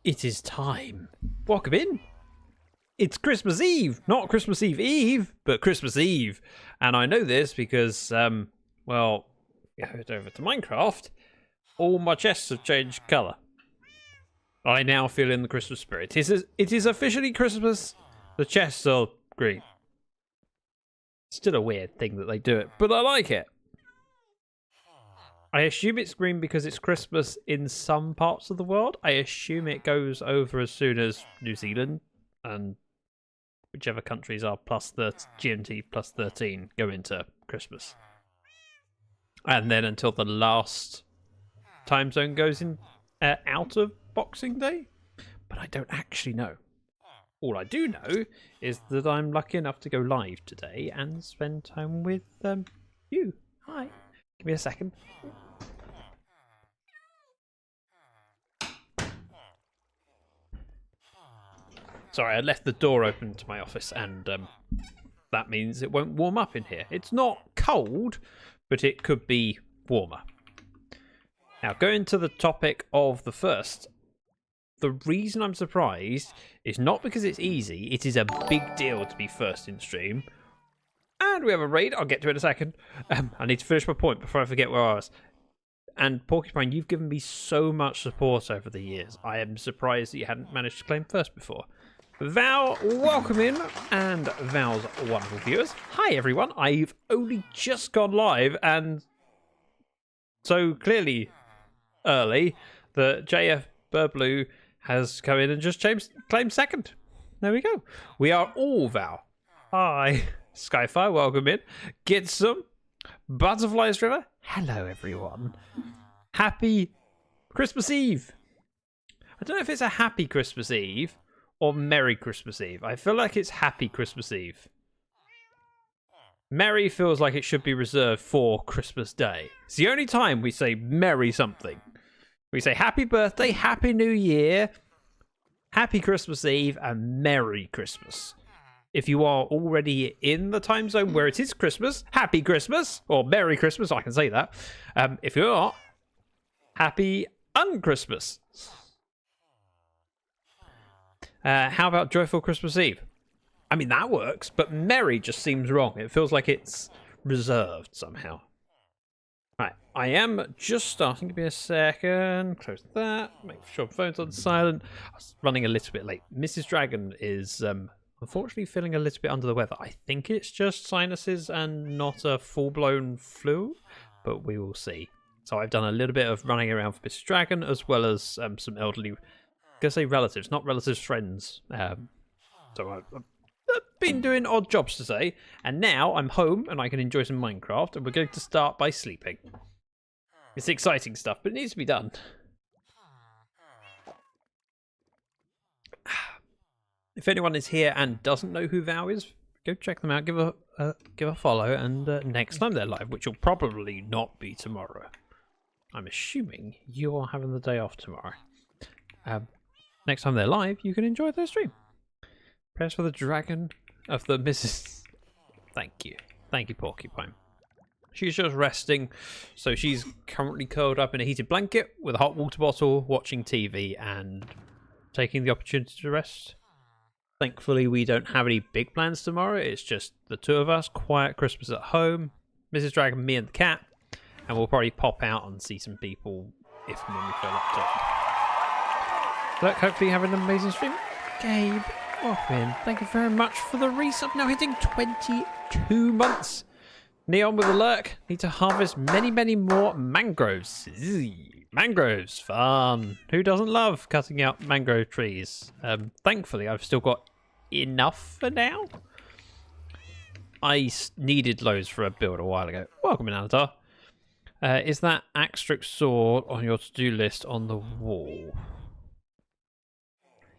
It is time. Welcome in. It's Christmas Eve. Not Christmas Eve, but Christmas Eve. And I know this because, well, you head over to Minecraft. All my chests have changed colour. I now feel in the Christmas spirit. It is officially Christmas. The chests are green. Still a weird thing that they do it, but I like it. I assume it's green because it's Christmas in some parts of the world. I assume it goes over as soon as New Zealand and whichever countries are plus the GMT plus 13 go into Christmas. And then until the last time zone goes in out of Boxing Day. But I don't actually know. All I do know is that I'm lucky enough to go live today and spend time with you. Hi. Give me a second. Sorry, I left the door open to my office and that means it won't warm up in here. It's not cold, but it could be warmer. Now, going to the topic of the first. The reason I'm surprised is not because it's easy. It is a big deal to be first in stream. And we have a raid. I'll get to it in a second. I need to finish my point before I forget where I was. And Porcupine, you've given me so much support over the years. I am surprised that you hadn't managed to claim first before. Val, welcome in. And Val's wonderful viewers. Hi, everyone. I've only just gone live. And so clearly early that JF Burblue has come in and just claimed second. There we go. We are all Val. Hi. Skyfire, welcome in. Get some. Butterflies River. Hello, everyone. Happy Christmas Eve. I don't know if it's a happy Christmas Eve or Merry Christmas Eve. I feel like it's happy Christmas Eve. Merry feels like it should be reserved for Christmas Day. It's the only time we say Merry something. We say Happy Birthday, Happy New Year, Happy Christmas Eve, and Merry Christmas. If you are already in the time zone where it is Christmas, Happy Christmas, or Merry Christmas, I can say that. If you're not, Happy Un-Christmas. How about Joyful Christmas Eve? I mean, that works, but Merry just seems wrong. It feels like it's reserved somehow. Right, I am just starting. Give me a second. Close that. Make sure the phone's on silent. I was running a little bit late. Mrs. Dragon is unfortunately feeling a little bit under the weather. I think it's just sinuses and not a full-blown flu, but we will see. So I've done a little bit of running around for Mrs. Dragon as well as some elderly, I'm going to say relatives, not relatives, friends. So I've been doing odd jobs today, and now I'm home and I can enjoy some Minecraft, and we're going to start by sleeping. It's exciting stuff, but it needs to be done. If anyone is here and doesn't know who Val is, go check them out, give a follow, and next time they're live, which will probably not be tomorrow. I'm assuming you're having the day off tomorrow. Next time they're live, you can enjoy their stream. Prayers for the dragon of the Mrs. Thank you, Porcupine. She's just resting, so she's currently curled up in a heated blanket with a hot water bottle, watching TV and taking the opportunity to rest. Thankfully, we don't have any big plans tomorrow. It's just the two of us, quiet Christmas at home, Mrs. Dragon, me and the cat, and we'll probably pop out and see some people if and when we feel up to it. Look, hopefully you have an amazing stream. Gabe, welcome in. Thank you very much for the resub. Now hitting 22 months. Neon with a lurk. Need to harvest many, many more mangroves. Mangroves, fun. Who doesn't love cutting out mangrove trees? Thankfully, I've still got enough for now. I needed loads for a build a while ago. Welcome in, Anatar. Is that axe stroke sword on your to-do list on the wall?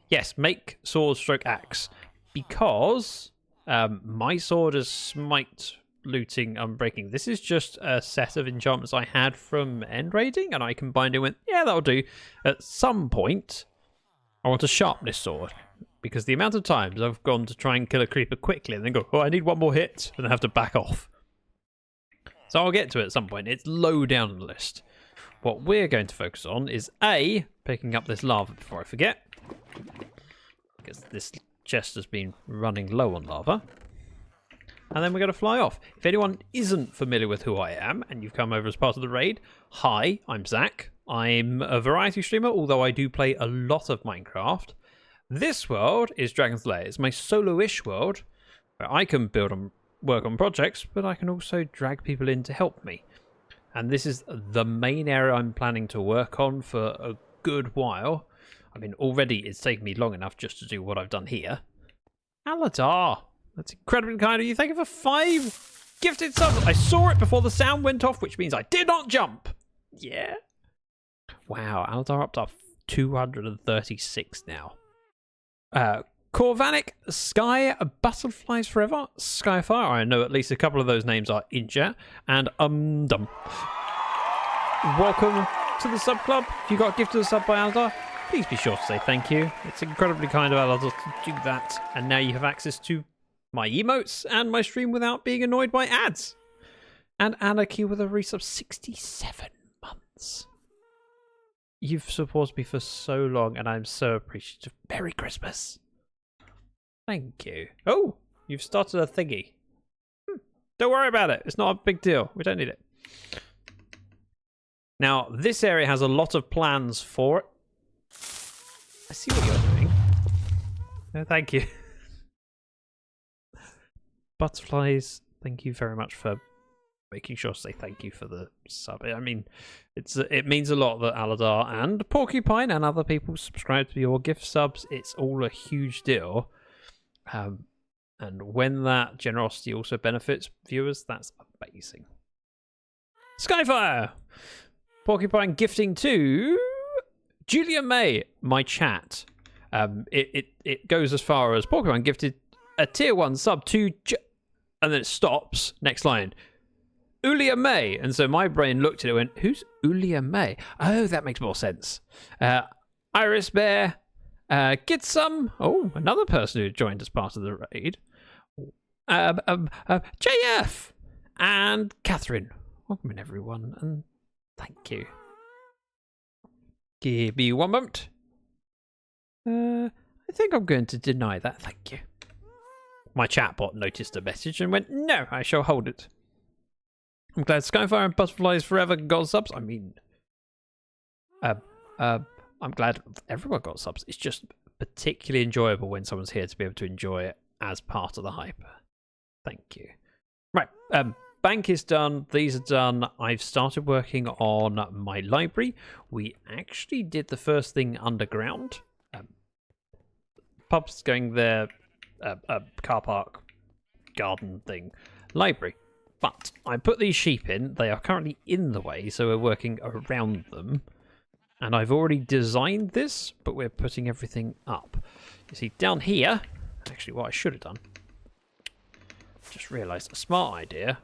Yes, make sword stroke axe. Because my sword is smite, looting, unbreaking. This is just a set of enchantments I had from end raiding, and I combined it with, yeah, that'll do. At some point, I want a sharpness sword, because the amount of times I've gone to try and kill a creeper quickly and then go, oh, I need one more hit, and then have to back off. So I'll get to it at some point. It's low down on the list. What we're going to focus on is A, picking up this lava before I forget, because this chest has been running low on lava. And then we're going to fly off. If anyone isn't familiar with who I am and you've come over as part of the raid, hi, I'm Zach. I'm a variety streamer, although I do play a lot of Minecraft. This world is Dragon's Lair. It's my solo-ish world where I can build and work on projects, but I can also drag people in to help me. And this is the main area I'm planning to work on for a good while. I mean, already it's taken me long enough just to do what I've done here. Aladar! That's incredibly kind of you. Thank you for 5 gifted subs. I saw it before the sound went off, which means I did not jump. Yeah. Wow, Aladar up to 236 now. Corvanic, Sky, Butterflies Forever, Skyfire. I know at least a couple of those names are in chat. And Dum. Welcome to the sub club. If you got gifted a sub by Aladar, please be sure to say thank you. It's incredibly kind of Aladar to do that. And now you have access to my emotes and my stream without being annoyed by ads. And Anarchy with a resub 67 months. You've supported me for so long and I'm so appreciative. Merry Christmas. Thank you. Oh, you've started a thingy. Don't worry about it. It's not a big deal. We don't need it. Now, this area has a lot of plans for it. I see what you're doing. No, thank you. Butterflies, thank you very much for making sure to say thank you for the sub. I mean, it means a lot that Aladar and Porcupine and other people subscribe to your gift subs. It's all a huge deal. And when that generosity also benefits viewers, that's amazing. Skyfire! Porcupine gifting to Julia May, my chat. It goes as far as Porcupine gifted a tier 1 sub to and then it stops. Next line. Ulia May. And so my brain looked at it and went, who's Ulia May? Oh, that makes more sense. Iris Bear. Gitsum. Oh, another person who joined as part of the raid. JF. And Catherine. Welcome in, everyone. And thank you. Give me one moment. I think I'm going to deny that. Thank you. My chatbot noticed a message and went, no, I shall hold it. I'm glad Skyfire and Butterflies Forever got subs. I mean, I'm glad everyone got subs. It's just particularly enjoyable when someone's here to be able to enjoy it as part of the hype. Thank you. Right, bank is done. These are done. I've started working on my library. We actually did the first thing underground. Pub's going there. Car park, garden thing, library. But I put these sheep in. They are currently in the way, so we're working around them. And I've already designed this, but we're putting everything up. You see, down here, actually what I should have done, just realised a smart idea,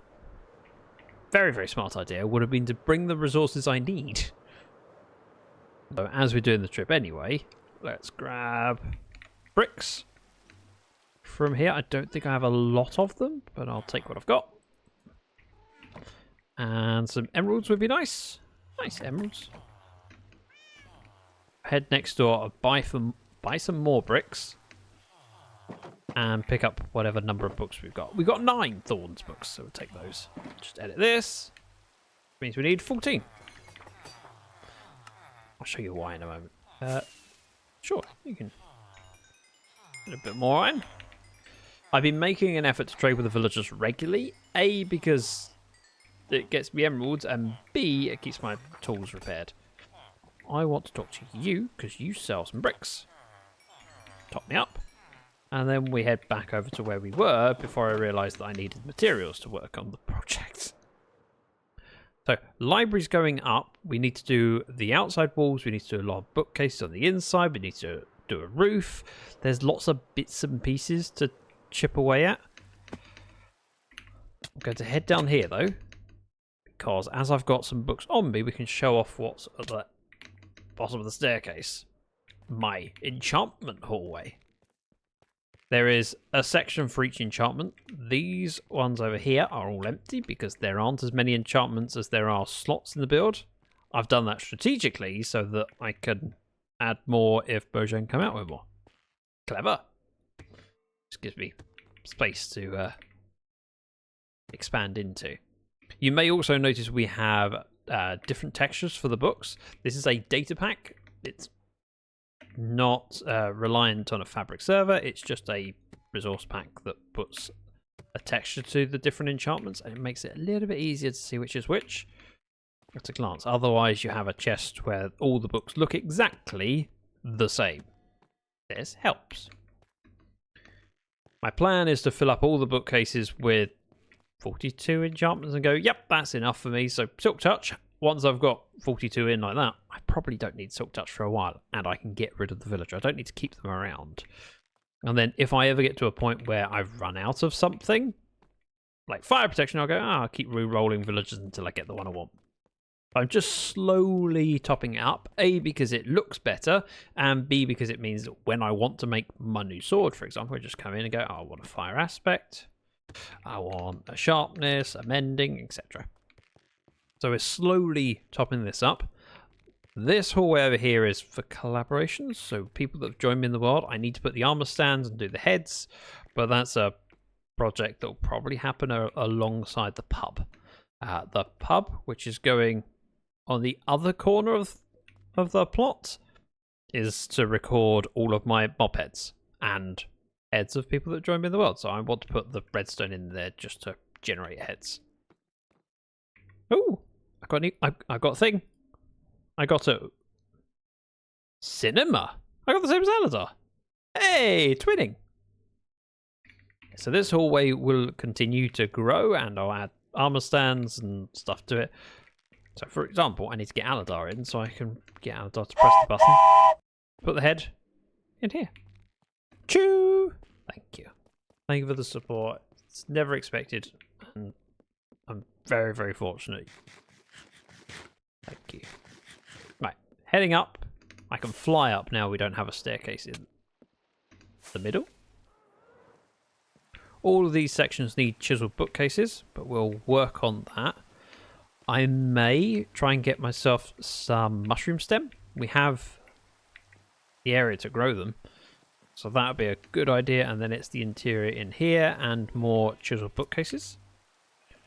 very, very smart idea, would have been to bring the resources I need. So as we're doing the trip anyway, let's grab bricks. From here, I don't think I have a lot of them, but I'll take what I've got. And some emeralds would be nice. Nice emeralds. Head next door, buy some more bricks, and pick up whatever number of books we've got. We've got 9 Thorns books, so we'll take those. Just edit this. Means we need 14. I'll show you why in a moment. Sure, you can get a bit more iron. I've been making an effort to trade with the villagers regularly. A, because it gets me emeralds, and B, it keeps my tools repaired. I want to talk to you, because you sell some bricks. Top me up. And then we head back over to where we were before I realised that I needed materials to work on the project. So, library's going up. We need to do the outside walls. We need to do a lot of bookcases on the inside. We need to do a roof. There's lots of bits and pieces to chip away at. I'm going to head down here though, because as I've got some books on me, we can show off what's at the bottom of the staircase. My enchantment hallway. There is a section for each enchantment. These ones over here are all empty because there aren't as many enchantments as there are slots in the build. I've done that strategically so that I can add more if Bojan come out with more. Clever. Just gives me space to expand into. You may also notice we have different textures for the books. This is a data pack. It's not reliant on a fabric server. It's just a resource pack that puts a texture to the different enchantments, and it makes it a little bit easier to see which is which at a glance. Otherwise, you have a chest where all the books look exactly the same. This helps. My plan is to fill up all the bookcases with 42 enchantments and go, yep, that's enough for me. So Silk Touch, once I've got 42 in like that, I probably don't need Silk Touch for a while, and I can get rid of the villager. I don't need to keep them around. And then if I ever get to a point where I've run out of something, like fire protection, I'll go, I'll keep re-rolling villagers until I get the one I want. I'm just slowly topping it up, A, because it looks better, and B, because it means that when I want to make my new sword, for example, I just come in and go, I want a fire aspect, I want a sharpness, a mending, etc. So we're slowly topping this up. This hallway over here is for collaborations, so people that have joined me in the world, I need to put the armor stands and do the heads, but that's a project that will probably happen alongside the pub. The pub, which is going on the other corner of the plot, is to record all of my mob heads and heads of people that join me in the world. So I want to put the redstone in there just to generate heads. Oh, I got a thing. I got a cinema. I got the same as Aladar. Hey, twinning. So this hallway will continue to grow, and I'll add armor stands and stuff to it. So for example, I need to get Aladar in, so I can get Aladar to press the button. Put the head in here. Choo! Thank you. Thank you for the support. It's never expected, and I'm very, very fortunate. Thank you. Right, heading up. I can fly up now. We don't have a staircase in the middle. All of these sections need chiseled bookcases, but we'll work on that. I may try and get myself some mushroom stem. We have the area to grow them, so that would be a good idea. And then it's the interior in here and more chiseled bookcases.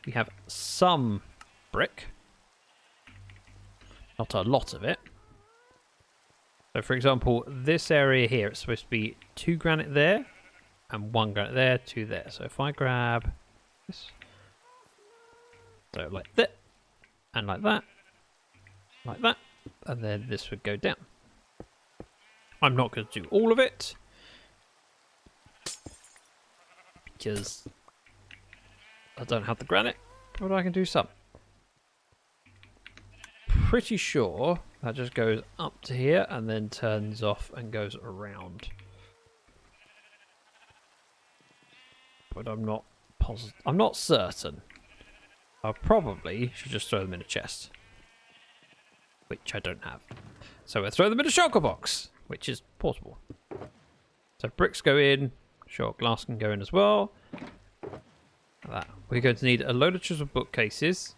We have some brick, not a lot of it. So for example, this area here, it's supposed to be 2 granite there and 1 granite there, 2 there. So if I grab this, so like that, and like that, and then this would go down. I'm not going to do all of it, because I don't have the granite, but I can do some. Pretty sure that just goes up to here and then turns off and goes around. But I'm not positive. I'm not certain. I probably should just throw them in a chest, which I don't have. So we'll throw them in a shulker box, which is portable. So bricks go in. Sure, glass can go in as well. Like that. We're going to need a load of chiseled bookcases.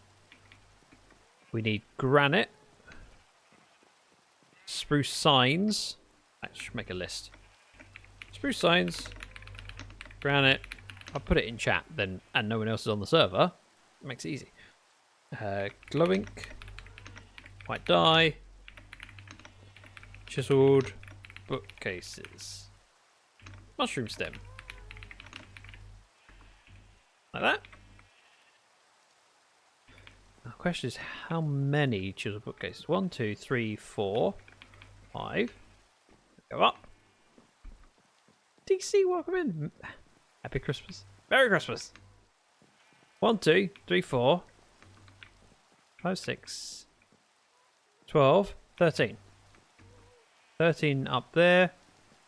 We need granite, spruce signs. I should make a list. Spruce signs, granite. I'll put it in chat then, and no one else is on the server. It makes it easy. Glow ink, white dye, chiseled bookcases, mushroom stem, like that. The question is, how many chiseled bookcases? 1, 2, 3, 4, 5. Go up. DC, welcome in. Happy Christmas. Merry Christmas. 1, 2, 3, 4, 5, 6, 12, 13. 13 up there.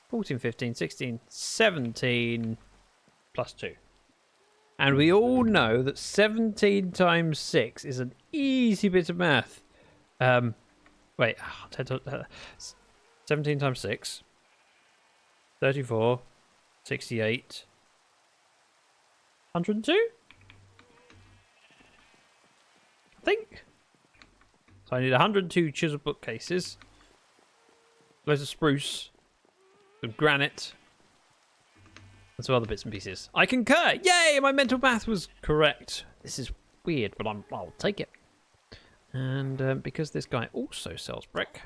14, 15, 16, 17 plus 2. And we all know that 17 times 6 is an easy bit of math. Wait, 17 times 6. 34, 68, 102? I think. So I need 102 chiseled bookcases. Loads of spruce. Some granite. And some other bits and pieces. I concur! Yay! My mental math was correct. This is weird, but I'll take it. And because this guy also sells brick,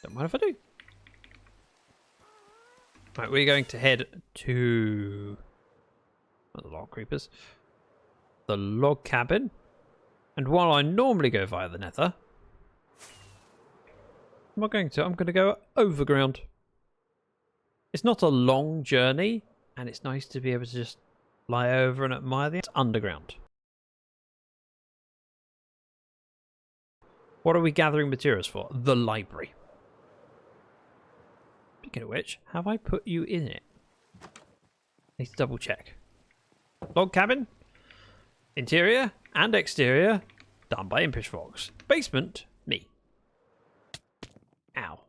don't mind if I do. Right, we're going to head to the log creepers, the log cabin, and while I normally go via the nether, I'm going to go overground. It's not a long journey, and it's nice to be able to just lie over and admire the underground. What are we gathering materials for? The library. Speaking of which, have I put you in it? Need to double check. Log cabin. Interior and exterior done by Impish Fox. Basement, me. Ow.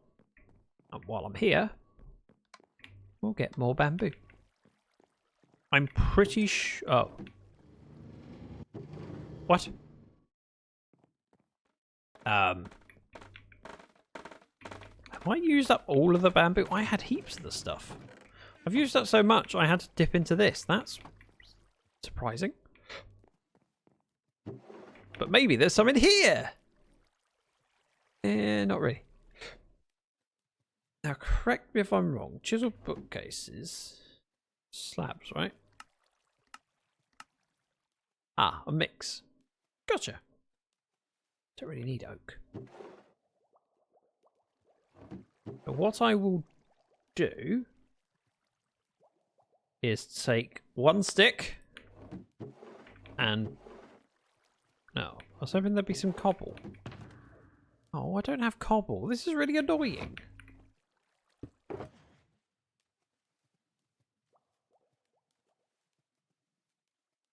And while I'm here, we'll get more bamboo. I'm pretty sure... Oh. What? Have I used up all of the bamboo? I had heaps of the stuff. I've used up so much I had to dip into this. That's surprising. But maybe there's some in here. Not really. Now correct me if I'm wrong. Chisel bookcases. Slabs, right? Ah, a mix. Gotcha. Don't really need oak. But what I will do is take one stick and... No, I was hoping there'd be some cobble. Oh, I don't have cobble. This is really annoying.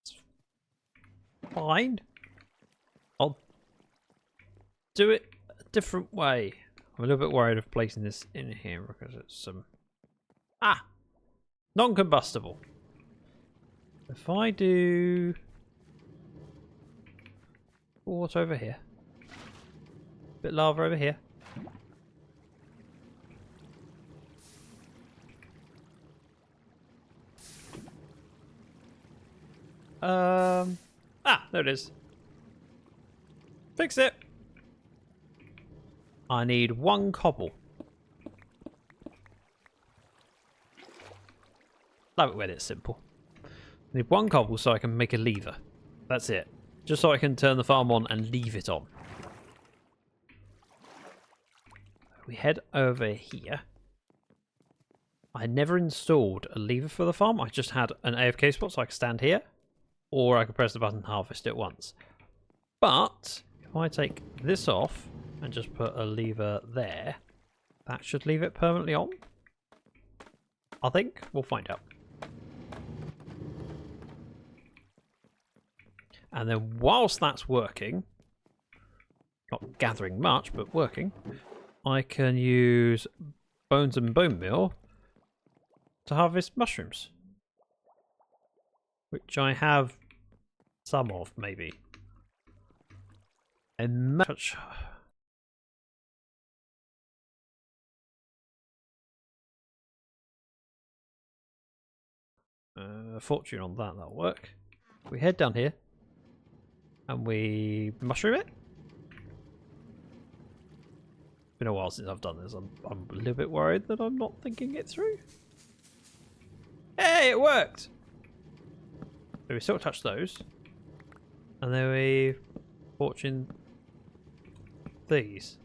It's fine. I'll do it a different way. I'm a little bit worried of placing this in here because it's some... non-combustible. If I do... Water over here. Bit lava over here. There it is. Fix it. I need one cobble. Love it when it's simple. I need one cobble so I can make a lever. That's it. Just so I can turn the farm on and leave it on. We head over here. I never installed a lever for the farm. I just had an AFK spot so I could stand here. Or I could press the button and harvest it once. But if I take this off and just put a lever there, that should leave it permanently on. I think. We'll find out. And then whilst that's working, not gathering much, but working, I can use bones and bone meal to harvest mushrooms. Which I have some of, maybe. And much... fortune on that, that'll work. We head down here. And we mushroom it. It's been a while since I've done this. I'm a little bit worried that I'm not thinking it through. Hey, it worked! So we still touch those. And then we fortune these.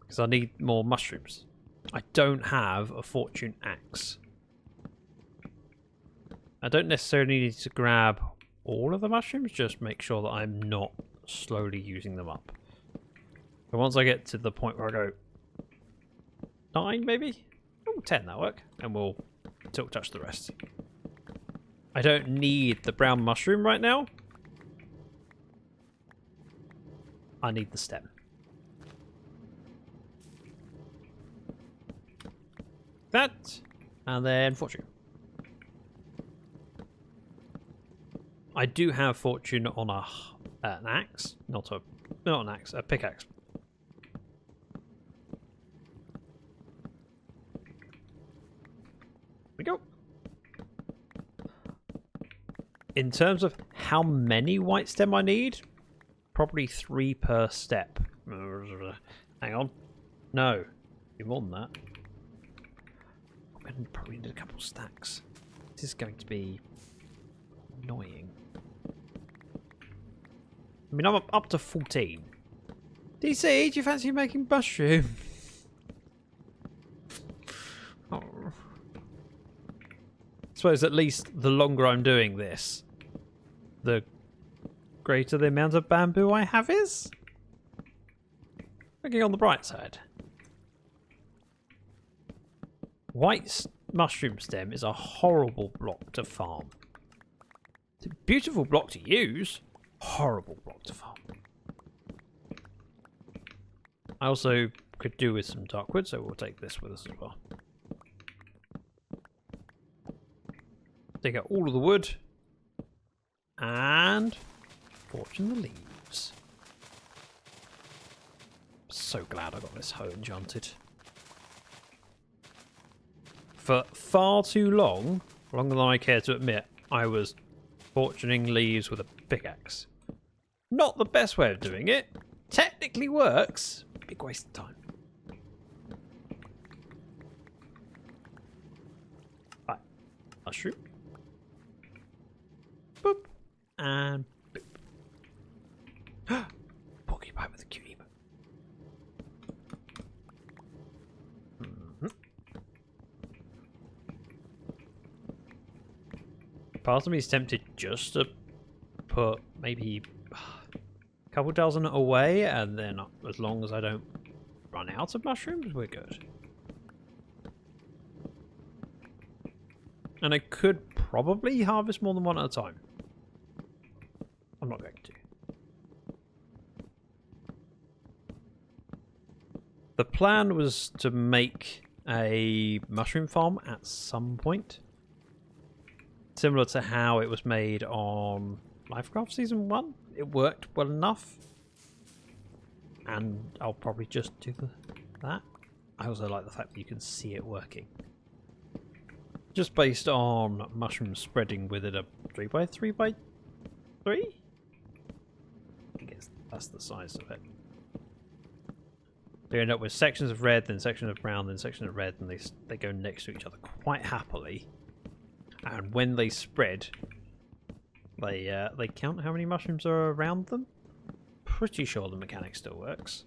Because I need more mushrooms. I don't have a fortune axe. I don't necessarily need to grab all of the mushrooms, just make sure that I'm not slowly using them up. But once I get to the point where I go 9 maybe? Oh, 10 that'll work. And we'll tilt touch the rest. I don't need the brown mushroom right now. I need the stem. That, and then fortune. I do have fortune on an axe, not an axe, a pickaxe. we go. In terms of how many white stem I need, probably 3 per step. Hang on. No, be more than that. I'm going to probably need a couple stacks. This is going to be annoying. I mean, I'm up to 14. DC, do you fancy making mushroom? Oh. I suppose at least the longer I'm doing this, the greater the amount of bamboo I have is. Looking on the bright side. White mushroom stem is a horrible block to farm. It's a beautiful block to use, horrible block to farm. I also could do with some dark wood, so we'll take this with us as well. Take out all of the wood and fortune the leaves. So glad I got this hoe enchanted. For far too long, longer than I care to admit, I was fortuning leaves with a pickaxe. Not the best way of doing it. Technically works. Big waste of time. Right. Mushroom. Boop. And boop. Porcupine with a cutie. Part of me is tempted just to put maybe a couple dozen away, and then as long as I don't run out of mushrooms, we're good. And I could probably harvest more than one at a time. I'm not going to. The plan was to make a mushroom farm at some point. Similar to how it was made on Livecraft Season 1. It worked well enough. And I'll probably just do that. I also like the fact that you can see it working. Just based on mushrooms spreading within a 3x3x3? I guess that's the size of it. You end up with sections of red, then sections of brown, then sections of red, and they go next to each other quite happily. And when they spread, they count how many mushrooms are around them. Pretty sure the mechanic still works.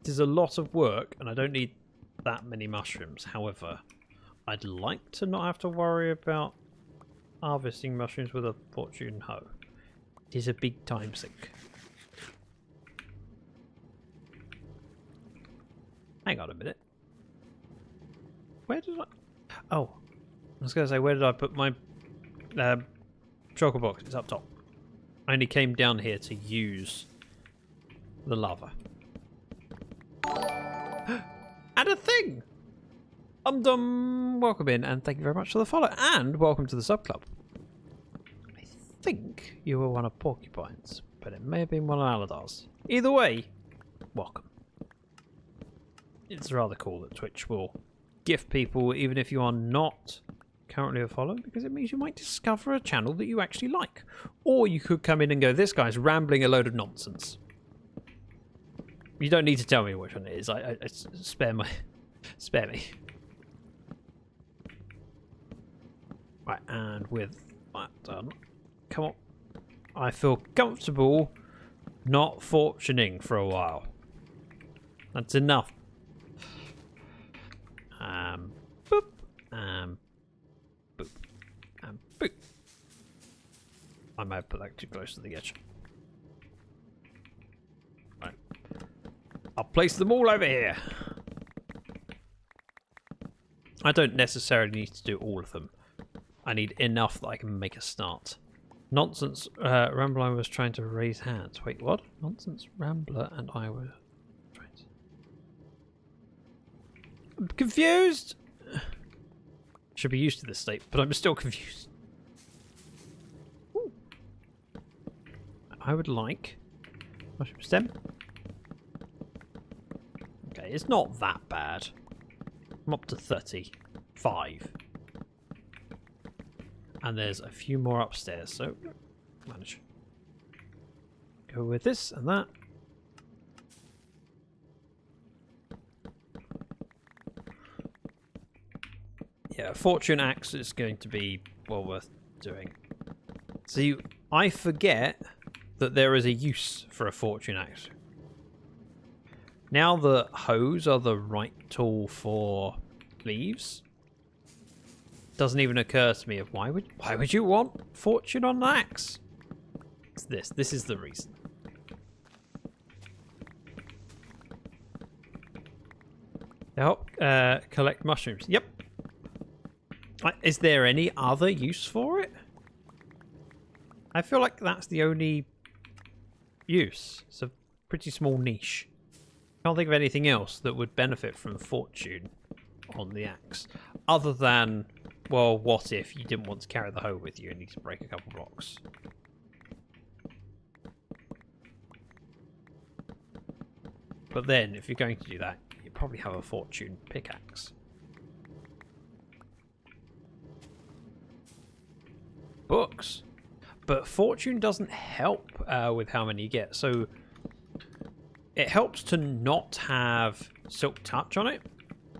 It is a lot of work, and I don't need that many mushrooms. However, I'd like to not have to worry about harvesting mushrooms with a fortune hoe. It is a big time sink. Hang on a minute. Where did I... Oh. I was going to say, where did I put my chocolate box? It's up top. I only came down here to use the lava. And a thing! Welcome in, and thank you very much for the follow. And welcome to the sub club. I think you were one of Porcupine's, but it may have been one of Aladar's. Either way, welcome. It's rather cool that Twitch will gift people, even if you are not currently a follower, because it means you might discover a channel that you actually like. Or you could come in and go, this guy's rambling a load of nonsense. You don't need to tell me which one it is. I spare me. Right, and with that done, come on. I feel comfortable not fortuning for a while. That's enough. Boop. Boop. Boop. I might have put that too close to the edge. Right. I'll place them all over here. I don't necessarily need to do all of them. I need enough that I can make a start. Nonsense, Rambler was trying to raise hands. Wait, what? Nonsense, Rambler and I were trying to... I'm confused! Should be used to this state, but I'm still confused. Ooh. I would like... mushroom stem. Okay, it's not that bad. I'm up to 30. 5. And there's a few more upstairs, so manage. Go with this and that. Yeah, fortune axe is going to be well worth doing. See, I forget that there is a use for a fortune axe. Now that hoes are the right tool for leaves, doesn't even occur to me of why would you want fortune on an axe? It's this. This is the reason. Help collect mushrooms. Yep. Is there any other use for it? I feel like that's the only use. It's a pretty small niche. Can't think of anything else that would benefit from fortune on the axe. Other than, well, what if you didn't want to carry the hoe with you and need to break a couple blocks? But then, if you're going to do that, you probably have a fortune pickaxe. Books. But fortune doesn't help with how many you get. So it helps to not have silk touch on it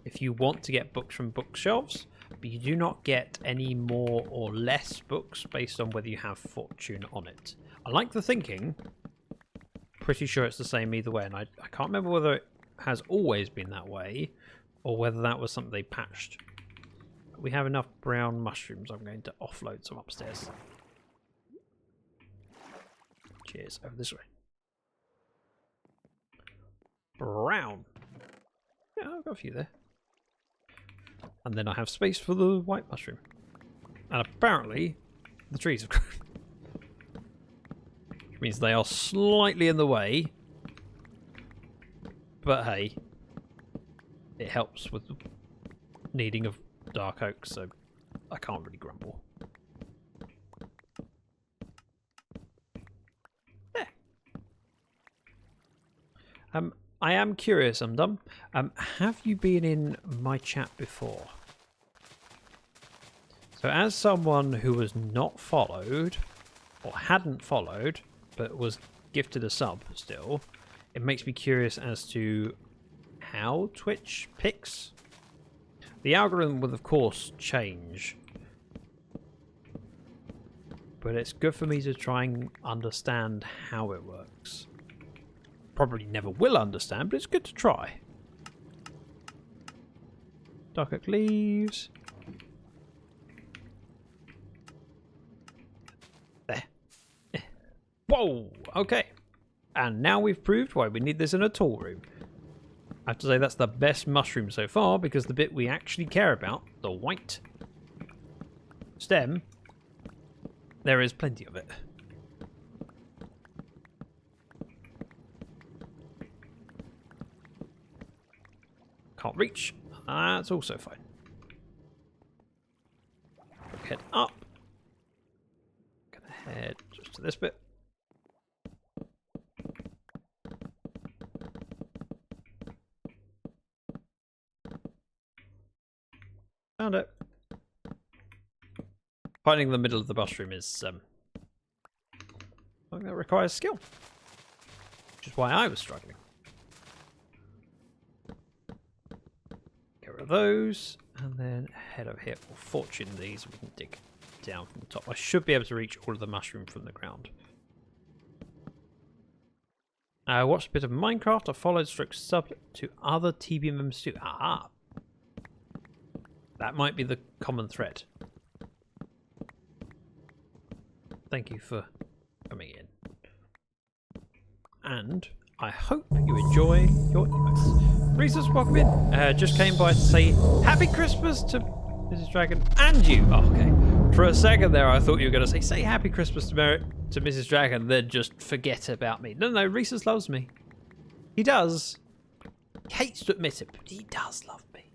if you want to get books from bookshelves, but you do not get any more or less books based on whether you have fortune on it. I like the thinking. Pretty sure it's the same either way, and I can't remember whether it has always been that way or whether that was something they patched. We have enough brown mushrooms. I'm going to offload some upstairs. Cheers. Over this way. Brown. Yeah, I've got a few there. And then I have space for the white mushroom. And apparently, the trees have grown. Which means they are slightly in the way. But hey, it helps with the needing of dark oak, so I can't really grumble. There. I am curious, have you been in my chat before? So as someone who was not followed, or hadn't followed, but was gifted a sub still, it makes me curious as to how Twitch picks. The algorithm will, of course, change. But it's good for me to try and understand how it works. Probably never will understand, but it's good to try. Dark oak leaves. There. Whoa! Okay. And now we've proved why we need this in a tool room. I have to say that's the best mushroom so far, because the bit we actually care about, the white stem, there is plenty of it. Can't reach. That's also fine. Head up. Gonna head just to this bit. Found it. Finding the middle of the mushroom is something that requires skill, which is why I was struggling. Get rid of those, and then head over here. We'll fortune these. We can dig down from the top. I should be able to reach all of the mushroom from the ground. I watched a bit of Minecraft. I followed / sub to other TB members too. Ah. That might be the common thread. Thank you for coming in. And I hope you enjoy your emotes. Reasons, welcome in. Just came by to say Happy Christmas to Mrs. Dragon and you. Oh, okay. For a second there, I thought you were going to say Happy Christmas to Mrs. Dragon, then just forget about me. No, Reese's loves me. He does. He hates to admit it, but he does love me.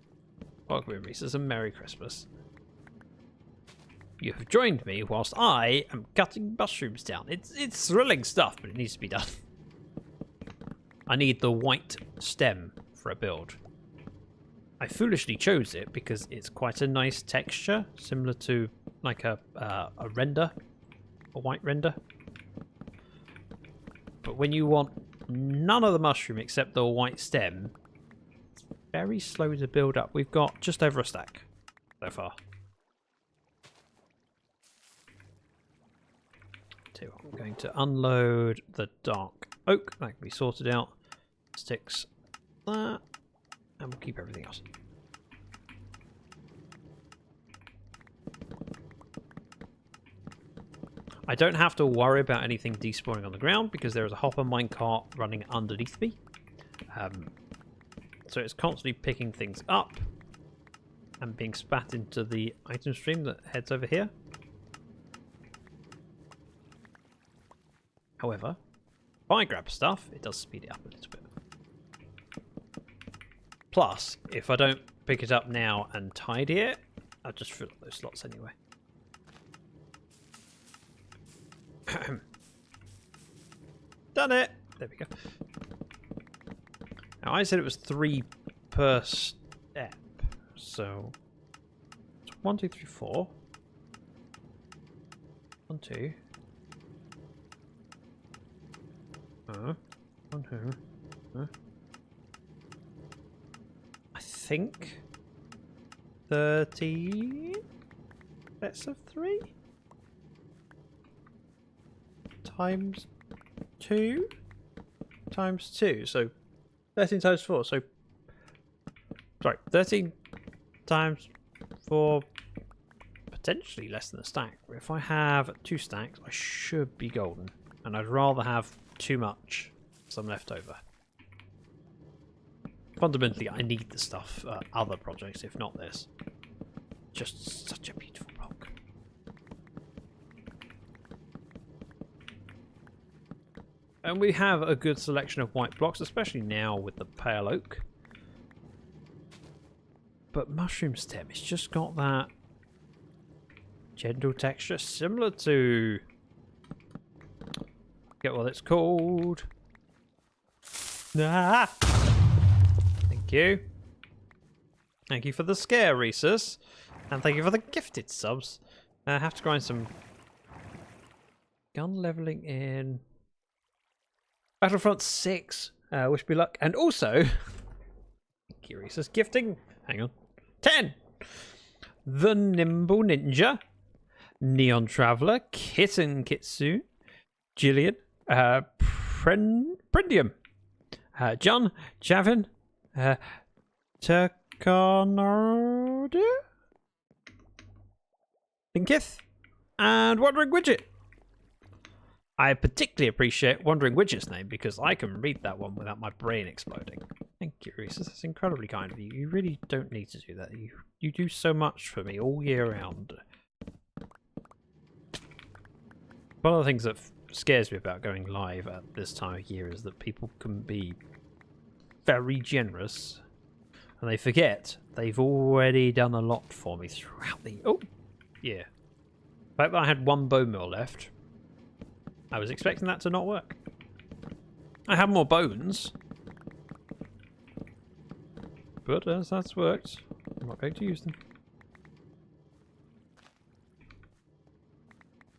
Welcome in, Reese's, and Merry Christmas. You have joined me whilst I am cutting mushrooms down. It's thrilling stuff, but it needs to be done. I need the white stem for a build. I foolishly chose it because it's quite a nice texture, similar to like a render, a white render. But when you want none of the mushroom except the white stem, it's very slow to build up. We've got just over a stack so far. I'm going to unload the dark oak. That can be sorted out. Sticks that. And we'll keep everything else. I don't have to worry about anything despawning on the ground because there is a hopper minecart running underneath me. So it's constantly picking things up and being spat into the item stream that heads over here. However, if I grab stuff, it does speed it up a little bit. Plus, if I don't pick it up now and tidy it, I'll just fill up those slots anyway. Done it! There we go. Now, I said it was 3 per step. So, it's 1, 2, 3, 4. 1, 2. 1, 2. I think 13 sets of 3 times 2 times 2, so 13 times 4. So sorry, 13 times 4, potentially less than a stack. If I have 2 stacks, I should be golden, and I'd rather have too much, some left over. Fundamentally, I need the stuff for other projects, if not this. Just such a beautiful block. And we have a good selection of white blocks, especially now with the pale oak. But mushroom stem, it's just got that gentle texture, similar to... Get what it's called. Ah! Thank you. Thank you for the scare, Rhesus. And thank you for the gifted subs. I have to grind some gun leveling in Battlefront 6. Wish me luck. And also, thank you, Rhesus, gifting. Hang on. 10. The Nimble Ninja, Neon Traveller, Kitten Kitsune, Jillian, Prendium, John, Javin, Turconardia, Thinkith, and Wandering Widget. I particularly appreciate Wandering Widget's name because I can read that one without my brain exploding. Thank you, Rhesus. That's incredibly kind of you. You really don't need to do that. You do so much for me all year round. One of the things that scares me about going live at this time of year is that people can be very generous and they forget they've already done a lot for me throughout the... Oh, yeah. The fact that I had 1 bone meal left, I was expecting that to not work. I have more bones, but as that's worked, I'm not going to use them.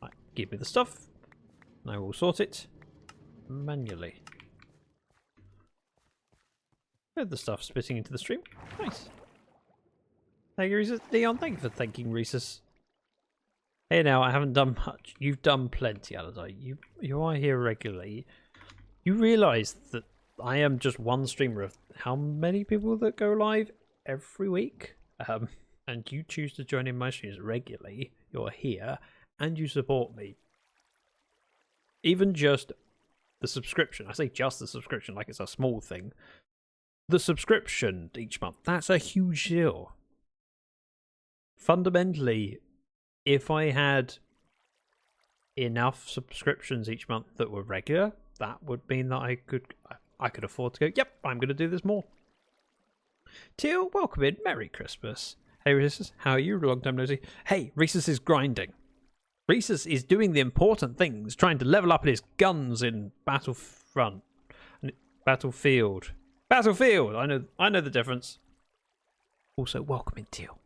Right, give me the stuff. I will sort it manually. Good, the stuff spitting into the stream. Nice. Thank you, Rhesus. Leon, thank you for thanking Rhesus. Hey now, I haven't done much. You've done plenty, Aladai. You are here regularly. You realise that I am just one streamer of how many people that go live every week? And you choose to join in my streams regularly. You're here and you support me. Even just the subscription. I say just the subscription like it's a small thing. The subscription each month. That's a huge deal. Fundamentally, if I had enough subscriptions each month that were regular, that would mean that I could afford to go, yep, I'm going to do this more. Teal, welcome in. Merry Christmas. Hey, Rhesus, how are you? Long time no see. Hey, Rhesus is grinding. Rhesus is doing the important things, trying to level up his guns in Battlefront. Battlefield. Battlefield! I know the difference. Also, welcome in, Teal.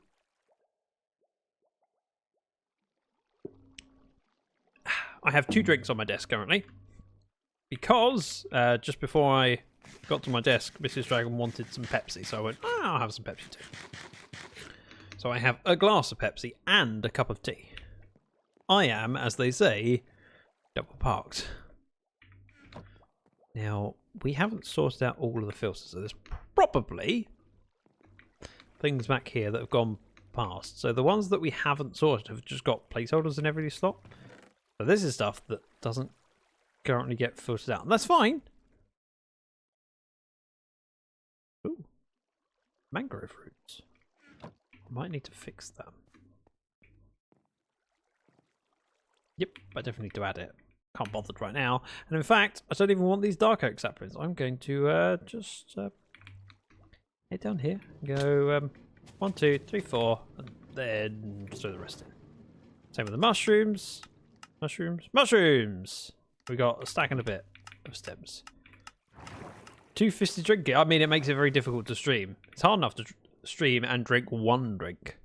I have 2 drinks on my desk currently. Because just before I got to my desk, Mrs. Dragon wanted some Pepsi. So I went, oh, I'll have some Pepsi too. So I have a glass of Pepsi and a cup of tea. I am, as they say, double parked. Now, we haven't sorted out all of the filters, so there's probably things back here that have gone past. So the ones that we haven't sorted have just got placeholders in every slot. So this is stuff that doesn't currently get filtered out. And that's fine. Ooh. Mangrove roots. Might need to fix them. Yep, I definitely need to add it. Can't bother right now. And in fact, I don't even want these dark oak saplings. I'm going to just head down here. Go 1, 2, 3, 4, and then throw the rest in. Same with the mushrooms. Mushrooms! We got a stack and a bit of stems. 250 drink it. I mean, it makes it very difficult to stream. It's hard enough to stream and drink 1 drink.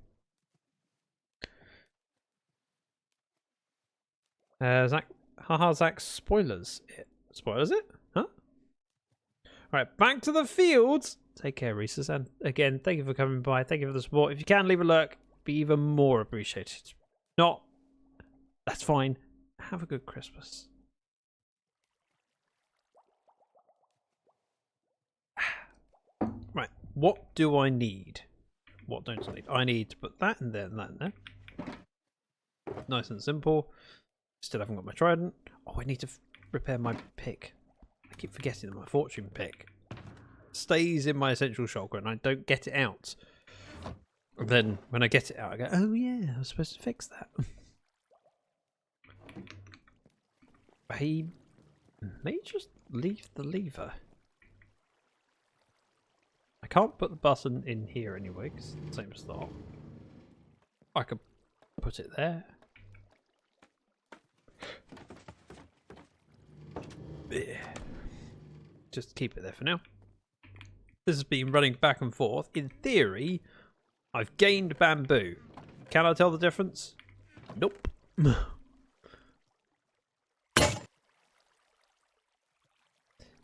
Zach, haha, Zach, spoilers it. Spoilers it? Huh? Alright, back to the fields. Take care, Reese's. And again, thank you for coming by. Thank you for the support. If you can leave a lurk, be even more appreciated. Not, that's fine. Have a good Christmas. Right, what do I need? What don't I need? I need to put that in there and that in there. Nice and simple. Still haven't got my trident. Oh, I need to repair my pick. I keep forgetting that my fortune pick stays in my essential shulker and I don't get it out. And then when I get it out, I go, oh yeah, I was supposed to fix that. I may just leave the lever. I can't put the button in here anyway, because it's the same as that. I could put it there. Yeah. Just keep it there for now. This has been running back and forth. In theory, I've gained bamboo. Can I tell the difference? Nope.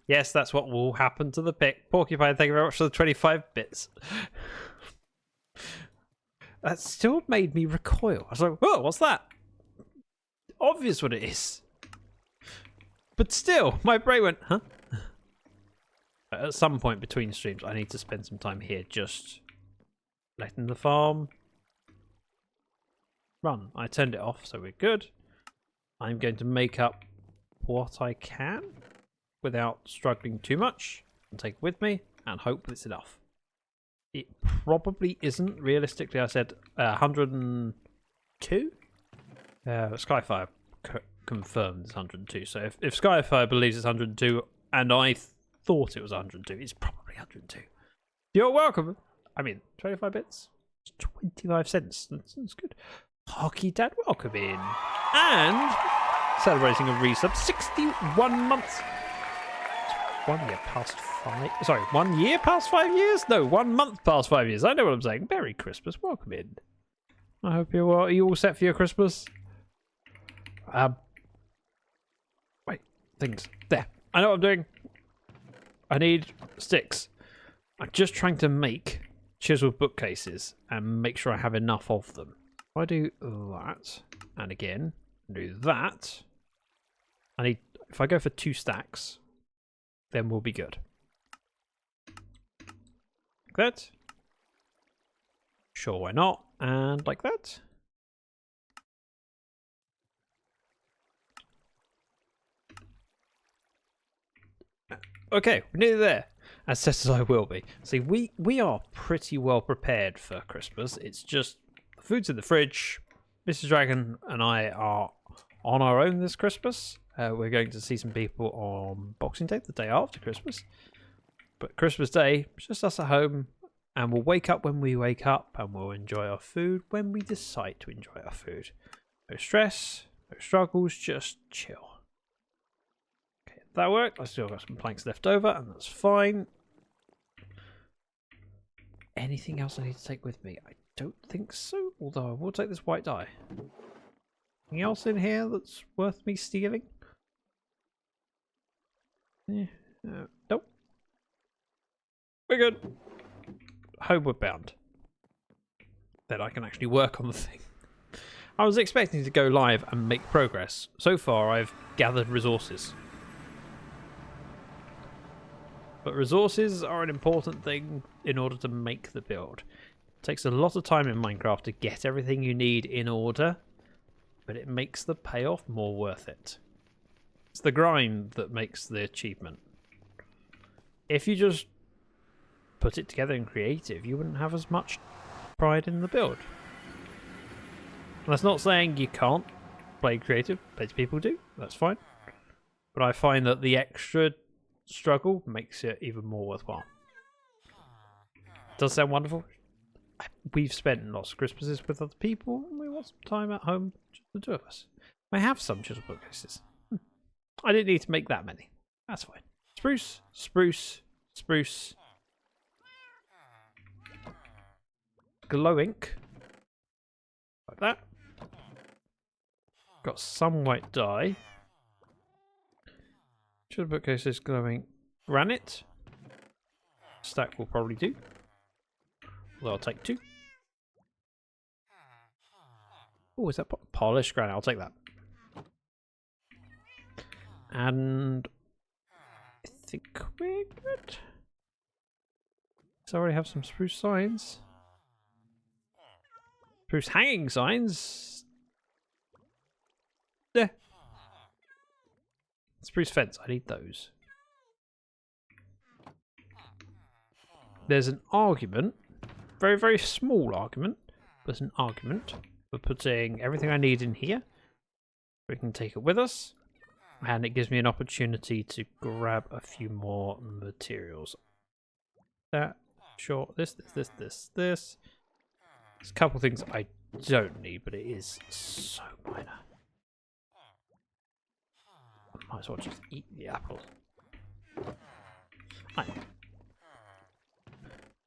Yes, that's what will happen to the pick. Porcupine, thank you very much for the 25 bits. That still made me recoil. I was like, whoa, what's that? Obvious what it is. But still, my brain went, huh? At some point between streams, I need to spend some time here just letting the farm run. I turned it off, so we're good. I'm going to make up what I can without struggling too much and take it with me and hope it's enough. It probably isn't. Realistically, I said 102. Skyfire confirmed it's 102. So if Skyfire believes it's 102 and I thought it was 102, it's probably 102. You're welcome. I mean, 25 bits, 25 cents. That's good. Hockey Dad, welcome in. And celebrating a resub, 61 months. 1 year past 5. Sorry, 1 year past 5 years? No, 1 month past 5 years. I know what I'm saying. Merry Christmas. Welcome in. I hope you're well. Are you all set for your Christmas? Wait, things. There. I know what I'm doing. I need sticks. I'm just trying to make chiseled bookcases and make sure I have enough of them. If I do that, and again, do that, I need, if I go for 2 stacks, then we'll be good. Like that. Sure, why not? And like that. Okay, we're nearly there. As set as I will be. See, we are pretty well prepared for Christmas. It's just the food's in the fridge. Mrs. Dragon and I are on our own this Christmas. We're going to see some people on Boxing Day, the day after Christmas. But Christmas Day, it's just us at home. And we'll wake up when we wake up. And we'll enjoy our food when we decide to enjoy our food. No stress, no struggles, just chill. Okay, that worked. I still got some planks left over, and that's fine. anything else I need to take with me? I don't think so, although I will take this white dye. Anything else in here that's worth me stealing? Yeah. Nope. We're good. Homeward bound. Then I can actually work on the thing. I was expecting to go live and make progress. So far, I've gathered resources. But resources are an important thing in order to make the build. It takes a lot of time in Minecraft to get everything you need in order, but it makes the payoff more worth it. It's the grind that makes the achievement. If you just put it together in creative, you wouldn't have as much pride in the build. And that's not saying you can't play creative. Plenty of people do. That's fine. But I find that the extra struggle makes it even more worthwhile. Does sound wonderful. We've spent lots of Christmases with other people, and we want some time at home, just the two of us. I have some chisel bookcases. I didn't need to make that many. That's fine. Spruce, spruce, spruce. Glow ink. Like that. Got some white dye. Chisel bookcases, glowing granite. Stack will probably do. Although I'll take 2. Oh, is that polished granite? I'll take that. And I think we're good. So I already have some spruce signs. Spruce hanging signs. Yeah. Spruce fence, I need those. There's an argument, very, very small argument, but there's an argument for putting everything I need in here. We can take it with us, and it gives me an opportunity to grab a few more materials. That, sure, this. There's a couple of things I don't need, but it is so minor. Might as well just eat the apple. Right.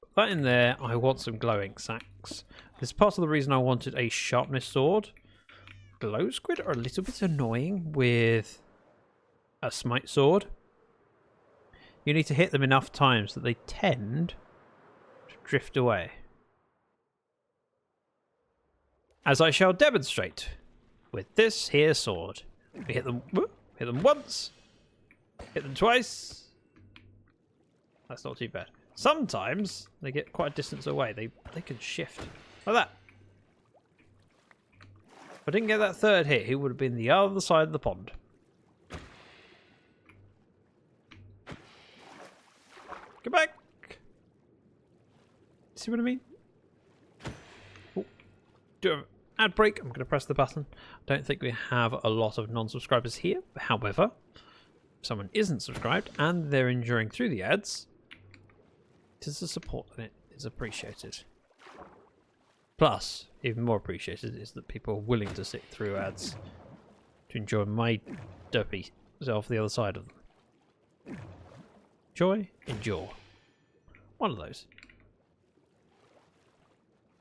Put that in there. I want some glowing sacks. This is part of the reason I wanted a sharpness sword. Glow squid are a little bit annoying with a smite sword. You need to hit them enough times that they tend to drift away. As I shall demonstrate with this here sword. We hit them. Whoop. Hit them once, hit them twice. That's not too bad. Sometimes they get quite a distance away. They can shift like that. If I didn't get that third hit, he would have been the other side of the pond. Get back. See what I mean? Oh, do an ad break. I'm going to press the button. I don't think we have a lot of non-subscribers here. However, if someone isn't subscribed and they're enduring through the ads, it is a support and it is appreciated. Plus, even more appreciated is that people are willing to sit through ads to enjoy my derpy self the other side of them. Joy, endure. One of those.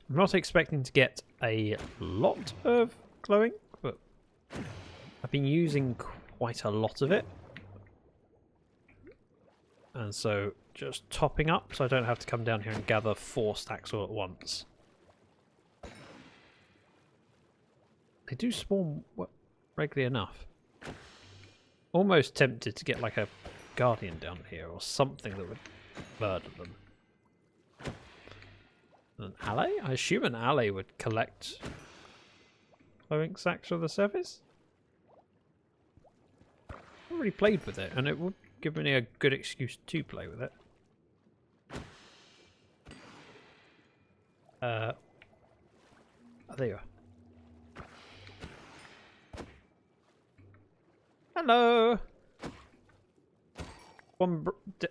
I'm not expecting to get a lot of glowing, but I've been using quite a lot of it. And so just topping up so I don't have to come down here and gather 4 stacks all at once. They do spawn regularly enough. Almost tempted to get like a guardian down here or something that would murder them. An ally? I assume an ally would collect glowing sacks for the service. I've already played with it and it would give me a good excuse to play with it. Oh, there you are. Hello! One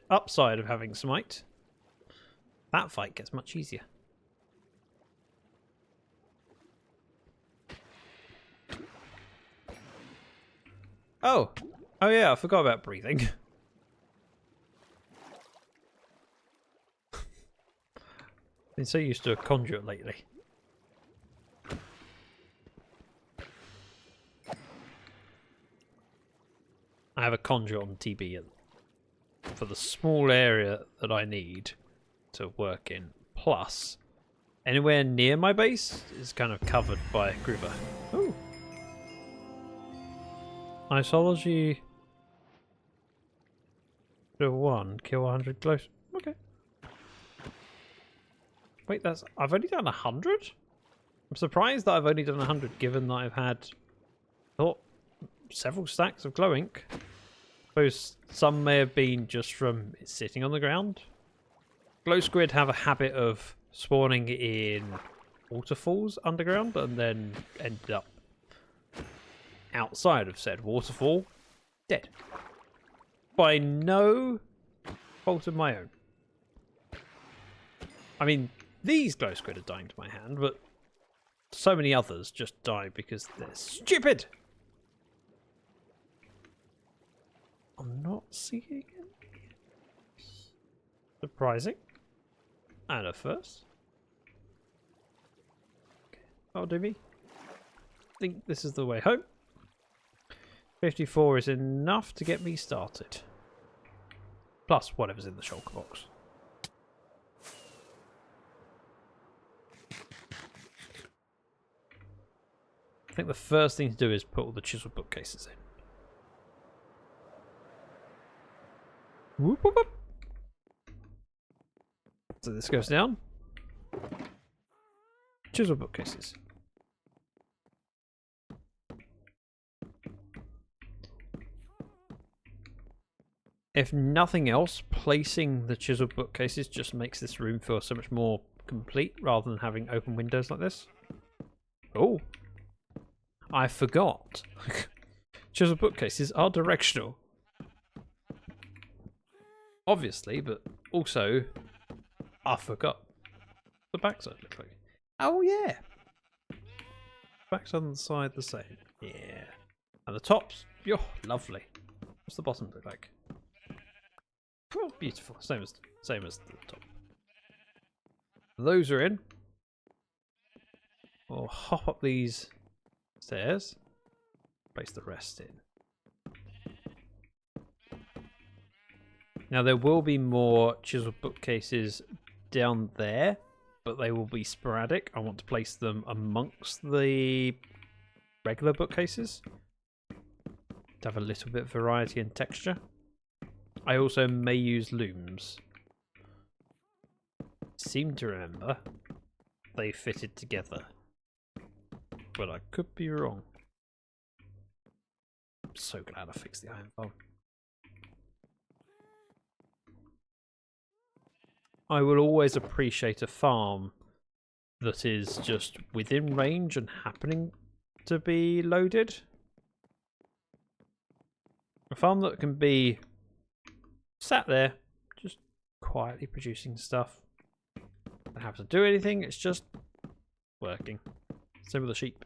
upside of having smite. That fight gets much easier. Oh yeah, I forgot about breathing. Been so used to a conduit lately. I have a conduit on TB for the small area that I need to work in. Plus, anywhere near my base is kind of covered by Groover. Ooh. Isology. 1, kill 100 close. Okay. Wait, I've only done 100? I'm surprised that I've only done 100 given that I've had several stacks of glow ink. I suppose some may have been just from it sitting on the ground. Glow squid have a habit of spawning in waterfalls underground and then ended up outside of said waterfall dead. By no fault of my own. I mean, these glow squid are dying to my hand, but so many others just die because they're stupid. I'm not seeing it. Surprising. And a first. Okay. That'll do me. I think this is the way home. 54 is enough to get me started. Plus whatever's in the shulker box. I think the first thing to do is put all the chisel bookcases in. Whoop, whoop, whoop. So this goes down. Chisel bookcases. If nothing else, placing the chisel bookcases just makes this room feel so much more complete rather than having open windows like this. Oh, I forgot. Chisel bookcases are directional. Obviously, but also I forgot. The backside looks like. Oh yeah. Backside on the side the same. Yeah. And the tops, oh, lovely. What's the bottom look like? Oh, beautiful. Same as the top. Those are in. We'll hop up these stairs. Place the rest in. Now there will be more chisel bookcases down there, but they will be sporadic. I want to place them amongst the regular bookcases to have a little bit of variety and texture. I also may use looms. Seem to remember they fitted together, but I could be wrong. I'm so glad I fixed the iron farm. I will always appreciate a farm that is just within range and happening to be loaded. A farm that can be sat there, just quietly producing stuff. Don't have to do anything, it's just working. Same with the sheep.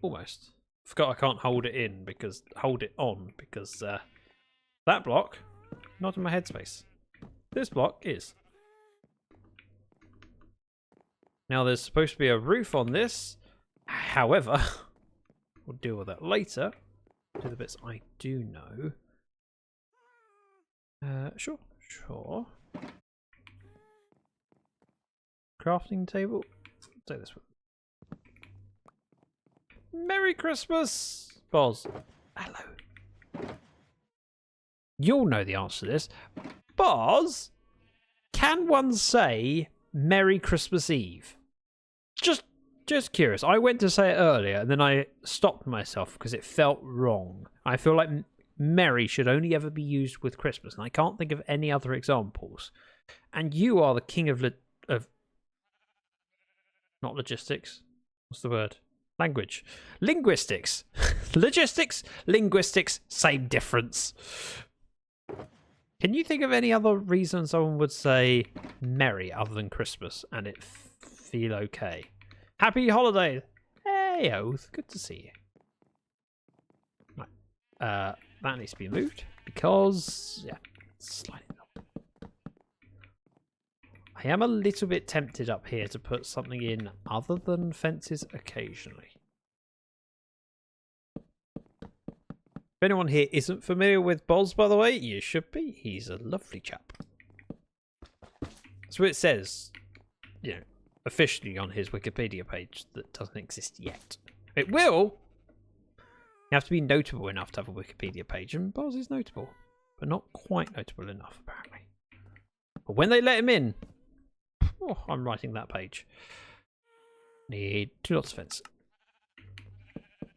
Almost. Forgot I can't hold it on because that block not in my headspace. This block is. Now there's supposed to be a roof on this. However, we'll deal with that later. Do the bits I do know. Sure. Crafting table. Take this one. Merry Christmas, Boz. Hello. You'll know the answer to this. Boz, can one say Merry Christmas Eve? Just curious. I went to say it earlier and then I stopped myself because it felt wrong. I feel like Merry should only ever be used with Christmas, and I can't think of any other examples. And you are the king of not logistics. What's the word? Language. Linguistics. Logistics, linguistics, same difference. Can you think of any other reason someone would say merry other than Christmas and it feel okay? Happy holidays. Hey. Hey, Oath. Good to see you. Right. That needs to be moved because, yeah, sliding up. I am a little bit tempted up here to put something in other than fences occasionally. If anyone here isn't familiar with VODS, by the way, you should be. He's a lovely chap. So it says, you know, officially on his Wikipedia page that doesn't exist yet. It will. You have to be notable enough to have a Wikipedia page, and VODS is notable, but not quite notable enough, apparently. But when they let him in, oh, I'm writing that page. Need 2 lots of fence.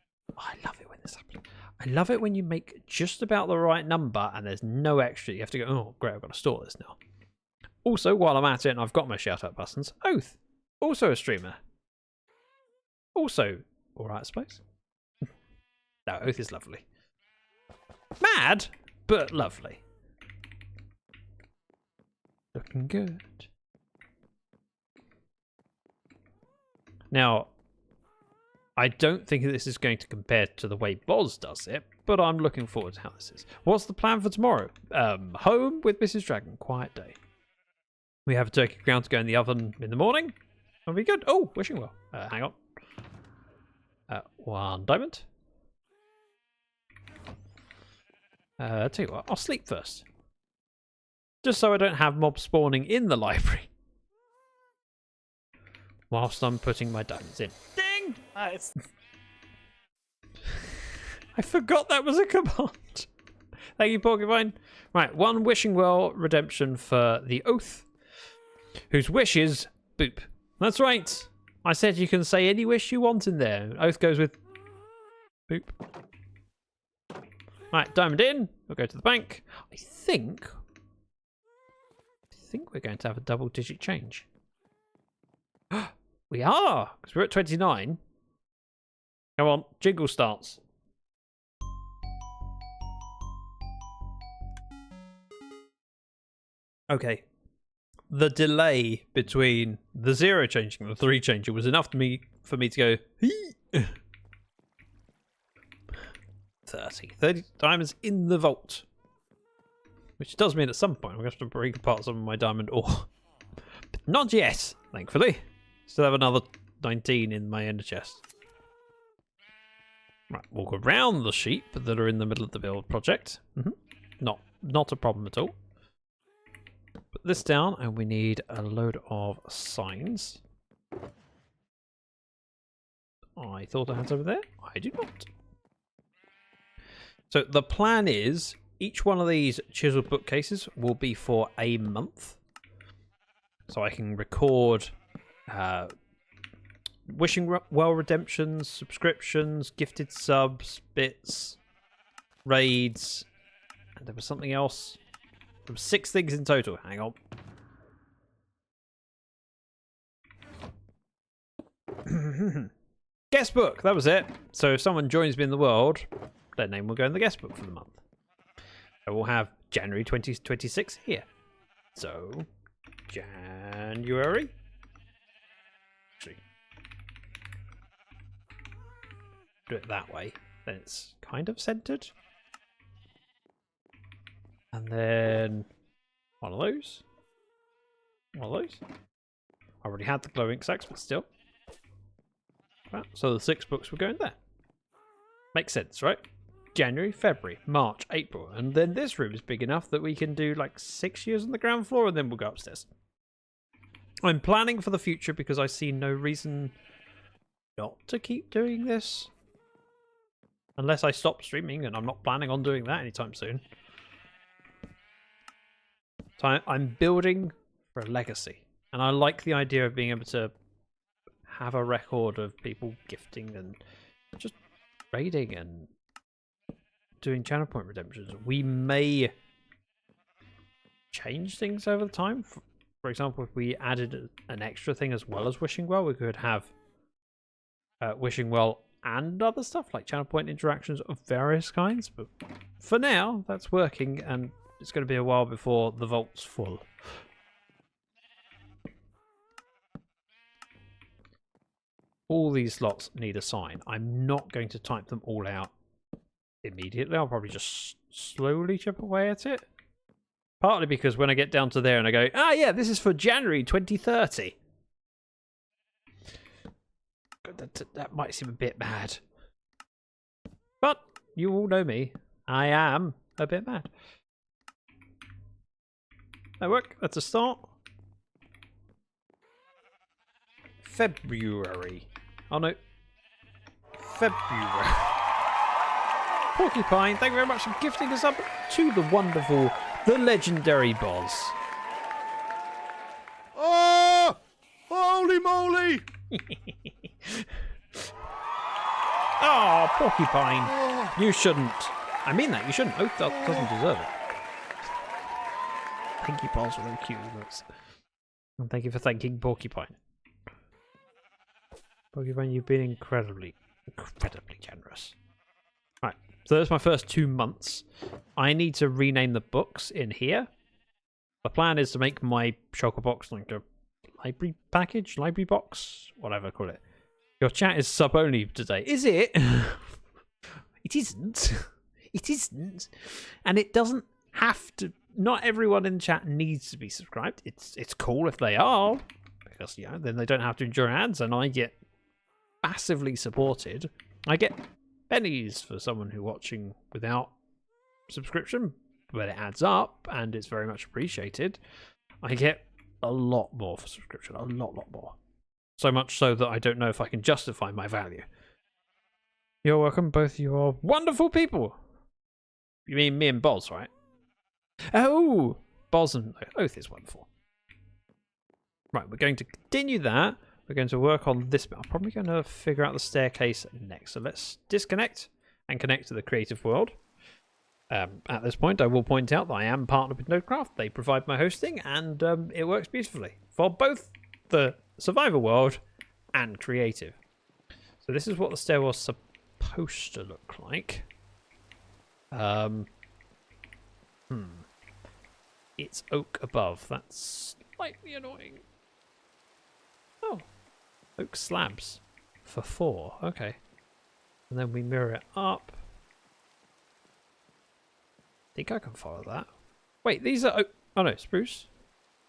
Oh, I love it when this happens. I love it when you make just about the right number and there's no extra. You have to go, oh, great, I've got to store this now. Also, while I'm at it and I've got my shout-out buttons, Oath, also a streamer. Also, alright, I suppose. No, Oath is lovely. Mad, but lovely. Looking good. Now, I don't think this is going to compare to the way VODS does it, but I'm looking forward to how this is. What's the plan for tomorrow? Home with Mrs. Dragon. Quiet day. We have a turkey ground to go in the oven in the morning. That'll be good. Oh, wishing well. Hang on. 1 diamond. Tell you what, I'll sleep first. Just so I don't have mobs spawning in the library. Whilst I'm putting my diamonds in. Ding! Nice. I forgot that was a command. Thank you, Porcupine. Right, 1 wishing well redemption for the Oath, whose wish is boop. That's right. I said you can say any wish you want in there. Oath goes with boop. Right, diamond in. We'll go to the bank. I think we're going to have a double-digit change. We are, because we're at 29. Come on, jingle starts. Okay. The delay between the 0 changing and the 3 changing was enough for me to go, hee! 30 diamonds in the vault. Which does mean at some point I'm going to have to break apart some of my diamond ore. But not yet, thankfully. Still have another 19 in my ender chest. Right, walk around the sheep that are in the middle of the build project. Not a problem at all. Put this down, and we need a load of signs. I thought I had over there. I do not. So the plan is each one of these chiseled bookcases will be for a month. So I can record wishing well redemptions, subscriptions, gifted subs, bits, raids, and there was something else. There were 6 things in total. Hang on. Guest book, that was it. So if someone joins me in the world, their name will go in the guest book for the month. I will have January 2026 here. So January. Actually, do it that way. Then it's kind of centered. And then one of those. One of those. I already had the glowing sacks, but still. Right, so the 6 books will go in there. Makes sense, right? January, February, March, April. And then this room is big enough that we can do like 6 years on the ground floor and then we'll go upstairs. I'm planning for the future because I see no reason not to keep doing this. Unless I stop streaming, and I'm not planning on doing that anytime soon. So I'm building for a legacy. And I like the idea of being able to have a record of people gifting and just raiding and doing channel point redemptions. We may change things over time. For example, if we added an extra thing as well as wishing well, we could have wishing well and other stuff like channel point interactions of various kinds. But for now, that's working, and it's going to be a while before the vault's full. all these slots need a sign. I'm not going to type them all out immediately. I'll probably just slowly chip away at it. Partly because when I get down to there and I go, ah, yeah, this is for January 2030. That might seem a bit mad. But you all know me. I am a bit mad. That work? That's a start. February. Oh no. February. Porcupine, thank you very much for gifting us up to the wonderful, the legendary boss. Oh! Holy moly! Oh, Porcupine. Oh. You shouldn't. I mean that, you shouldn't. Oath doesn't deserve it. Thank you, Paul, for those cute looks. And thank you for thanking Porcupine. Porcupine, you've been incredibly generous. Right, so that's my first 2 months. I need to rename the books in here. The plan is to make my shulker box like a library package, library box, whatever I call it. Your chat is sub only today. Is it? It isn't. It isn't. And it doesn't have to. Not everyone in the chat needs to be subscribed. It's cool if they are, because then they don't have to endure ads, and I get massively supported. I get pennies for someone who's watching without subscription, but it adds up and it's very much appreciated. I get a lot more for subscription, a lot more. So much so that I don't know if I can justify my value. You're welcome, both of you are wonderful people. You mean me and Boz, right? Oh, Boz and Oath is wonderful. Right, we're going to continue that. We're going to work on this bit. I'm probably going to figure out the staircase next. So let's disconnect and connect to the creative world. At this point, I will point out that I am partnered with Nodecraft. They provide my hosting, and it works beautifully for both the survivor world and creative. So this is what the stairwell's supposed to look like. It's oak above. That's slightly annoying. Oh, oak slabs for 4. Okay, and then we mirror it up. I think I can follow that. Wait, these are oak. Oh no, spruce.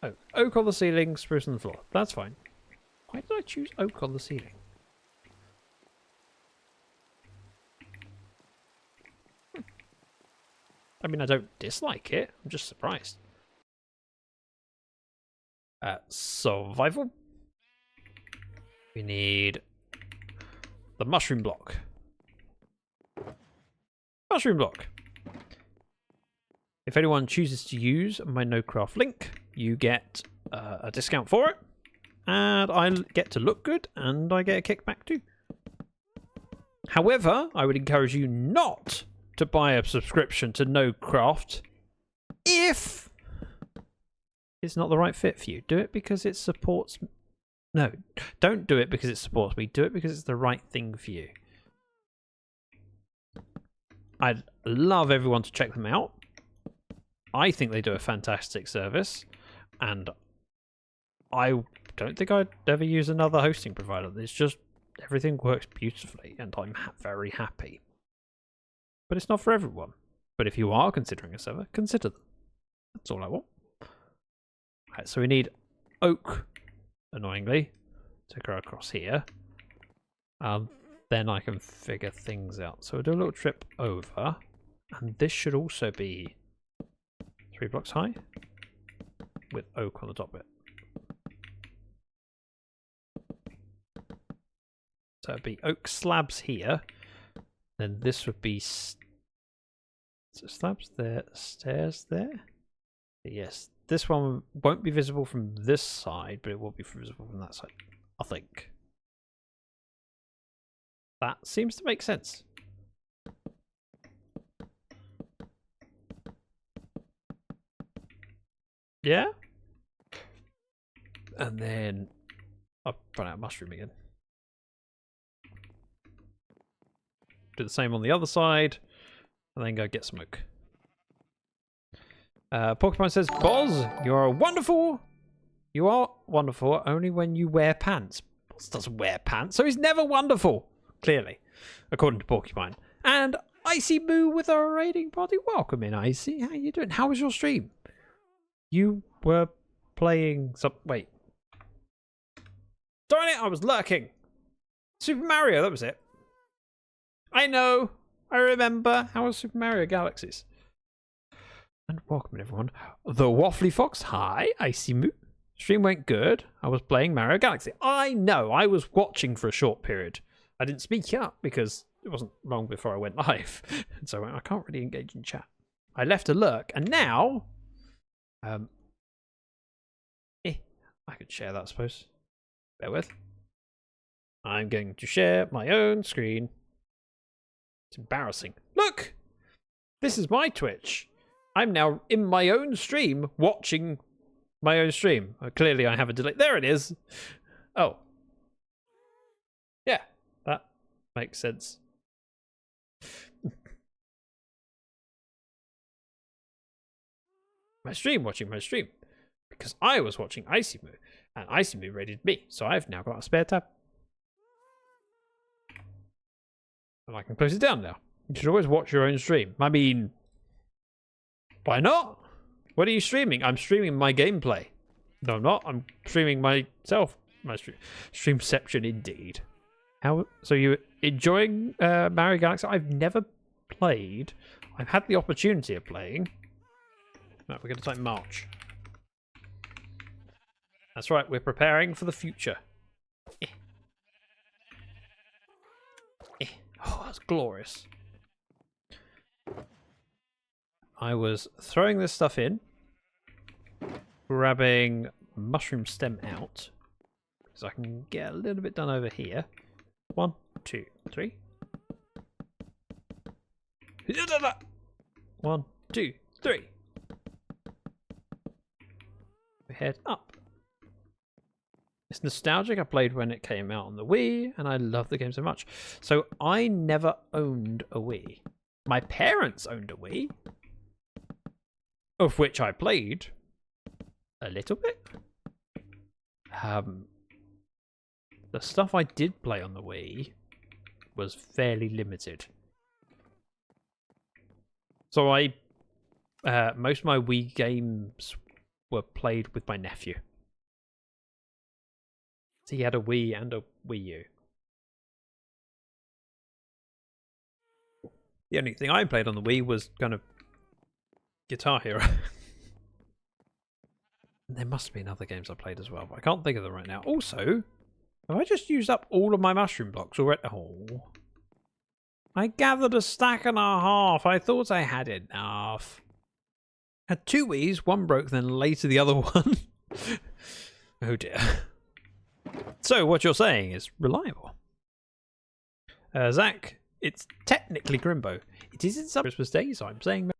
Oh, oak on the ceiling, spruce on the floor. That's fine. Why did I choose oak on the ceiling? I mean, I don't dislike it. I'm just surprised. Survival. We need the mushroom block. Mushroom block. If anyone chooses to use my Nodecraft link, you get a discount for it. And I get to look good, and I get a kickback too. However, I would encourage you not to buy a subscription to Nodecraft if it's not the right fit for you. Do it because it supports... No, don't do it because it supports me. Do it because it's the right thing for you. I'd love everyone to check them out. I think they do a fantastic service, and I don't think I'd ever use another hosting provider. It's just everything works beautifully, and I'm very happy. But it's not for everyone. But if you are considering a server, consider them. That's all I want. Right, so we need oak, annoyingly, to go across here. Then I can figure things out. So we'll do a little trip over, and this should also be 3 blocks high with oak on the top of it. So it'd be oak slabs here. Then this would be slabs there, stairs there. Yes, this one won't be visible from this side, but it will be visible from that side, I think. That seems to make sense. Yeah? And then I've run out of mushroom again. Do the same on the other side, and then go get some oak. Porcupine says, Boz, you are wonderful. You are wonderful only when you wear pants. Fox doesn't wear pants, so he's never wonderful. Clearly, according to Porcupine. And Icy Moo with a raiding party. Welcome in, Icy. How you doing? How was your stream? You were playing some... Wait. Darn it, I was lurking. Super Mario, that was it. I know. I remember. How was Super Mario Galaxies? And welcome everyone. The Waffly Fox. Hi, Icy Moo. Stream went good. I was playing Mario Galaxy. I know. I was watching for a short period. I didn't speak up because it wasn't long before I went live. And so I can't really engage in chat. I left a lurk and now... I could share that, I suppose. Bear with. I'm going to share my own screen. It's embarrassing. Look! This is my Twitch. I'm now in my own stream watching my own stream. Clearly I have a delay. There it is. Oh. Yeah, that makes sense. My stream, watching my stream. Because I was watching Icy Moo, and Icy Moo raided me, so I've now got a spare tab. And I can close it down now. You should always watch your own stream. I mean, why not? What are you streaming? I'm streaming my gameplay. No, I'm not. I'm streaming myself. My streamception indeed. How? So you enjoying Mario Galaxy? I've never played. I've had the opportunity of playing. No, we're going to type March. That's right. We're preparing for the future. Oh, that's glorious. I was throwing this stuff in, grabbing mushroom stem out, because I can get a little bit done over here. 1, 2, 3. 1, 2, 3. We head up. It's nostalgic. I played when it came out on the Wii, and I love the game so much. So I never owned a Wii. My parents owned a Wii, of which I played a little bit. The stuff I did play on the Wii was fairly limited. So most of my Wii games were played with my nephew. He had a Wii and a Wii U. The only thing I played on the Wii was kind of Guitar Hero. And there must have been other games I played as well, but I can't think of them right now. Also, have I just used up all of my mushroom blocks already? Oh. I gathered a stack and a half. I thought I had enough. Had 2 Wiis, one broke, then later the other one. Oh dear. So what you're saying is reliable. Zach, it's technically Grimbo. It is in some Christmas Day, so I'm saying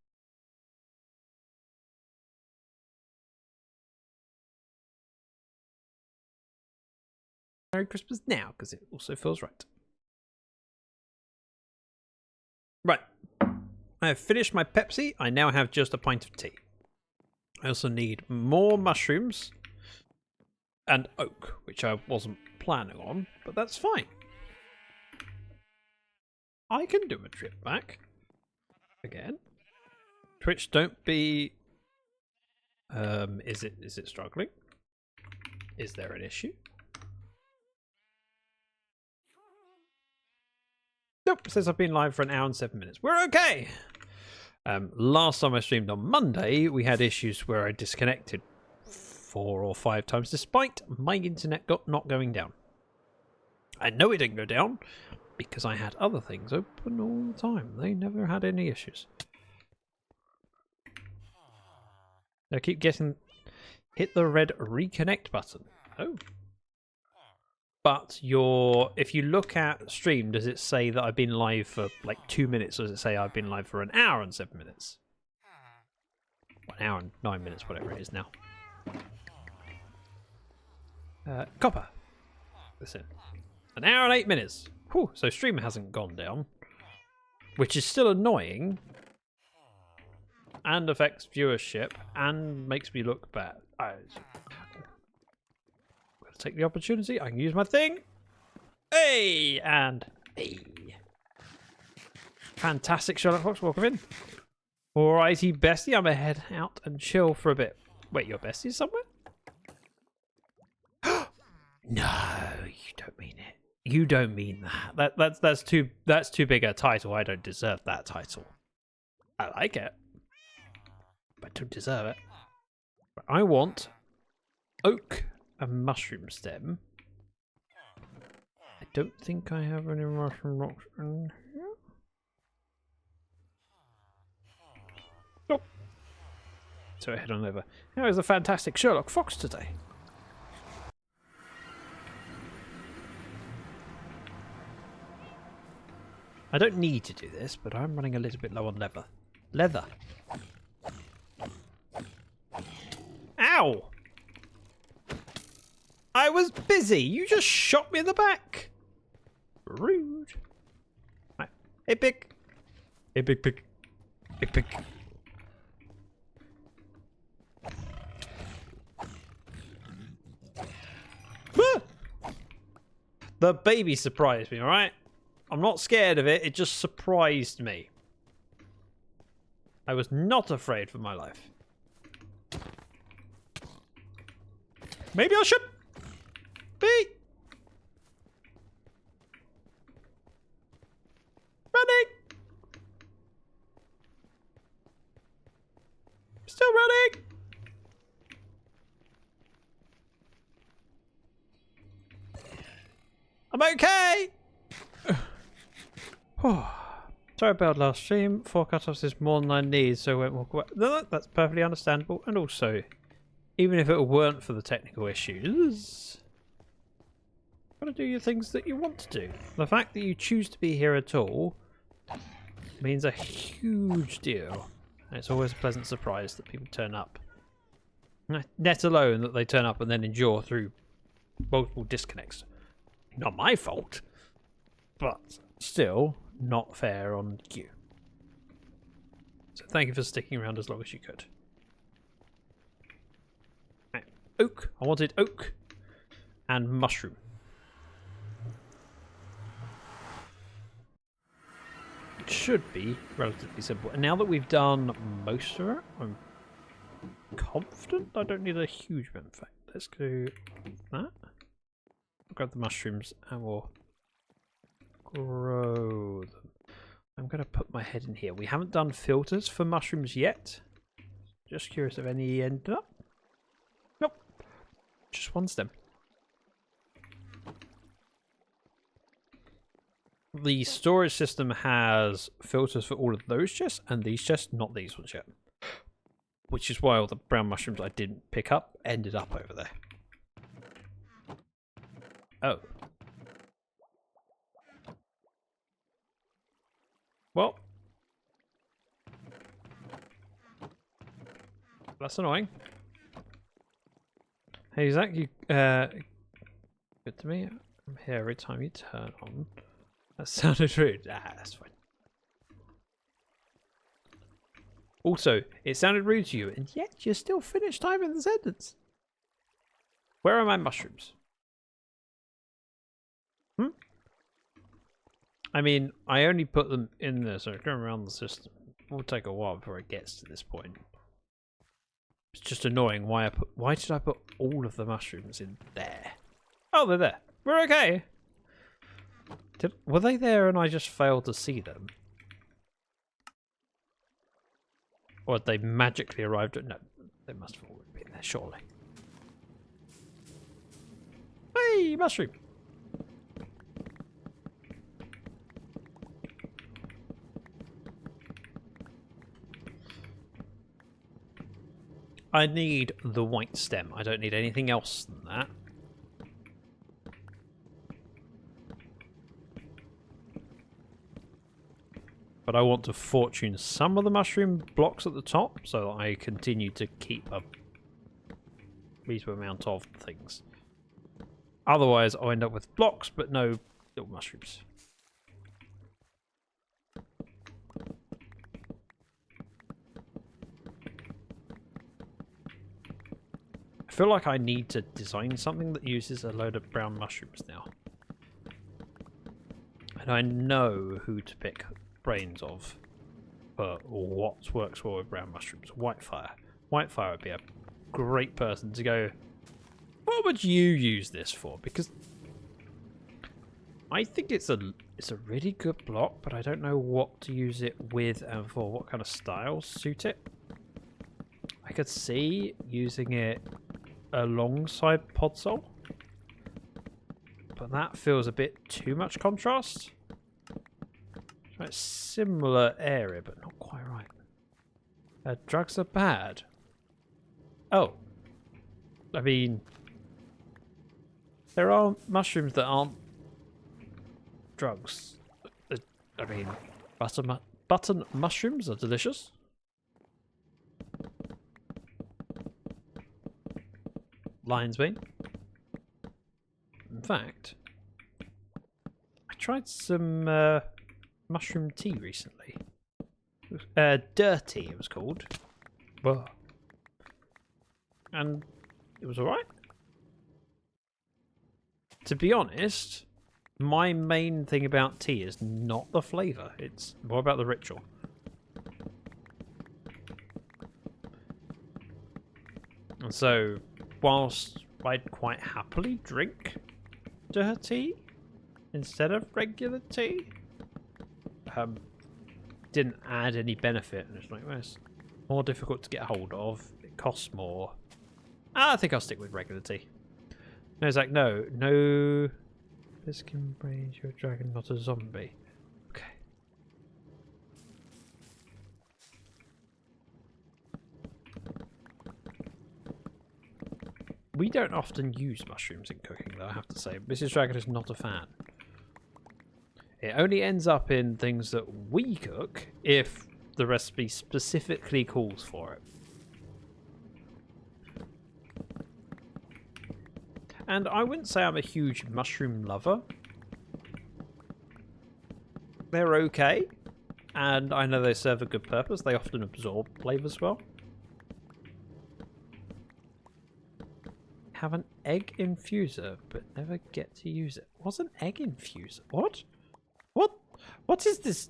Merry Christmas now, because it also feels right. Right. I have finished my Pepsi. I now have just a pint of tea. I also need more mushrooms and oak, which I wasn't planning on, but that's fine. I can do a trip back again. Twitch, don't be... Is it struggling? Is there an issue? Nope, it says I've been live for 1 hour and 7 minutes. We're okay! Last time I streamed on Monday, we had issues where I disconnected 4 or 5 times, despite my internet not going down. I know it didn't go down, because I had other things open all the time. They never had any issues. I keep getting... Hit the red reconnect button. Oh. But if you look at stream, does it say that I've been live for like 2 minutes, or does it say I've been live for 1 hour and 7 minutes? 1 hour and 9 minutes, whatever it is now. Copper. Listen. 1 hour and 8 minutes. Whew, so stream hasn't gone down, which is still annoying and affects viewership and makes me look bad. I'm going to take the opportunity. I can use my thing. Hey, and hey. Fantastic, Sherlock Fox. Welcome in. Alrighty, bestie. I'm gonna head out and chill for a bit. Wait, your bestie somewhere? No, you don't mean it. You don't mean that. That's too big a title. I don't deserve that title. I like it, but I don't deserve it. I want oak and mushroom stem. I don't think I have any mushroom rocks in here. Nope. So I head on over. How is the fantastic Sherlock Fox today? I don't need to do this, but I'm running a little bit low on leather. Leather. Ow! I was busy. You just shot me in the back. Rude. Right. Hey, pig. Hey, big pig. Big pig. The baby surprised me, alright? I'm not scared of it, it just surprised me. I was not afraid for my life. Maybe I should be running. Still running. I'm okay. Sorry about last stream. 4 cut-offs is more than I need, so I won't walk away. No, that's perfectly understandable. And also, even if it weren't for the technical issues, you've got to do your things that you want to do. The fact that you choose to be here at all means a huge deal. And it's always a pleasant surprise that people turn up. Let alone that they turn up and then endure through multiple disconnects. Not my fault, but still not fair on you. So thank you for sticking around as long as you could. Right. Oak. I wanted oak and mushroom. It should be relatively simple. And now that we've done most of it, I'm confident I don't need a huge amount. In fact, let's do that. I'll grab the mushrooms and we'll grow them. I'm going to put my head in here. We haven't done filters for mushrooms yet. Just curious if any ended up. Nope. Just one stem. The storage system has filters for all of those chests and these chests, not these ones yet. Which is why all the brown mushrooms I didn't pick up ended up over there. Oh. Well. That's annoying. Hey Zach, you good to me? I'm here every time you turn on. That sounded rude. Ah, that's fine. Also, it sounded rude to you, and yet you still finished timing the sentence. Where are my mushrooms? I mean, I only put them in there, so going around the system will take a while before it gets to this point. It's just annoying why did I put all of the mushrooms in there? Oh, they're there. We're okay. Were they there and I just failed to see them? Or had they magically arrived at... No, they must have already been there, surely. Hey, mushroom! I need the white stem. I don't need anything else than that. But I want to fortune some of the mushroom blocks at the top so that I continue to keep a reasonable amount of things. Otherwise, I'll end up with blocks but no little mushrooms. I feel like I need to design something that uses a load of brown mushrooms now. I know who to pick brains of for what works well with brown mushrooms. Whitefire. Whitefire would be a great person to go, what would you use this for? Because I think it's a really good block, but I don't know what to use it with and for what kind of styles suit it. I could see using it alongside Podsol, but that feels a bit too much contrast. Right, similar area, but not quite right. Drugs are bad. Oh. I mean, there are mushrooms that aren't drugs. I mean, button mushrooms are delicious. Lion's mane. In fact, I tried some mushroom tea recently. Dirty, it was called. Whoa. And it was alright. To be honest, my main thing about tea is not the flavour, it's more about the ritual. And so, whilst I'd quite happily drink dirty instead of regular tea, didn't add any benefit, and it's like, well, it's more difficult to get a hold of, it costs more. I think I'll stick with regular tea. No, Zach, no. This can raise your dragon, not a zombie. Okay. We don't often use mushrooms in cooking, though, I have to say. Mrs. Dragon is not a fan. It only ends up in things that we cook if the recipe specifically calls for it. And I wouldn't say I'm a huge mushroom lover. They're okay, and I know they serve a good purpose. They often absorb flavours well. Have an egg infuser, but never get to use it. What's an egg infuser? What? What is this?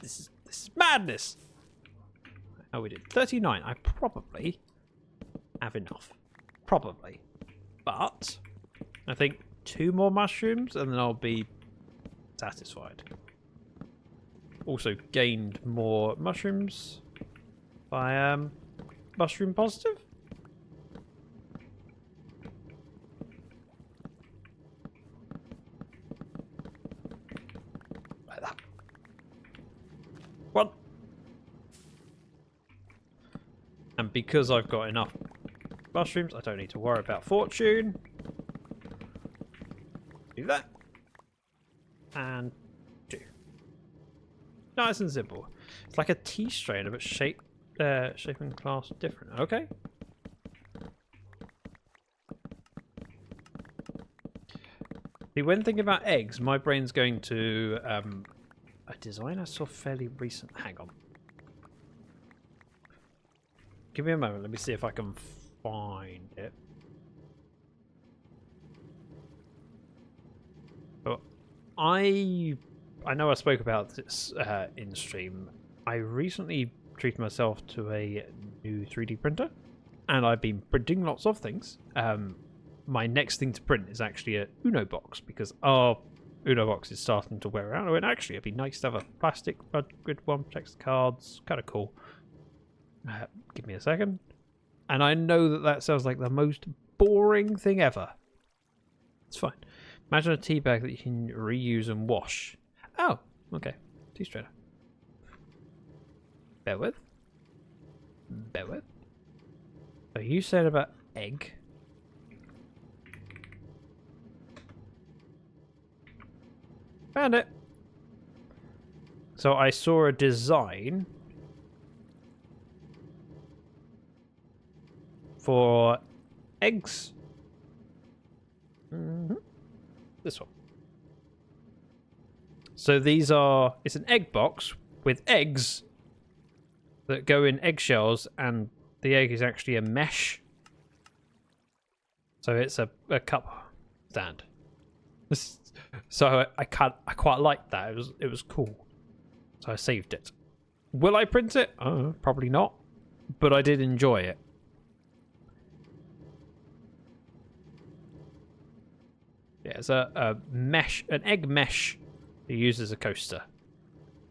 This is madness. Oh, we did 39. I probably have enough. Probably. But I think 2 more mushrooms and then I'll be satisfied. Also gained more mushrooms by mushroom positive. Like that. One. And because I've got enough mushrooms, I don't need to worry about fortune. Do that. And 2. Nice and simple. It's like a tea strainer, but shape and class different. Okay. See, when thinking about eggs, my brain's going to a design I saw fairly recent. Hang on. Give me a moment. Let me see if I can find it. Oh, I know I spoke about this in stream. I recently treated myself to a new 3D printer, and I've been printing lots of things. My next thing to print is actually a Uno box, because our Uno box is starting to wear out. And actually, it'd be nice to have a plastic grid one, protects the cards. Kind of cool. Give me a second. And I know that sounds like the most boring thing ever. It's fine. Imagine a tea bag that you can reuse and wash. Oh, okay. Tea strainer. Bear with. So you said about egg. Found it. So I saw a design for eggs. This one. So these are, it's an egg box with eggs that go in eggshells, and the egg is actually a mesh. So it's a cup stand. So I quite liked that. It was cool. So I saved it. Will I print it? Probably not. But I did enjoy it. Yeah, it's a mesh, an egg mesh you use as a coaster.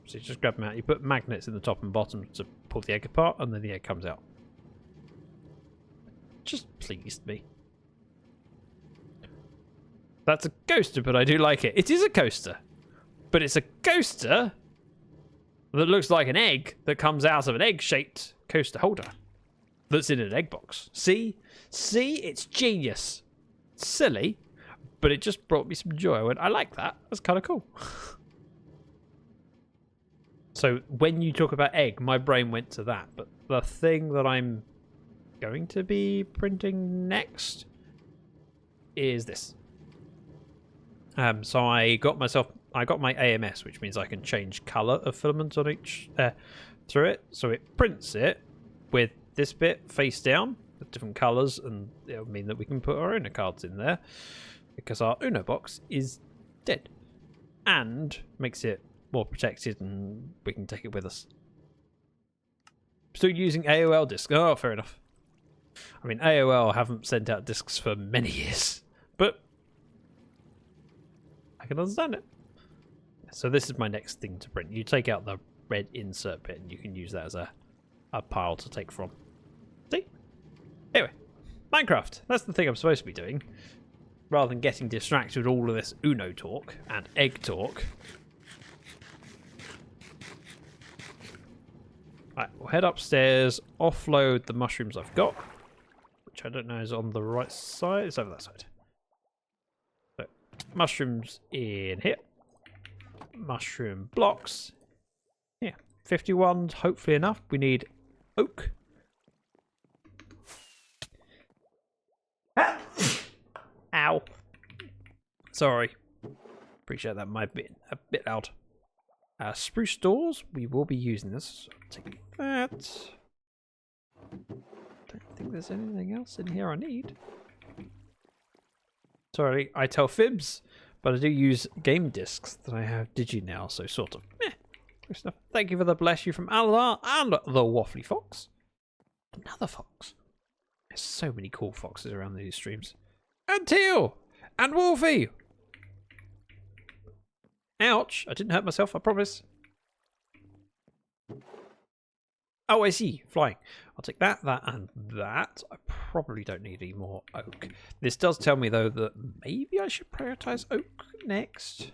So you just grab them out. You put magnets in the top and bottom to pull the egg apart, and then the egg comes out. Just pleased me. That's a coaster, but I do like it. It is a coaster, but it's a coaster that looks like an egg that comes out of an egg-shaped coaster holder that's in an egg box. See? See? It's genius. It's silly, but it just brought me some joy. I went, I like that. That's kind of cool. So when you talk about egg, my brain went to that. But the thing that I'm going to be printing next is this. So I got my AMS, which means I can change color of filament on each through it. So it prints it with this bit face down with different colors, and it'll mean that we can put our Uno cards in there because our Uno box is dead, and makes it more protected, and we can take it with us. Still using AOL discs. Oh, fair enough. I mean, AOL haven't sent out discs for many years, but I can understand it. So this is my next thing to print. You take out the red insert bit and you can use that as a pile to take from. See? Anyway, Minecraft. That's the thing I'm supposed to be doing. Rather than getting distracted with all of this Uno talk and egg talk. Right, we'll head upstairs, offload the mushrooms I've got, which I don't know is on the right side. It's over that side. So, mushrooms in here. Mushroom blocks. Yeah, 51's hopefully enough. We need oak. Ow. Sorry. Appreciate that might be a bit loud. Spruce doors. We will be using this. So take that. Don't think there's anything else in here I need. Sorry, I tell fibs. But I do use game discs that I have digi now, so sort of good stuff. Thank you for the bless you from Alar and the Waffly Fox. Another fox. There's so many cool foxes around these streams. And Teal! And Wolfie! Ouch! I didn't hurt myself, I promise. Oh, I see. Flying. I'll take that, that, and that. I probably don't need any more oak. This does tell me, though, that maybe I should prioritize oak next.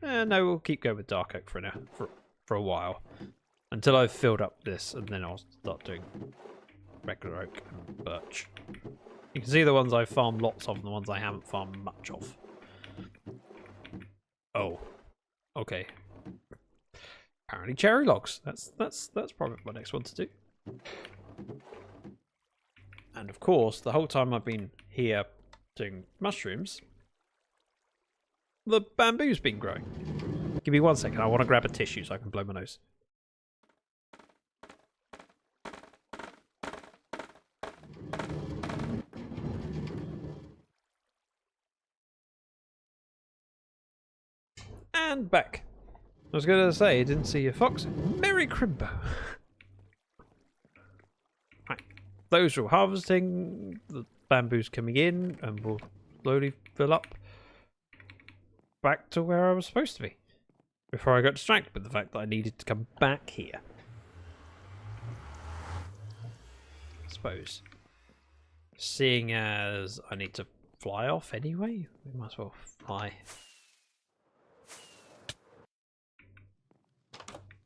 No, we'll keep going with dark oak for now, for a while. Until I've filled up this, and then I'll start doing regular oak and birch. You can see the ones I've farmed lots of and the ones I haven't farmed much of. Oh. Okay. Apparently cherry logs. That's probably my next one to do. And of course, the whole time I've been here doing mushrooms, the bamboo's been growing. Give me 1 second. I want to grab a tissue so I can blow my nose. And back. I was going to say, I didn't see your fox. Merry Crimbo. Right. Those are all harvesting. The bamboo's coming in, and we'll slowly fill up back to where I was supposed to be. Before I got distracted with the fact that I needed to come back here. I suppose. Seeing as I need to fly off anyway, we might as well fly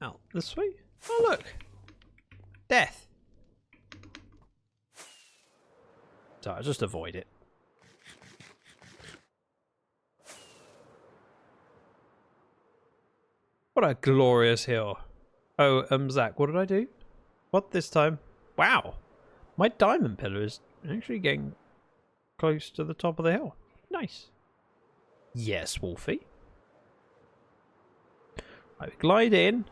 out this way. Oh look! Death! So I'll just avoid it. What a glorious hill. Oh, Zach, what did I do? What this time? Wow! My diamond pillar is actually getting close to the top of the hill. Nice. Yes, Wolfie. Right, we glide in.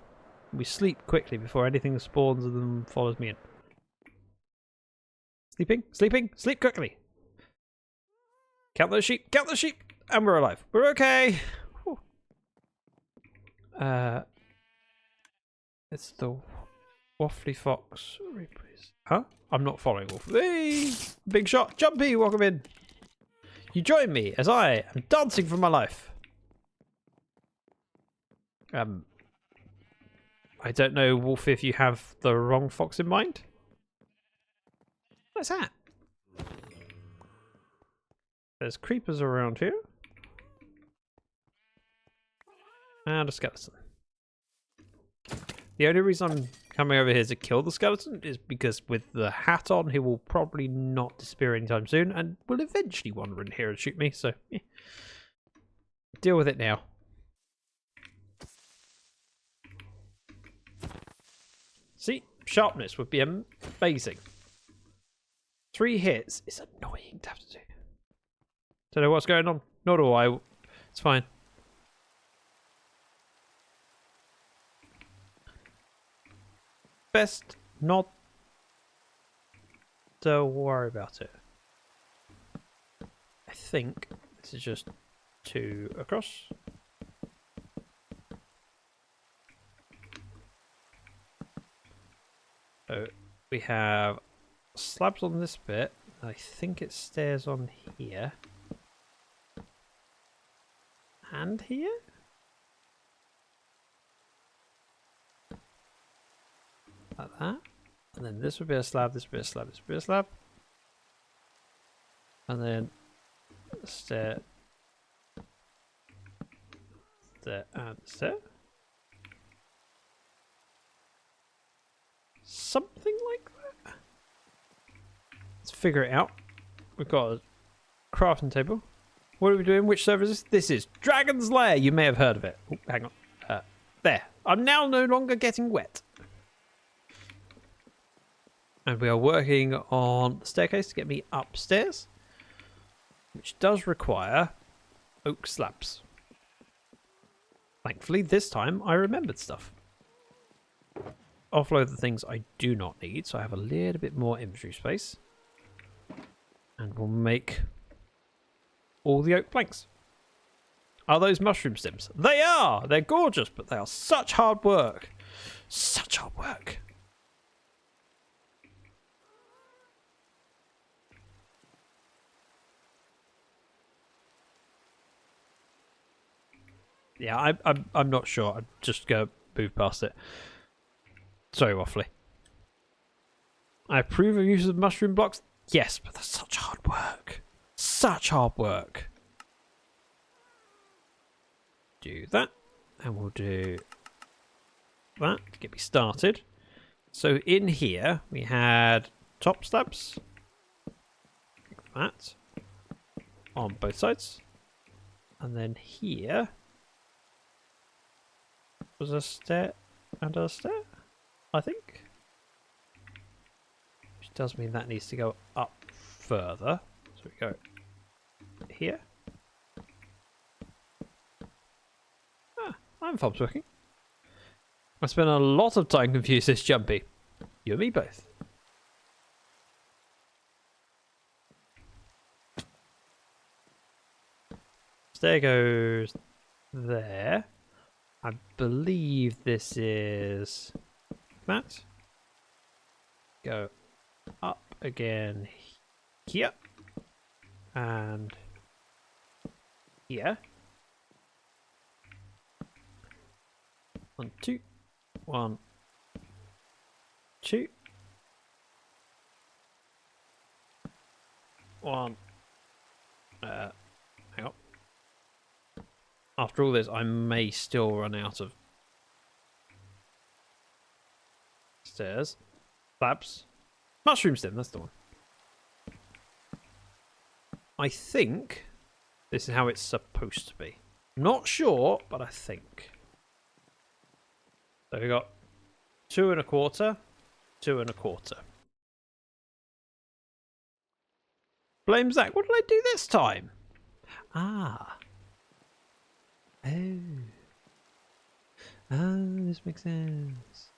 We sleep quickly before anything spawns and then follows me in. Sleeping? Sleeping? Sleep quickly! Count those sheep! Count those sheep! And we're alive. We're okay. Whew. It's the Waffly Fox replays. Huh? I'm not following Waffly. Hey! Big shot. Jumpy, welcome in. You join me as I am dancing for my life. I don't know, Wolf, if you have the wrong fox in mind. What's that? There's creepers around here. And a skeleton. The only reason I'm coming over here to kill the skeleton is because with the hat on, he will probably not disappear anytime soon and will eventually wander in here and shoot me, so yeah. Deal with it now. See, sharpness would be amazing. 3 hits is annoying to have to do. Don't know what's going on. Nor do I. It's fine. Best not to worry about it. I think this is just 2 across. So we have slabs on this bit. I think it stairs on here. And here? Like that. And then this would be a slab, this would be a slab, this would be a slab. And then stair. Stair and stair. Something like that. Let's figure it out. We've got a crafting table. What are we doing? Which server is this? This is Dragon's Lair. You may have heard of it. Oh, hang on. There. I'm now no longer getting wet. And we are working on the staircase to get me upstairs, which does require oak slabs. Thankfully, this time I remembered stuff. Offload the things I do not need, so I have a little bit more inventory space. And we'll make all the oak planks. Are those mushroom stems? They are! They're gorgeous, but they are such hard work. Such hard work. Yeah, I'm not sure. I'm just going to move past it. Sorry, Waffly. I approve of use of mushroom blocks. Yes, but that's such hard work. Such hard work. Do that. And we'll do that to get me started. So in here, we had top slabs. Like that. On both sides. And then here was a stair and a stair, I think. Which does mean that needs to go up further. So we go here. Ah, I'm fobs working. I spent a lot of time confused this Jumpy. You and me both. Stair goes there. I believe this is that. Go up again here. And here. 1, 2. 1, 2. 1. Hang on. After all this, I may still run out of stairs. Slabs. Mushroom stem, that's the one. I think this is how it's supposed to be. Not sure, but I think. So we got 2 1/4, 2 1/4. Blame Zach. What did I do this time? Ah. Oh. Oh, this makes sense.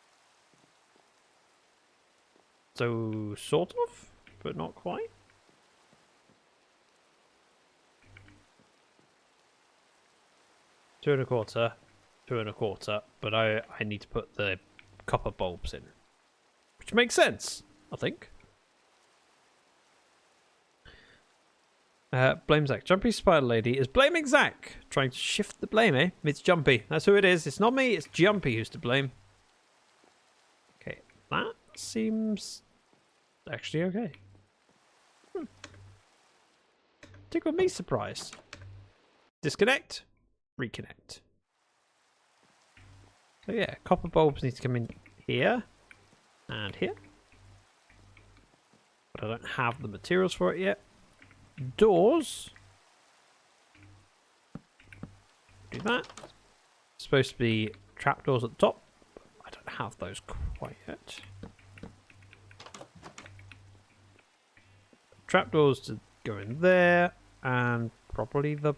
So, sort of, but not quite. 2 1/4, 2 1/4, but I need to put the copper bulbs in. Which makes sense, I think. Blame Zac. Jumpy Spider Lady is blaming Zac. Trying to shift the blame, eh? It's Jumpy. That's who it is. It's not me. It's Jumpy who's to blame. Okay. That seems actually okay. Tickle me surprised. Disconnect. Reconnect. So yeah, copper bulbs need to come in here. And here. But I don't have the materials for it yet. Doors. Do that. It's supposed to be trapdoors at the top. I don't have those quite yet. Trapdoors to go in there, and probably the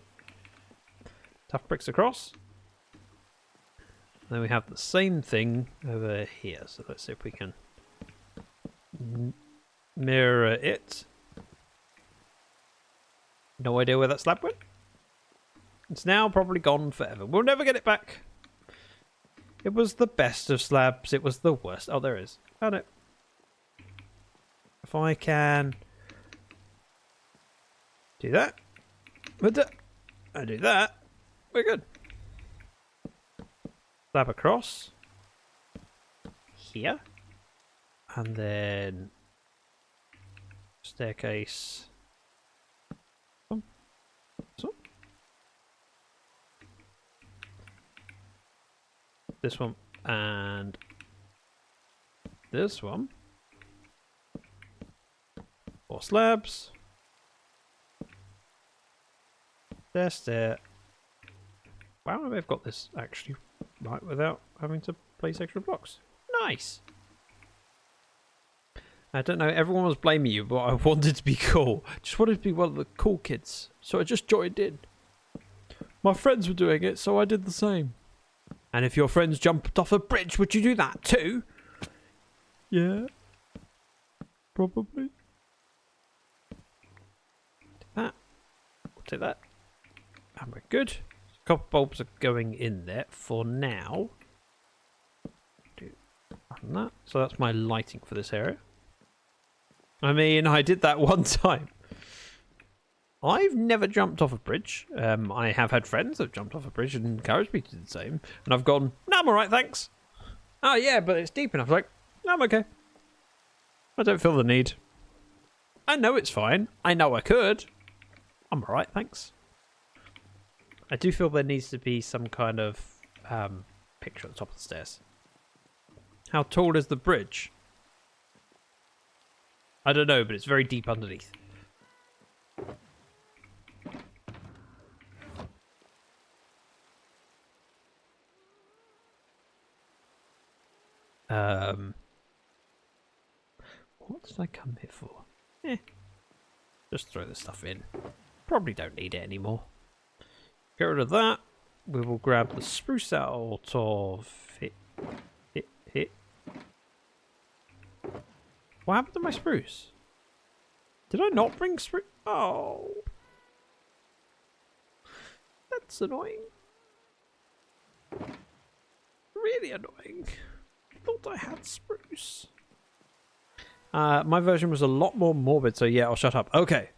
tough bricks across. Then we have the same thing over here. So let's see if we can mirror it. No idea where that slab went. It's now probably gone forever. We'll never get it back. It was the best of slabs. It was the worst. Oh, there it is. Found it. If I can do that. I do that. We're good. Slab across. Here. And then staircase. This one and this one. 4 slabs. There. Wow, I've got this actually right without having to place extra blocks. Nice. I don't know, everyone was blaming you, but I wanted to be cool. Just wanted to be one of the cool kids. So I just joined in. My friends were doing it, so I did the same. And if your friends jumped off a bridge, would you do that too? Yeah. Probably. Take that. We'll take that. And we're good. Copper bulbs are going in there for now. Do that. So that's my lighting for this area. I mean, I did that one time. I've never jumped off a bridge. I have had friends that have jumped off a bridge and encouraged me to do the same. And I've gone, no, I'm alright, thanks. Oh, yeah, but it's deep enough. Like, no, I'm okay. I don't feel the need. I know it's fine. I know I could. I'm alright, thanks. I do feel there needs to be some kind of picture at the top of the stairs. How tall is the bridge? I don't know, but it's very deep underneath. What did I come here for? Just throw this stuff in. Probably don't need it anymore. Get rid of that. We will grab the spruce out of it. What happened to my spruce? Did I not bring spruce? Oh. That's annoying. Really annoying. I thought I had spruce. My version was a lot more morbid, so yeah, I'll shut up. Okay.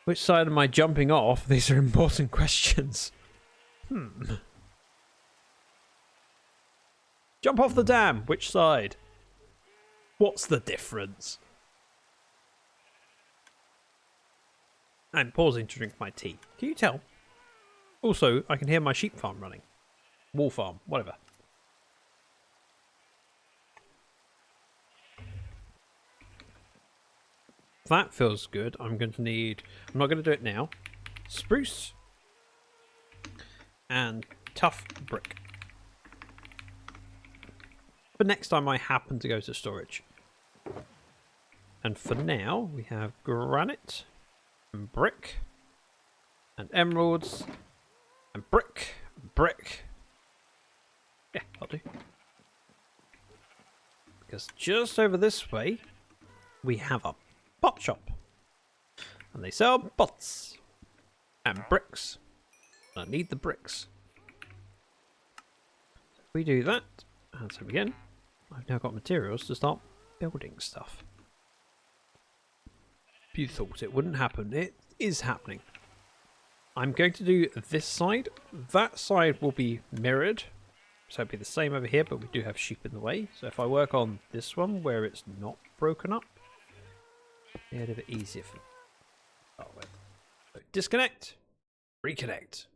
Which side am I jumping off? These are important questions. Jump off the dam. Which side? What's the difference? I'm pausing to drink my tea. Can you tell? Also, I can hear my sheep farm running. Wool farm, whatever. That feels good. I'm going to need... I'm not going to do it now. Spruce. And tough brick. For next time I happen to go to storage. And for now, we have granite. And brick. And emeralds. And brick. Brick. Yeah, I'll do. Because just over this way, we have a pot shop. And they sell pots. And bricks. I need the bricks. If we do that, and so again, I've now got materials to start building stuff. If you thought it wouldn't happen, it is happening. I'm going to do this side. That side will be mirrored. So it'll be the same over here, but we do have sheep in the way. So if I work on this one where it's not broken up, it'll be a little bit easier for me to start with. So disconnect, reconnect.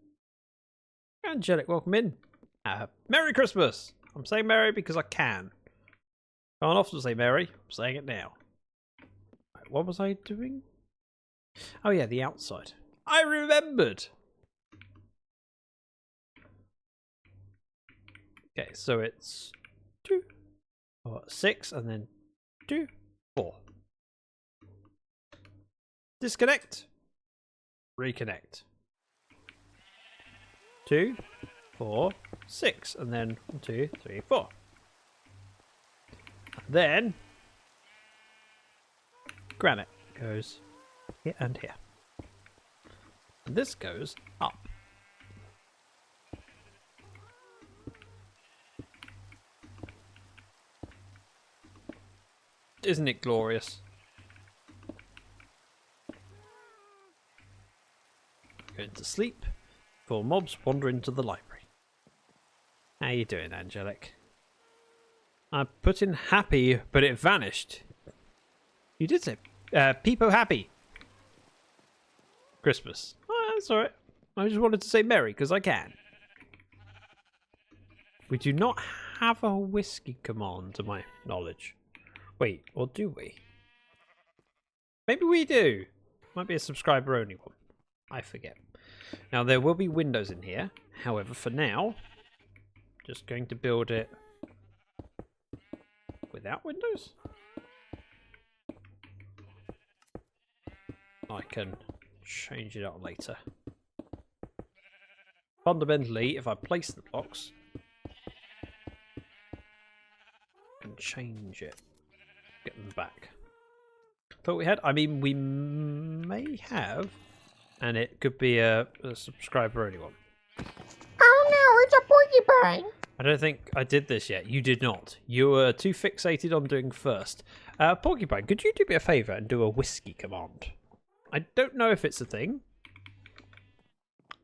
Angelic, welcome in. Merry Christmas! I'm saying Merry because I can. I can't often say Merry. I'm saying it now. Right, what was I doing? Oh yeah, the outside. I remembered! Okay, so it's 2, 4, 6, and then 2, 4. Disconnect. Reconnect. 2, 4, 6, and then 1, 2, 3, 4. And then granite goes here and here. And this goes up. Isn't it glorious? Going to sleep before mobs wander into the library. How you doing, Angelic? I put in happy, but it vanished. You did say Peepo happy. Christmas. Oh, that's alright. I just wanted to say merry because I can. We do not have a whiskey command to my knowledge. Wait, or do we? Maybe we do. Might be a subscriber only one. I forget. Now there will be windows in here. However, for now, just going to build it without windows. I can change it out later. Fundamentally, if I place the blocks, I can change it. Get them back. Thought we had. I mean, we may have, and it could be a subscriber only one. Oh no, it's a porcupine. I don't think I did this yet. You did not. You were too fixated on doing first. Porcupine, could you do me a favour and do a whiskey command? I don't know if it's a thing.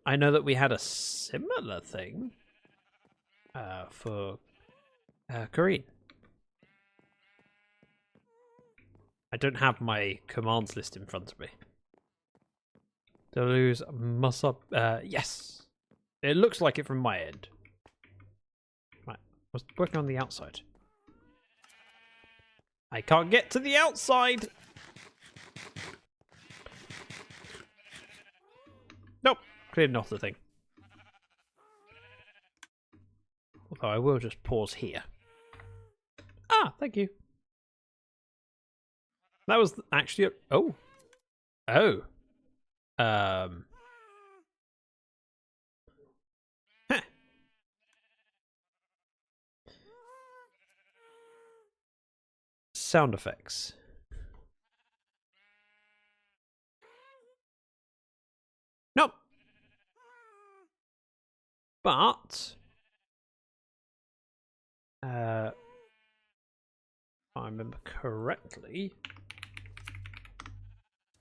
I know that we had a similar thing for Korean. I don't have my commands list in front of me. Deleuze must up. Yes. It looks like it from my end. Right. I was working on the outside. I can't get to the outside. Nope. Clearly not a thing. Although I will just pause here. Ah, thank you. That was actually a... Oh. Oh. Huh. Sound effects. Nope. But... if I remember correctly...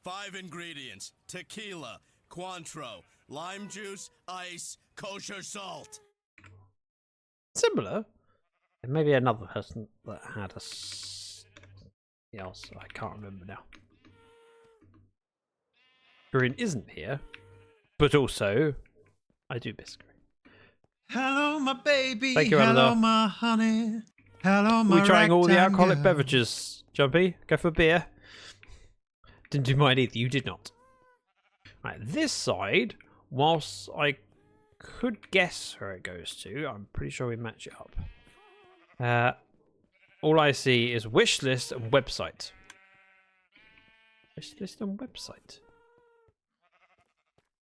5 ingredients: tequila, Cointreau, lime juice, ice, kosher salt. Similar. And maybe another person that had a... else. I can't remember now. Green isn't here. But also, I do miss Green. Hello, my baby. Thank you, Hello, Eleanor. my honey. Hello, my We're trying all the rectangle. alcoholic beverages. Jumpy, go for beer. Didn't do mine either. You did not. Right, this side, whilst I could guess where it goes to, I'm pretty sure we match it up. All I see is wish list and website. Wish list and website.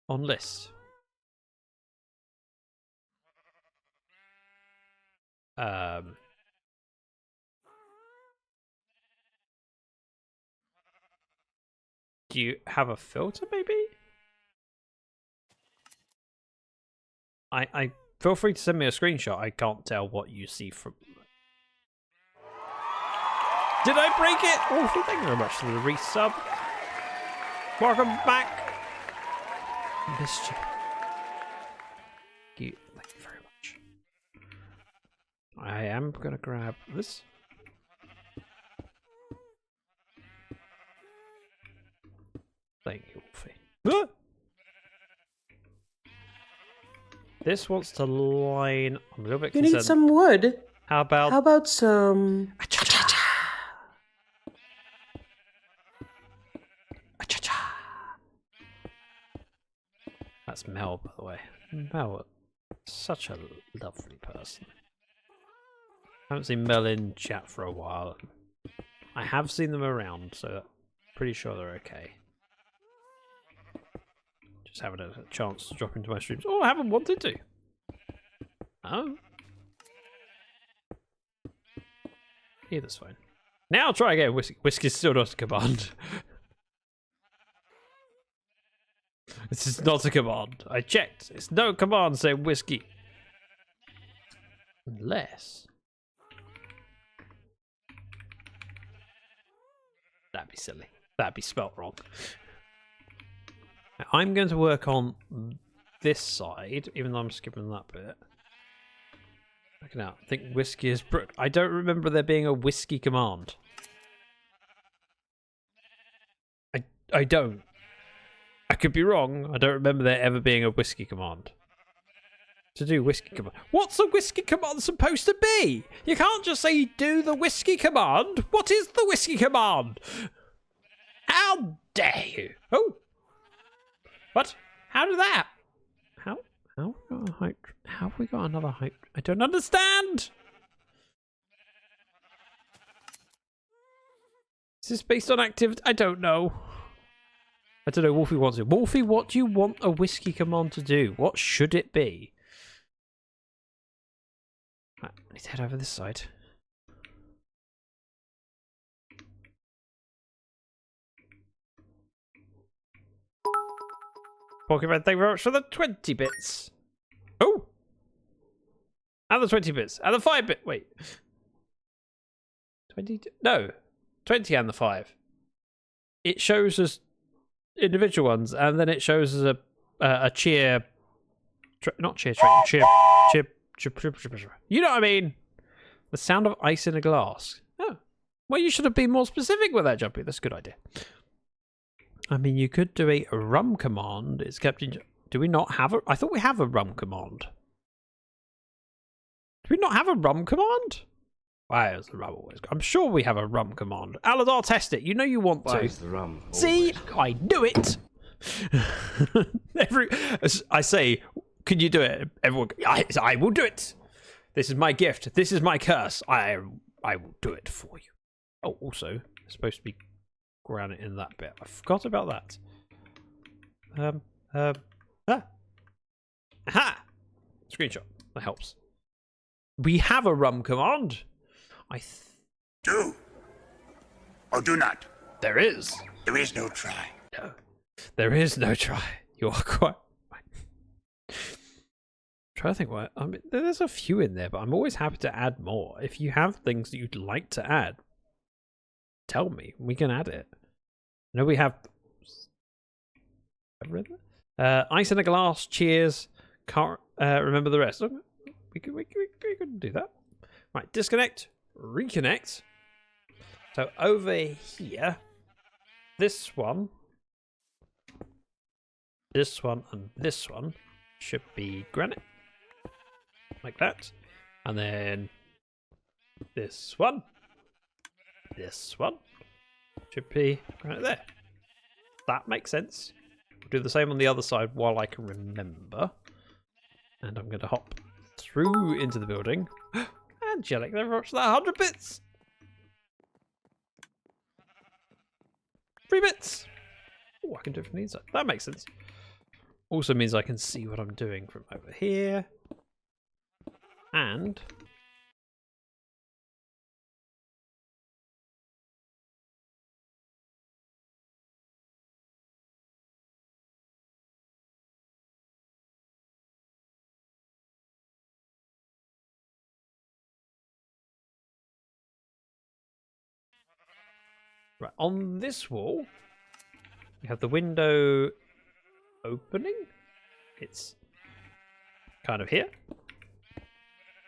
On list. Do you have a filter, maybe? I feel free to send me a screenshot. I can't tell what you see from. Did I break it? Oh, thank you very much for the resub. Welcome back. Missed you. Thank you very much. I am gonna grab this. Thank you, Wolfie. Ah! This wants to line. I'm a little bit You concerned. need some wood. How about? How about some? That's Mel, by the way. Mel, such a lovely person. I haven't seen Mel in chat for a while. I have seen them around, so I'm pretty sure they're okay. Just haven't had a chance to drop into my streams. Oh, I haven't wanted to. Oh. Yeah, that's fine. Now try again. Whiskey's still not a command. This is not a command. I checked. It's no command saying whiskey. Unless. That'd be silly. That'd be spelt wrong. Now, I'm going to work on this side, even though I'm skipping that bit. Look it out. I think whiskey is brook. I don't remember there being a whiskey command. I don't. I could be wrong. I don't remember there ever being a whiskey command. To do whiskey command. What's a whiskey command supposed to be? You can't just say do the whiskey command. What is the whiskey command? How dare you? Oh. What? How did that? How have we got another hype? I don't understand. Is this based on activity? I don't know. I don't know. Wolfie wants it. Wolfie, what do you want a whiskey command to do? What should it be? Right, I need to head over this side. Pokemon, thank you very much for the 20 bits. Oh! And the 20 bits. And the 5 bit. Wait. 20? No. 20 and the 5. It shows us individual ones, and then it shows us a cheer. Not cheer. Cheer. You know what I mean? The sound of ice in a glass. Oh. Well, you should have been more specific with that, Jumpy. That's a good idea. I mean, you could do a rum command. It's kept in. Do we not have a? I thought we have a rum command. Do we not have a rum command? Why is the rum always? I'm sure we have a rum command. Aladar, test it. You know you want to. Why is the rum? See, I knew it. I say, can you do it? Everyone, I will do it. This is my gift. This is my curse. I will do it for you. Oh, also, it's supposed to be granite in that bit. I forgot about that. Aha! Screenshot. That helps. We have a rum command. Do or do not. There is. There is no try. No. There is no try. You are quite. Try to think what. I mean, there's a few in there, but I'm always happy to add more. If you have things that you'd like to add, tell me. We can add it. I know we have. Ice in a glass. Cheers. Can't remember the rest. We could do that. Right. Disconnect. Reconnect. So over here, this one, and this one should be granite, like that, and then this one should be granite there. That makes sense. We'll do the same on the other side while I can remember, and I'm going to hop through into the building. Angelic, they've watched that 100 bits. 3 bits. Oh, I can do it from the inside. That makes sense. Also means I can see what I'm doing from over here. And Right, on this wall, we have the window opening. It's kind of here,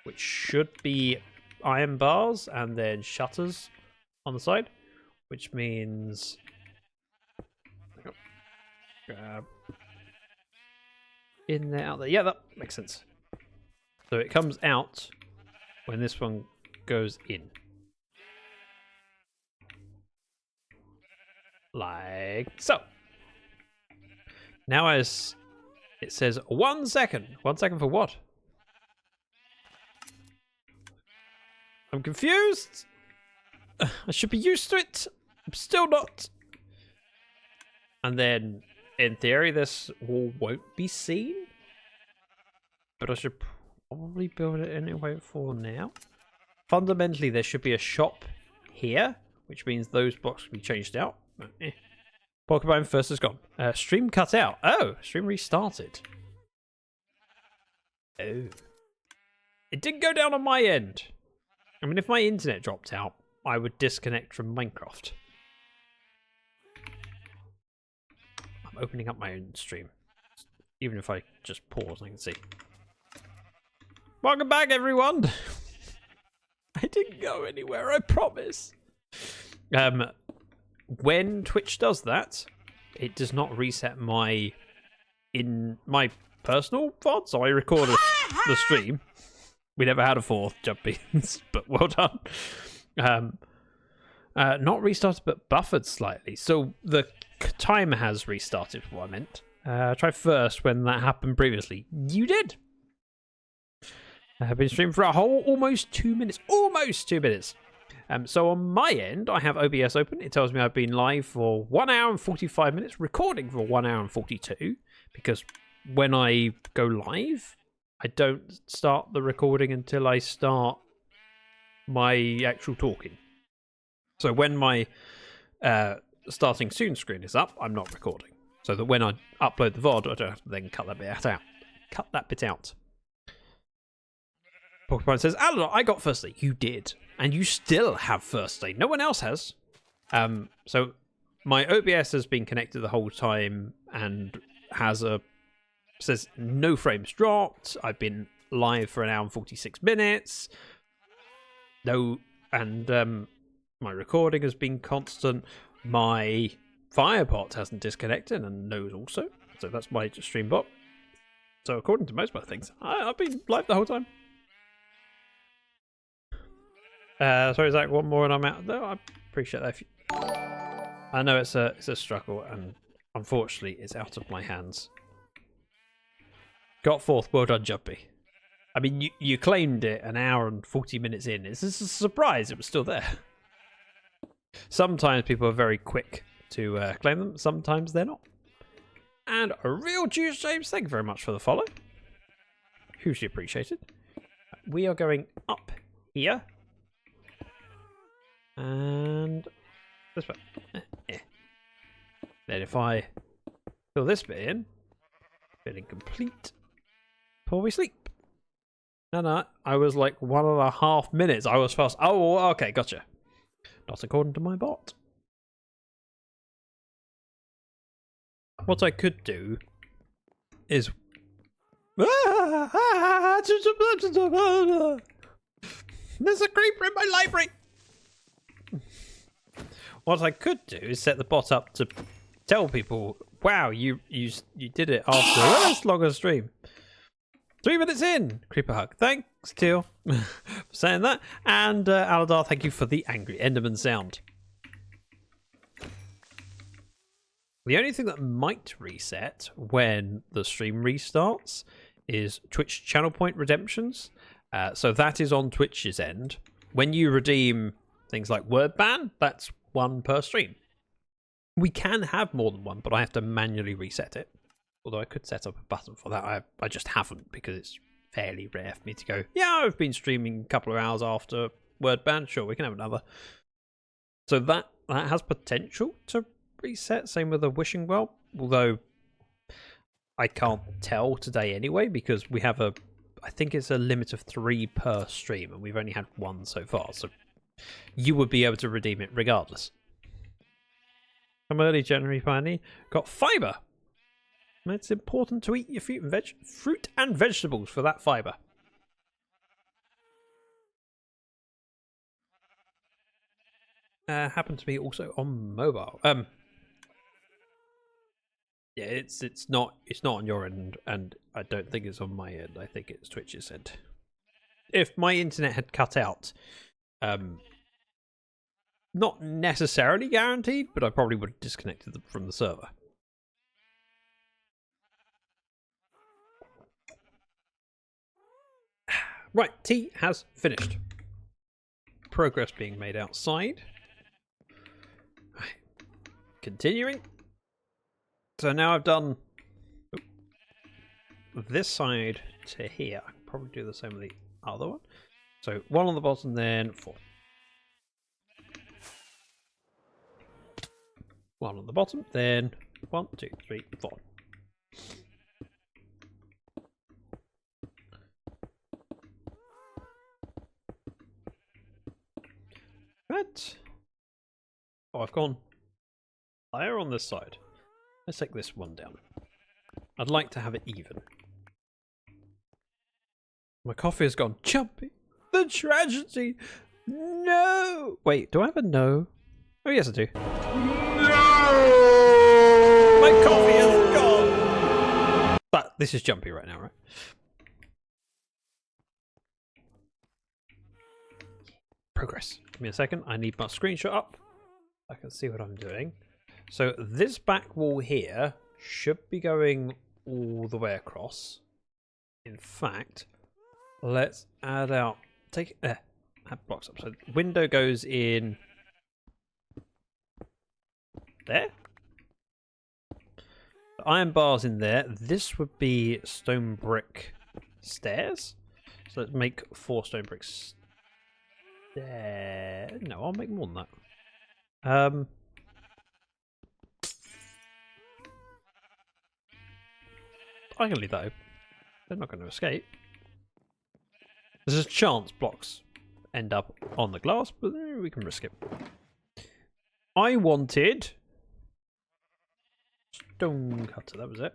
which should be iron bars and then shutters on the side, which means grab in there, out there. Yeah, that makes sense. So it comes out when this one goes in. Like so. Now as it says 1 second. 1 second for what? I'm confused. I should be used to it. I'm still not. And then, in theory, this wall won't be seen. But I should probably build it anyway for now. Fundamentally, there should be a shop here, which means those blocks can be changed out. Porcupine first is gone. Stream cut out. Oh, stream restarted. Oh. It didn't go down on my end. I mean, if my internet dropped out, I would disconnect from Minecraft. I'm opening up my own stream. Even if I just pause, I can see. Welcome back, everyone! I didn't go anywhere, I promise. When Twitch does that, it does not reset my personal VOD, so I recorded the stream. We never had a fourth jumpy, but well done. Not restarted, but buffered slightly. So the timer has restarted, what I meant. Try first when that happened previously. You did! I have been streaming for a whole almost 2 minutes. Almost 2 minutes! So on my end, I have OBS open. It tells me I've been live for 1 hour and 45 minutes, recording for 1 hour and 42, because when I go live, I don't start the recording until I start my actual talking. So when my starting soon screen is up, I'm not recording. So that when I upload the VOD, I don't have to then cut that bit out. Cut that bit out. Porcupine says, Alan, I got first day. You did. And you still have first day. No one else has. So my OBS has been connected the whole time and says no frames dropped. I've been live for 1 hour and 46 minutes. No, and my recording has been constant. My Firepot hasn't disconnected and knows also. So that's my stream bot. So according to most of my things, I've been live the whole time. Sorry, Zach, one more and I'm out. No, I appreciate that. I know it's a struggle, and unfortunately, it's out of my hands. Got fourth. Well done, Jumpy. I mean, you claimed it 1 hour and 40 minutes in. It's a surprise it was still there. Sometimes people are very quick to claim them. Sometimes they're not. And a real juice, James. Thank you very much for the follow. Hugely appreciated. We are going up here. And this way. Then if I fill this bit in, feeling complete, before we sleep. No, I was like 1.5 minutes. I was fast. Oh, okay, gotcha. Not according to my bot. What I could do is... There's a creeper in my library! What I could do is set the bot up to tell people, wow, you did it after this long a stream. 3 minutes in! Creeper hug. Thanks, Teal, for saying that. And Aladar, thank you for the angry Enderman sound. The only thing that might reset when the stream restarts is Twitch channel point redemptions. So that is on Twitch's end. When you redeem things like word ban, that's 1 per stream. We can have more than 1, but I have to manually reset it. Although I could set up a button for that. I just haven't, because it's fairly rare for me to go, yeah, I've been streaming a couple of hours after word ban. Sure, we can have another. So that has potential to reset. Same with the wishing well. Although I can't tell today anyway, because we have I think it's a limit of 3 per stream, and we've only had 1 so far. So you would be able to redeem it regardless. I'm early January finally. Got fibre. It's important to eat your fruit and vegetables for that fibre. Happened to be also on mobile. Yeah, it's not on your end, and I don't think it's on my end. I think it's Twitch's end. If my internet had cut out, not necessarily guaranteed, but I probably would have disconnected from the server. Right, tea has finished. Progress being made outside. Right. Continuing. So now I've done this side to here. I can probably do the same with the other one. So 1 on the bottom, then 4. 1 on the bottom, then 1, 2, 3, 4. Right. Oh, I've gone higher on this side. Let's take this one down. I'd like to have it even. My coffee has gone jumpy. The tragedy. No. Wait, do I have a no? Oh, yes, I do. No! My coffee is gone. But this is jumpy right now, right? Progress. Give me a second. I need my screenshot up. I can see what I'm doing. So this back wall here should be going all the way across. In fact, let's add out. Add blocks up. So window goes in there. The iron bars in there. This would be stone brick stairs. So let's make 4 stone bricks. No, I'll make more than that. I can leave that open. They're not going to escape. There's a chance blocks end up on the glass, but we can risk it. I wanted stone cutter, that was it.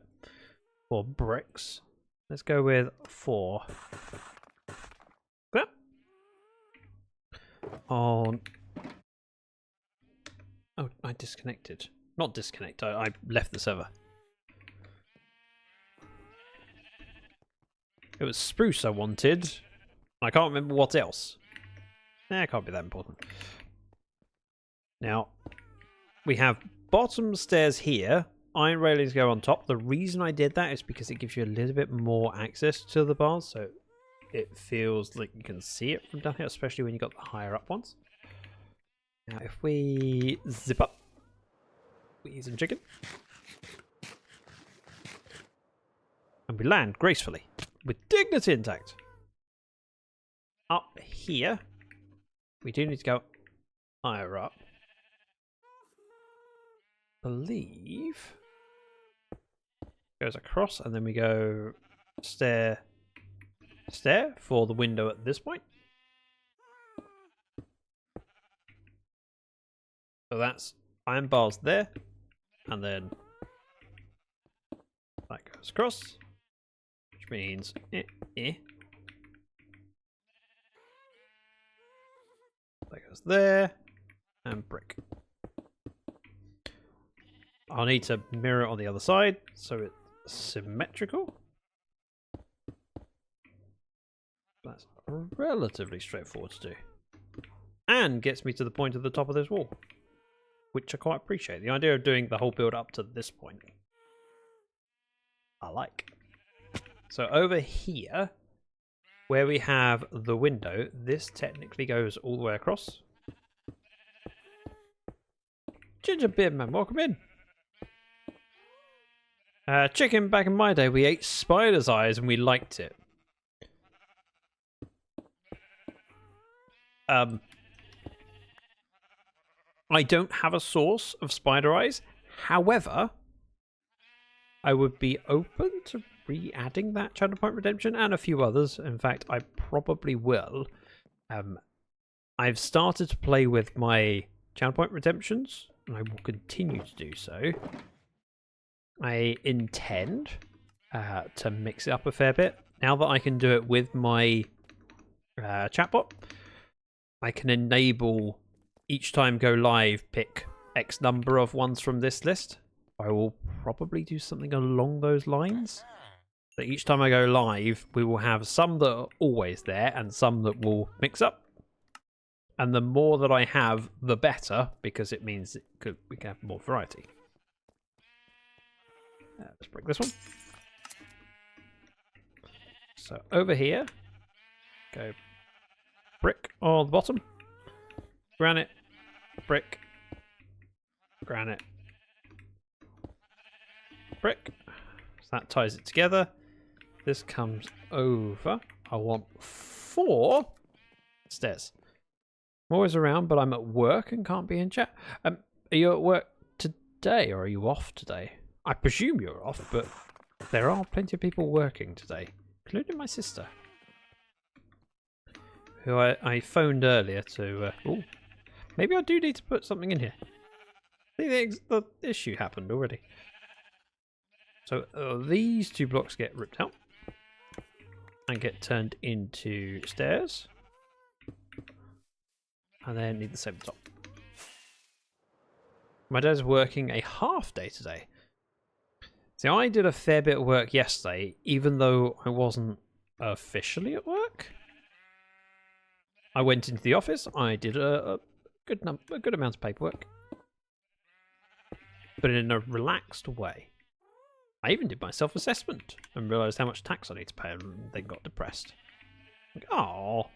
4 bricks. Let's go with 4. Yep. On. Oh, I disconnected. Not disconnect. I left the server. It was spruce I wanted. I can't remember what else. It can't be that important. Now, we have bottom stairs here. Iron railings go on top. The reason I did that is because it gives you a little bit more access to the bars, so it feels like you can see it from down here, especially when you got the higher up ones. Now, if we zip up, we eat some chicken, and we land gracefully with dignity intact. Up here, we do need to go higher up. Believe goes across, and then we go stair for the window at this point. So that's iron bars there, and then that goes across, which means that goes there, and brick. I'll need to mirror it on the other side so it's symmetrical. That's relatively straightforward to do. And gets me to the point of the top of this wall, which I quite appreciate. The idea of doing the whole build up to this point, I like. So over here, where we have the window, this technically goes all the way across. Ginger beer man, welcome in. Chicken, back in my day, we ate spider's eyes and we liked it. I don't have a source of spider eyes. However, I would be open to re-adding that Channel Point Redemption and a few others. In fact, I probably will. I've started to play with my Channel Point Redemptions and I will continue to do so, I intend to mix it up a fair bit. Now that I can do it with my chatbot, I can enable each time go live, pick X number of ones from this list. I will probably do something along those lines. So each time I go live, we will have some that are always there and some that will mix up. And the more that I have, the better, because it means we can have more variety. Let's break this one. So over here, go brick on the bottom, granite, brick, granite, brick. So that ties it together. This comes over. I want 4 stairs. I'm always around, but I'm at work and can't be in chat. Are you at work today, or are you off today? I presume you're off, but there are plenty of people working today, including my sister, who I phoned earlier to... oh, maybe I do need to put something in here. I think the issue happened already. So these 2 blocks get ripped out and get turned into stairs. And then need the same top. My dad's working a half day today. See, I did a fair bit of work yesterday, even though I wasn't officially at work. I went into the office. I did a good amount of paperwork, but in a relaxed way. I even did my self-assessment and realised how much tax I need to pay, and then got depressed. Like, oh.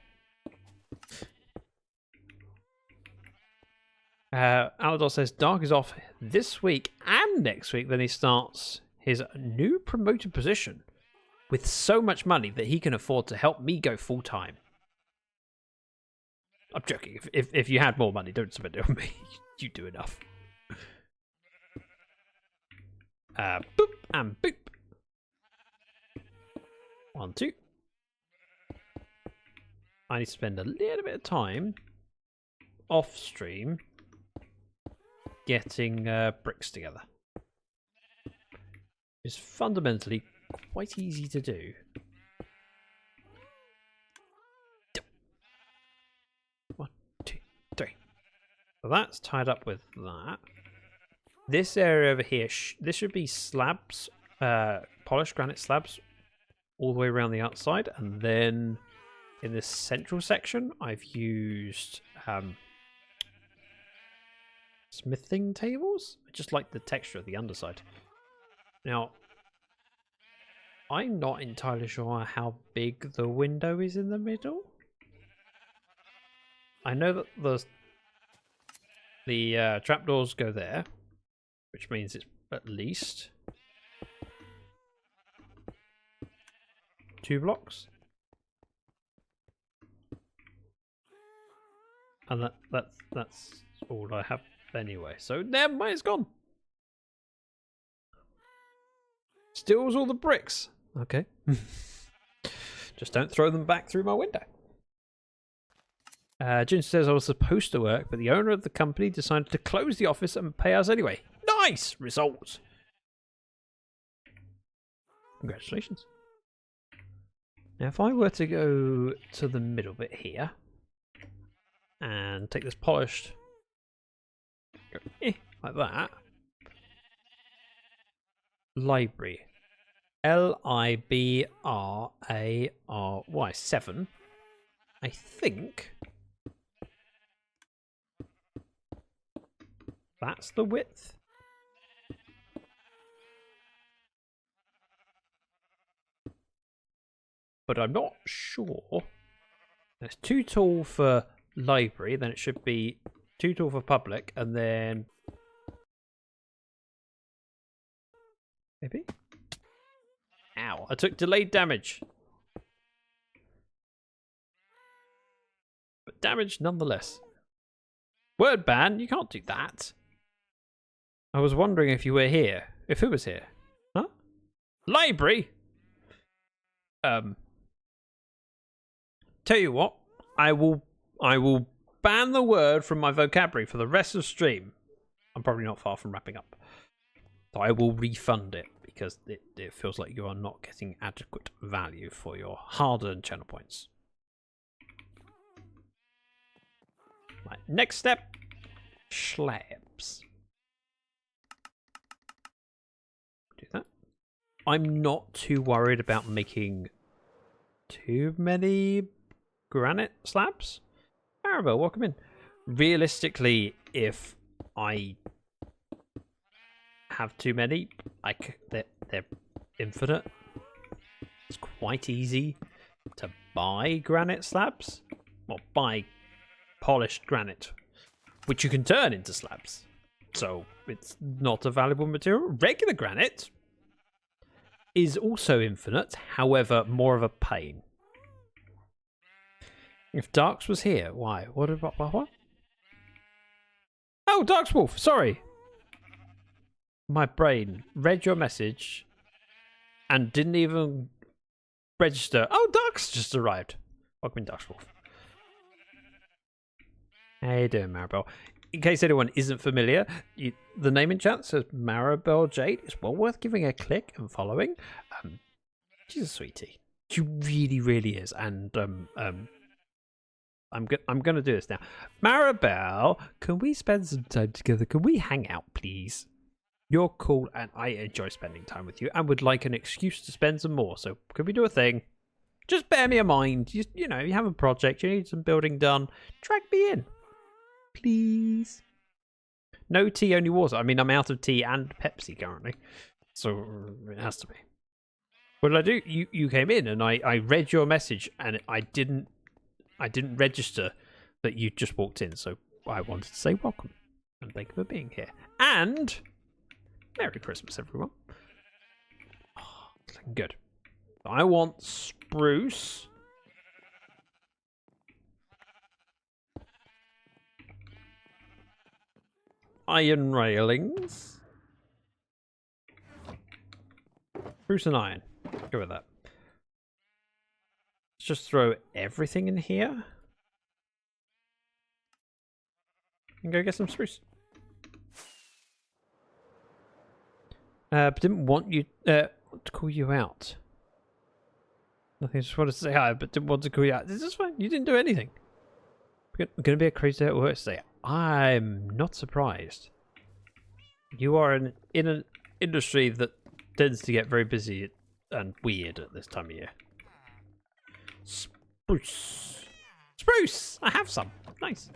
Alador says Dark is off this week and next week. Then he starts his new promoted position with so much money that he can afford to help me go full time. I'm joking. If you had more money, don't spend it on me. You do enough. Boop and boop. 1, 2. I need to spend a little bit of time off stream getting bricks together. It's fundamentally quite easy to do. 1, 2, 3. So that's tied up with that. This area over here, this should be slabs, polished granite slabs all the way around the outside, and then in this central section I've used smithing tables. I just like the texture of the underside. Now, I'm not entirely sure how big the window is in the middle. I know that the trapdoors go there, which means it's at least 2 blocks. And that's all I have anyway. So never mind, it's gone. Steals all the bricks. Okay. Just don't throw them back through my window. Jin says I was supposed to work, but the owner of the company decided to close the office and pay us anyway. Nice results. Congratulations. Now, if I were to go to the middle bit here and take this polished, go, like that. Library. Libray 7. I think that's the width. But I'm not sure. It's too tall for library, then it should be too tall for public, and then maybe? Ow, I took delayed damage. But damage nonetheless. Word ban, you can't do that. I was wondering if you were here. If who was here? Huh? Library? Tell you what, I will ban the word from my vocabulary for the rest of the stream. I'm probably not far from wrapping up. So I will refund it because it feels like you are not getting adequate value for your hard-earned channel points. Right, next step, slabs. Do that. I'm not too worried about making too many granite slabs. Maribel, welcome in. Realistically, if I have too many, they're infinite. It's quite easy to buy granite slabs. Well, buy polished granite, which you can turn into slabs. So it's not a valuable material. Regular granite is also infinite, however, more of a pain. If Darks was here, why? What about what? Oh, Darks Wolf, sorry. My brain read your message and didn't even register. Oh, Darks just arrived. Welcome in, Darks Wolf. How you doing, Maribel? In case anyone isn't familiar, the name in chat says Maribel Jade. It's well worth giving a click and following. She's a sweetie. She really, really is. And I'm gonna do this now. Maribel, can we spend some time together? Can we hang out, please? You're cool, and I enjoy spending time with you, and would like an excuse to spend some more. So, can we do a thing? Just bear me in mind. You know, you have a project, you need some building done. Drag me in, please. No tea, only water. I mean, I'm out of tea and Pepsi currently, so it has to be. What did I do? You came in, and I read your message, and I didn't register that you just walked in. So I wanted to say welcome and thank you for being here. And Merry Christmas, everyone. Oh, looking good. I want spruce. Iron railings. Spruce and iron. Go with that. Let's just throw everything in here. And go get some spruce. But didn't want you to call you out. Nothing, just wanted to say hi, but didn't want to call you out. This is fine. You didn't do anything. Going to be a crazy day at work today. I'm not surprised. You are in an industry that tends to get very busy and weird at this time of year. Spruce. Spruce! I have some. Nice.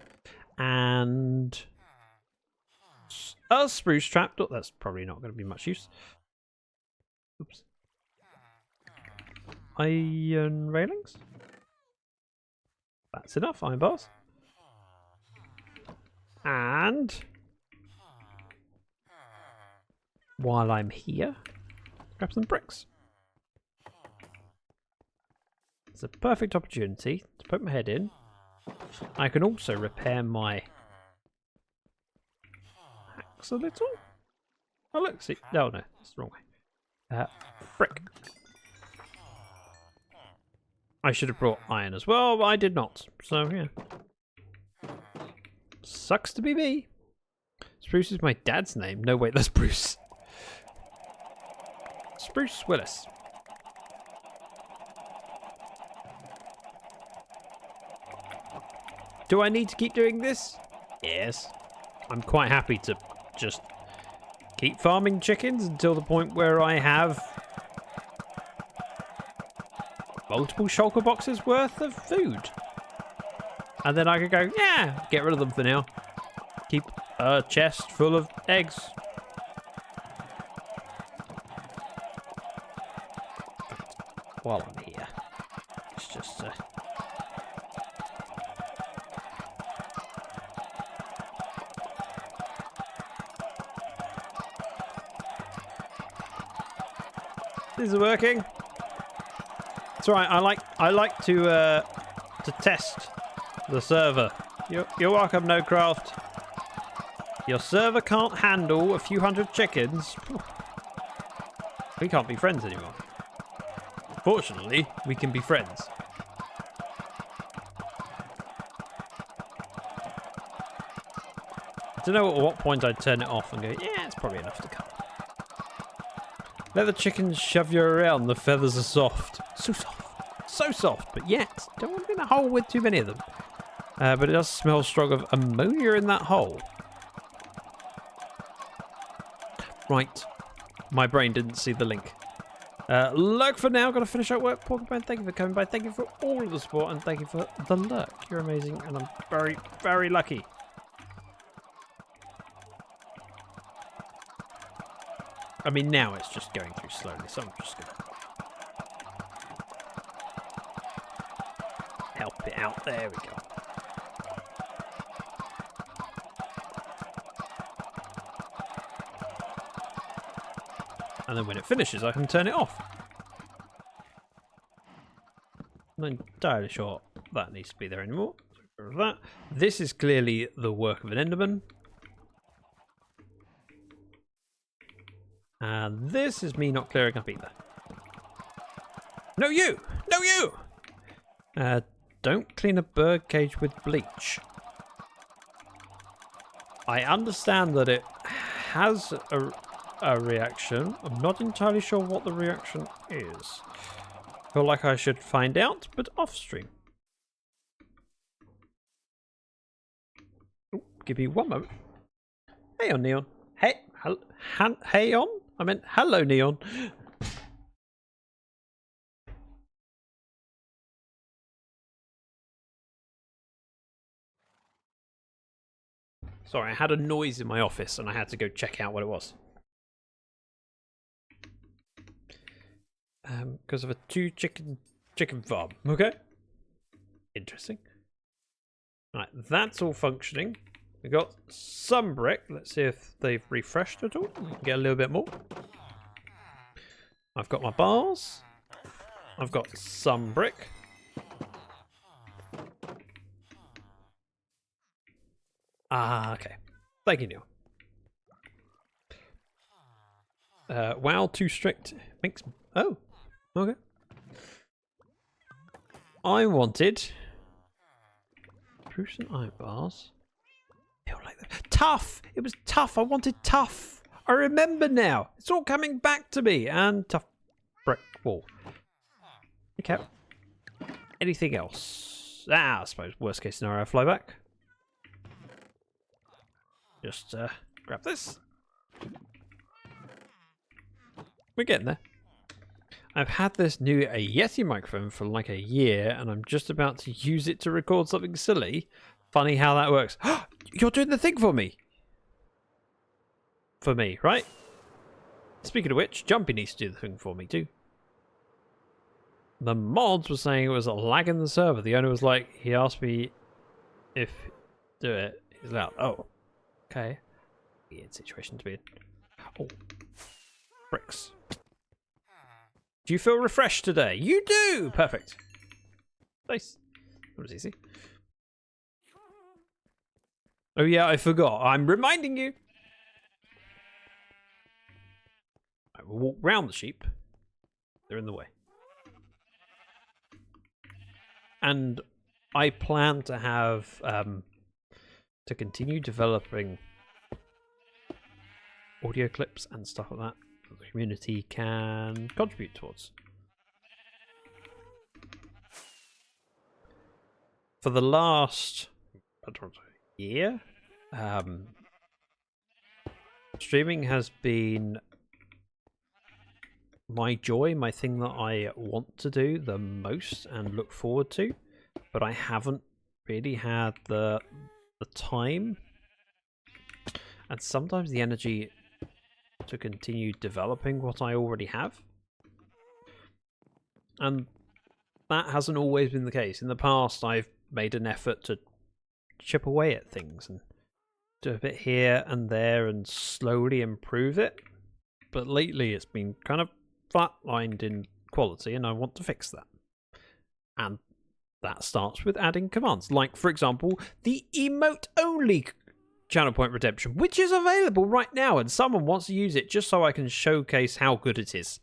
And a spruce trap. Oh, that's probably not going to be much use. Oops. Iron railings. That's enough, iron bars. And while I'm here, grab some bricks. It's a perfect opportunity to put my head in. I can also repair my axe a little. Oh look, see, no, that's the wrong way. Brick. I should have brought iron as well, but I did not. So yeah, sucks to be me. Spruce is my dad's name. No, wait, that's Bruce. Spruce Willis. Do I need to keep doing this? Yes. I'm quite happy to just keep farming chickens until the point where I have multiple shulker boxes worth of food. And then I could go, yeah, get rid of them for now. Keep a chest full of eggs. While I'm here, it's just this is working. It's all right. I like to test the server. You're welcome, Nodecraft. Your server can't handle a few hundred chickens. We can't be friends anymore. Fortunately, we can be friends. I don't know at what point I'd turn it off and go, yeah, it's probably enough to cut. Let the chickens shove you around, the feathers are soft. So soft. So soft, but yet, don't want to be in a hole with too many of them. But it does smell strong of ammonia in that hole. Right. My brain didn't see the link. Lurk for now. Got to finish up work. Porcupine, thank you for coming by. Thank you for all of the support, and thank you for the lurk. You're amazing, and I'm very, very lucky. I mean, now it's just going through slowly, so I'm just going to help it out. There we go. And then when it finishes, I can turn it off. I'm not entirely sure that needs to be there anymore. So that. This is clearly the work of an Enderman. And this is me not clearing up either. No you! No you! Don't clean a bird cage with bleach. I understand that it has a reaction. I'm not entirely sure what the reaction is. Feel like I should find out, but off stream. Ooh, give me one moment. Hey on Neon. Hey, hey on. I meant hello Neon. Sorry, I had a noise in my office and I had to go check out what it was. Because of a chicken farm. Okay. Interesting. Right, that's all functioning. We got some brick. Let's see if they've refreshed at all. We can get a little bit more. I've got my bars. I've got some brick. Ah, okay. Thank you, Neil. Wow, too strict. Makes... Oh, okay. I wanted... Spruce and iron bars. Like that. Tough! It was tough. I wanted tough. I remember now. It's all coming back to me. And tough brick wall. Okay. Anything else? I suppose worst case scenario, fly back. Just grab this. We're getting there. I've had this new Yeti microphone for like a year, and I'm just about to use it to record something silly. Funny how that works. You're doing the thing for me. For me, right? Speaking of which, Jumpy needs to do the thing for me too. The mods were saying it was a lag in the server. The owner was like, he asked me if do it. He's loud. Oh, okay. Weird situation to be in. Oh, bricks. Do you feel refreshed today? You do! Perfect. Nice. That was easy. Oh yeah, I forgot. I'm reminding you. I will walk round the sheep. They're in the way. And I plan to have to continue developing audio clips and stuff like that that the community can contribute towards. For the last year, streaming has been my joy, my thing that I want to do the most and look forward to, but I haven't really had the time and sometimes the energy to continue developing what I already have. And that hasn't always been the case. In the past, I've made an effort to chip away at things and do a bit here and there and slowly improve it. But lately, it's been kind of flatlined in quality, and I want to fix that. And that starts with adding commands, like, for example, the emote-only channel point redemption, which is available right now, and someone wants to use it just so I can showcase how good it is.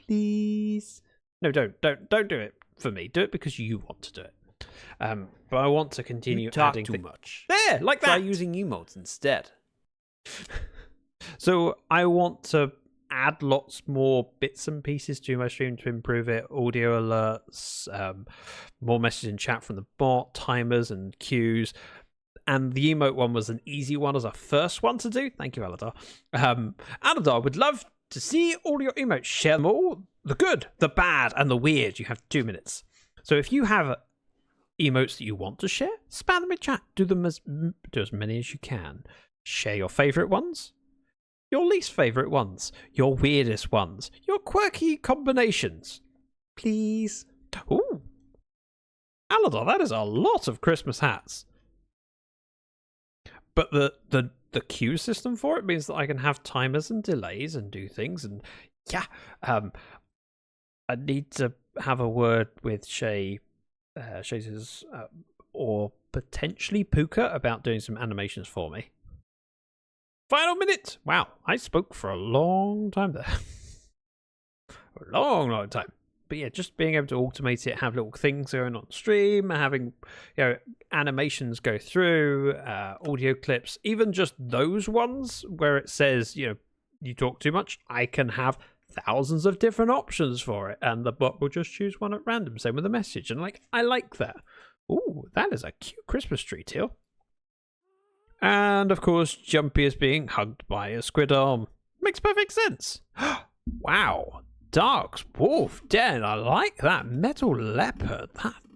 Please. No, don't do it for me. Do it because you want to do it. But I want to continue You talk adding too much. There, like Try that. using emotes instead. So I want to add lots more bits and pieces to my stream to improve it. Audio alerts, more message in chat from the bot, timers and queues. And the emote one was an easy one as a first one to do. Thank you, Aladar. Aladar would love to see all your emotes. Share them all. The good, the bad, and the weird. You have 2 minutes. So if you have emotes that you want to share, spam them in chat. Do as many as you can. Share your favourite ones, your least favourite ones, your weirdest ones, your quirky combinations. Please. Ooh. Aladar, that is a lot of Christmas hats. But the queue system for it means that I can have timers and delays and do things. And yeah, I need to have a word with Shay, Shay's, or potentially Puka about doing some animations for me. Final minute. Wow, I spoke for a long time there. A long time. But yeah, just being able to automate it, have little things going on stream, having animations go through, audio clips, even just those ones where it says you talk too much. I can have thousands of different options for it, and the bot will just choose one at random. Same with the message, and I like that. Ooh, that is a cute Christmas tree, Teal. And of course, Jumpy is being hugged by a squid arm. Makes perfect sense. Wow. Dark's wolf den. I like that. Metal leopard.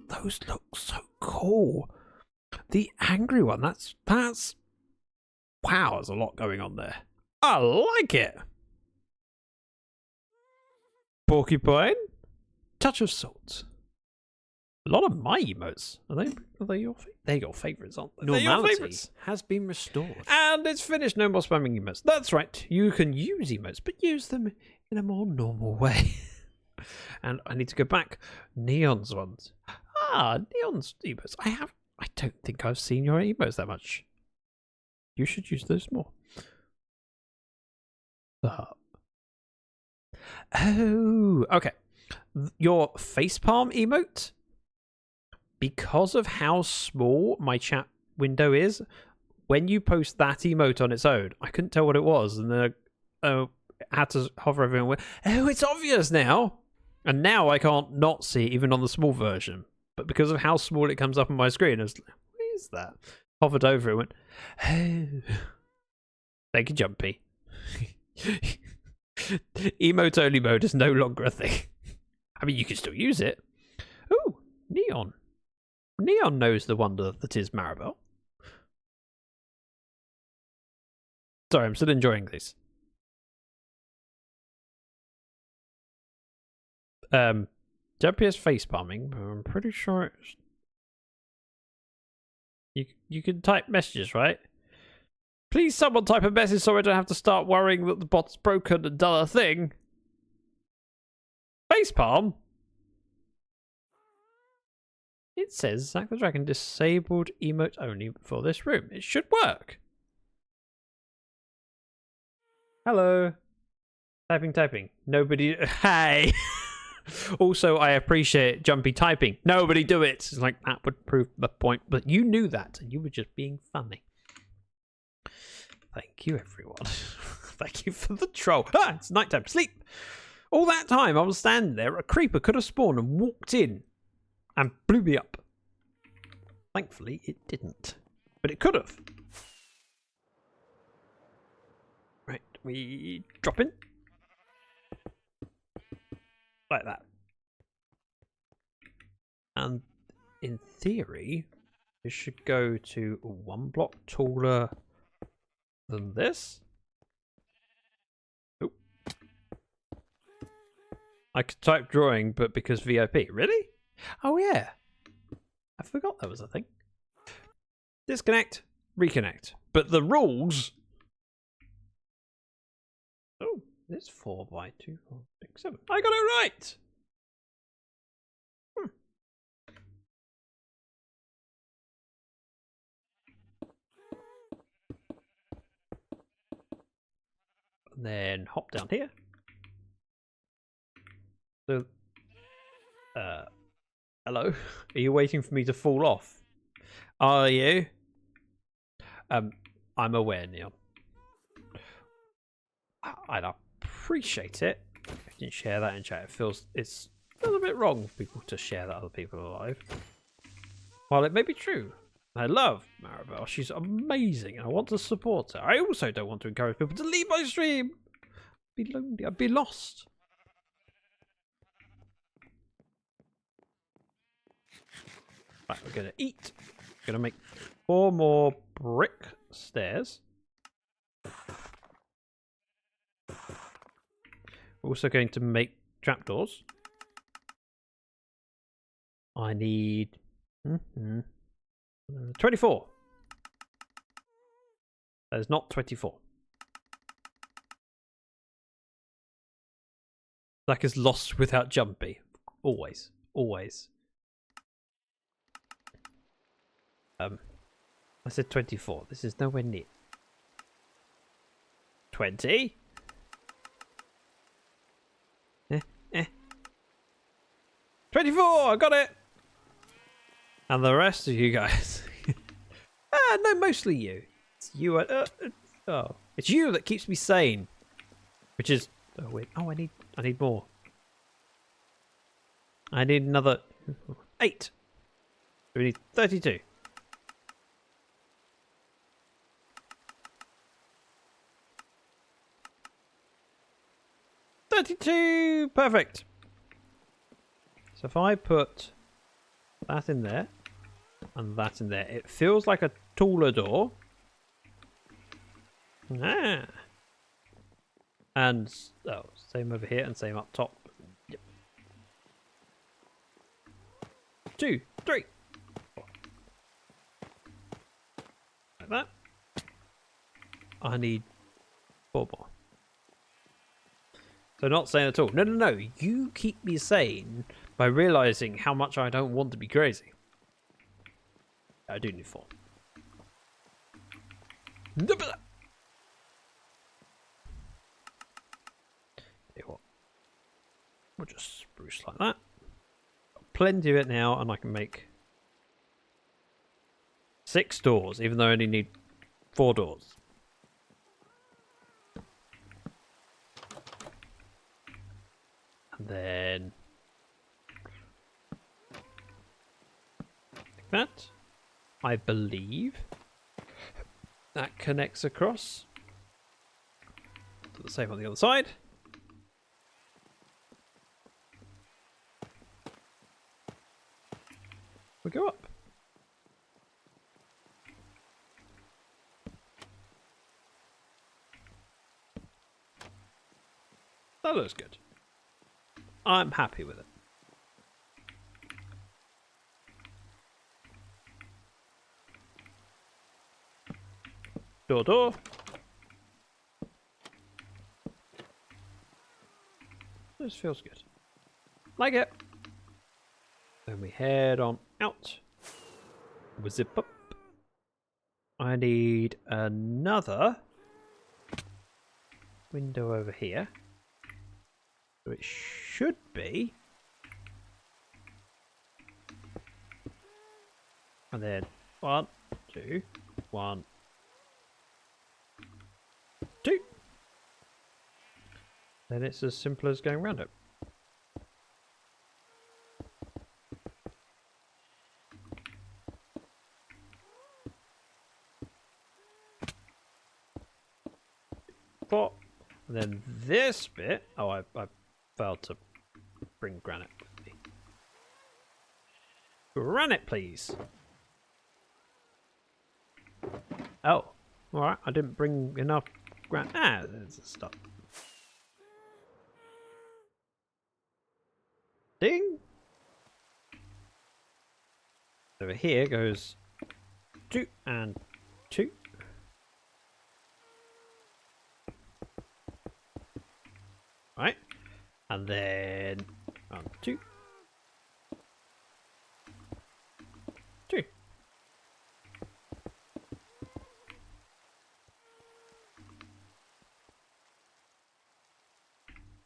Those look so cool. The angry one. That's wow. There's a lot going on there. I like it. Porcupine. Touch of salt. A lot of my emotes. Are they your they're your favourites, aren't they? Normality has been restored. And it's finished. No more spamming emotes. That's right. You can use emotes, but use them in a more normal way. And I need to go back. Neon's ones. Neon's emotes. I don't think I've seen your emotes that much. You should use those more. Oh, okay. Your facepalm emote. Because of how small my chat window is, when you post that emote on its own, I couldn't tell what it was, and then I had to hover over and went, oh, it's obvious now. And now I can't not see it, even on the small version. But because of how small it comes up on my screen, I was like, what is that? Hovered over it and went, oh. Thank you, Jumpy. Emote only mode is no longer a thing. I mean, you can still use it. Ooh, Neon. Neon knows the wonder that is Maribel. Sorry, I'm still enjoying these. Jumpy is face palming, but I'm pretty sure it's... You can type messages, right? Please someone type a message so I don't have to start worrying that the bot's broken and done a thing. Facepalm? It says ZactheDragon disabled emote only for this room. It should work. Hello. Typing. Nobody... Hey! Also, I appreciate Jumpy typing. Nobody do it! It's like, that would prove the point. But you knew that, and you were just being funny. Thank you, everyone. Thank you for the troll. It's nighttime. Sleep! All that time, I was standing there. A creeper could have spawned and walked in and blew me up. Thankfully, it didn't. But it could have. Right, we drop in. Like that. And in theory, it should go to 1 block taller than this. Oh. I could type drawing, but because VIP. Really? Oh, yeah. I forgot that was a thing. Disconnect, reconnect. But the rules... Oh, it's 4 by 2, 4, 6, 7. I got it right! And then hop down here. So, Hello? Are you waiting for me to fall off? Are you? I'm aware, Neil. I'd appreciate it if you can share that in chat. It feels a little bit wrong for people to share that other people are alive. While it may be true, I love Maribel. She's amazing and I want to support her. I also don't want to encourage people to leave my stream. I'd be lonely. I'd be lost. Right, we're going to eat. We're going to make 4 more brick stairs. We're also going to make trapdoors. I need 24. That is not 24. Zach is lost without Jumpy. Always. Always. I said 24. This is nowhere near. 20. 24! I got it! And the rest of you guys. No, mostly you. It's you. Oh, it's you that keeps me sane. Which is. Oh wait. Oh, I need more. I need another 8. We need 32. Perfect. So if I put that in there and that in there, it feels like a taller door. Ah. And same over here and same up top. Yep. 2, 3, 4. Like that. I need 4 more. So not saying at all. No. You keep me sane by realizing how much I don't want to be crazy. I do need 4. Tell you what. We'll just spruce like that. Got plenty of it now, and I can make 6 doors, even though I only need 4 doors. And then like that. I believe that connects across. Do the same on the other side. We go up. That looks good. I'm happy with it. Door. This feels good. Like it. Then we head on out. We zip up. I need another window over here. So it should be. And then 1, 2, 1, 2. Then it's as simple as going around it. Four. And then this bit. Oh, I failed to bring granite with me. Granite, please. Oh, alright. I didn't bring enough granite. Ah, there's stuff. Ding. Over here goes 2 and 2. Right, and then 1, 2, 2.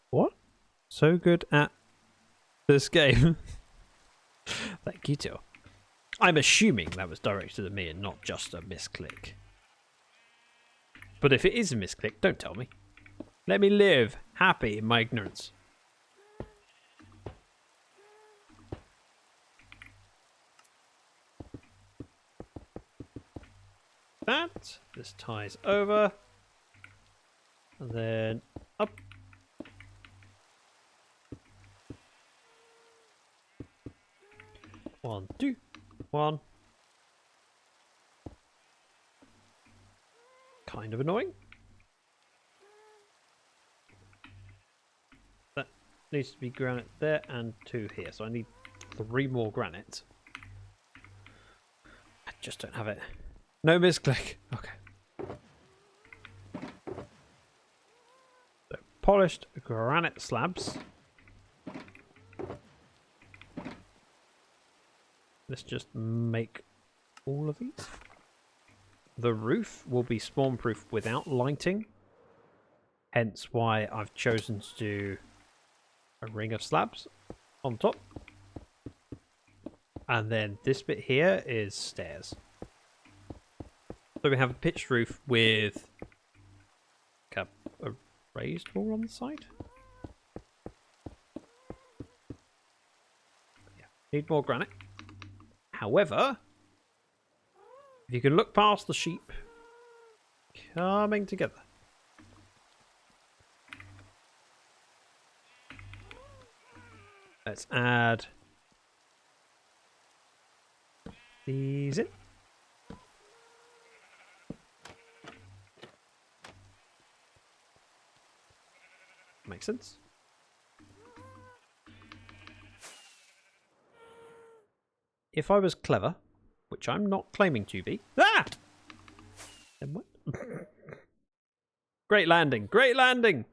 What? So good at this game. Thank you, too. I'm assuming that was directed at me and not just a misclick. But if it is a misclick, don't tell me. Let me live happy in my ignorance. That. This ties over. And then up. One, two, one. Kind of annoying. That needs to be granite there and 2 here. So I need 3 more granite. I just don't have it. No misclick. Okay. So polished granite slabs. Let's just make all of these. The roof will be spawn proof without lighting. Hence why I've chosen to do a ring of slabs on top. And then this bit here is stairs. So we have a pitched roof with a raised wall on the side. Yeah, need more granite. However, if you can look past the sheep coming together. Let's add these in. Makes sense. If I was clever, which I'm not claiming to be. Ah! Then what? Great landing! Great landing!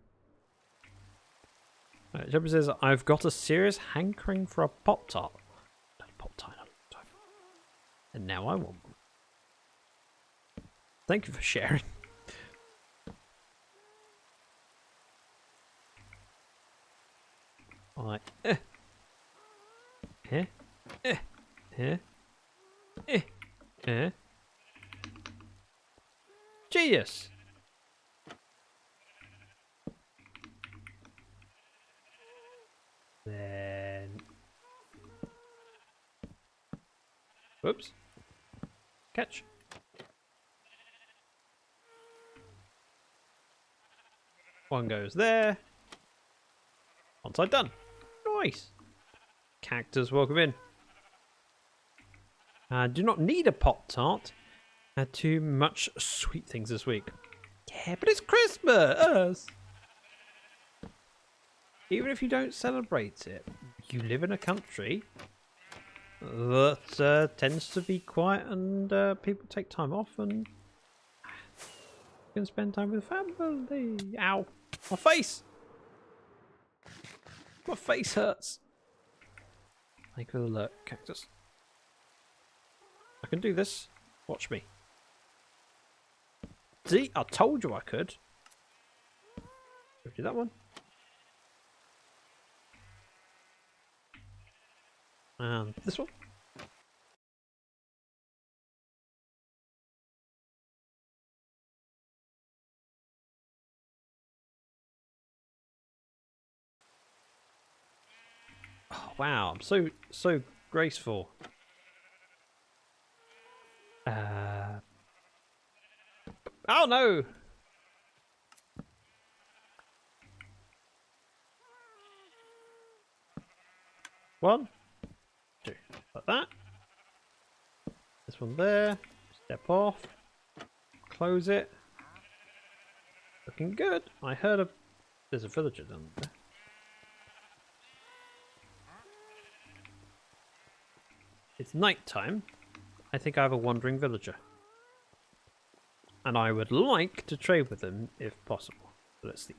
Jumper says, I've got a serious hankering for a Pop-Tart. Pop-Tart. And now I want one. Thank you for sharing. Alright. Genius! Then... Whoops. Catch. One goes there. One side done. Nice. Cactus, welcome in. Do not need a Pop-Tart. Had too much sweet things this week. Yeah, but it's Christmas! Even if you don't celebrate it, you live in a country that tends to be quiet and people take time off and you can spend time with family. Ow! My face! My face hurts. Take a look, cactus. I can do this. Watch me. See, I told you I could. Do that one. And this one. Oh, wow, I'm so graceful. Oh no! One, two, like that. This one there. Step off. Close it. Looking good. I heard there's a villager down there. It's night time. I think I have a wandering villager. And I would like to trade with them if possible. Let's see.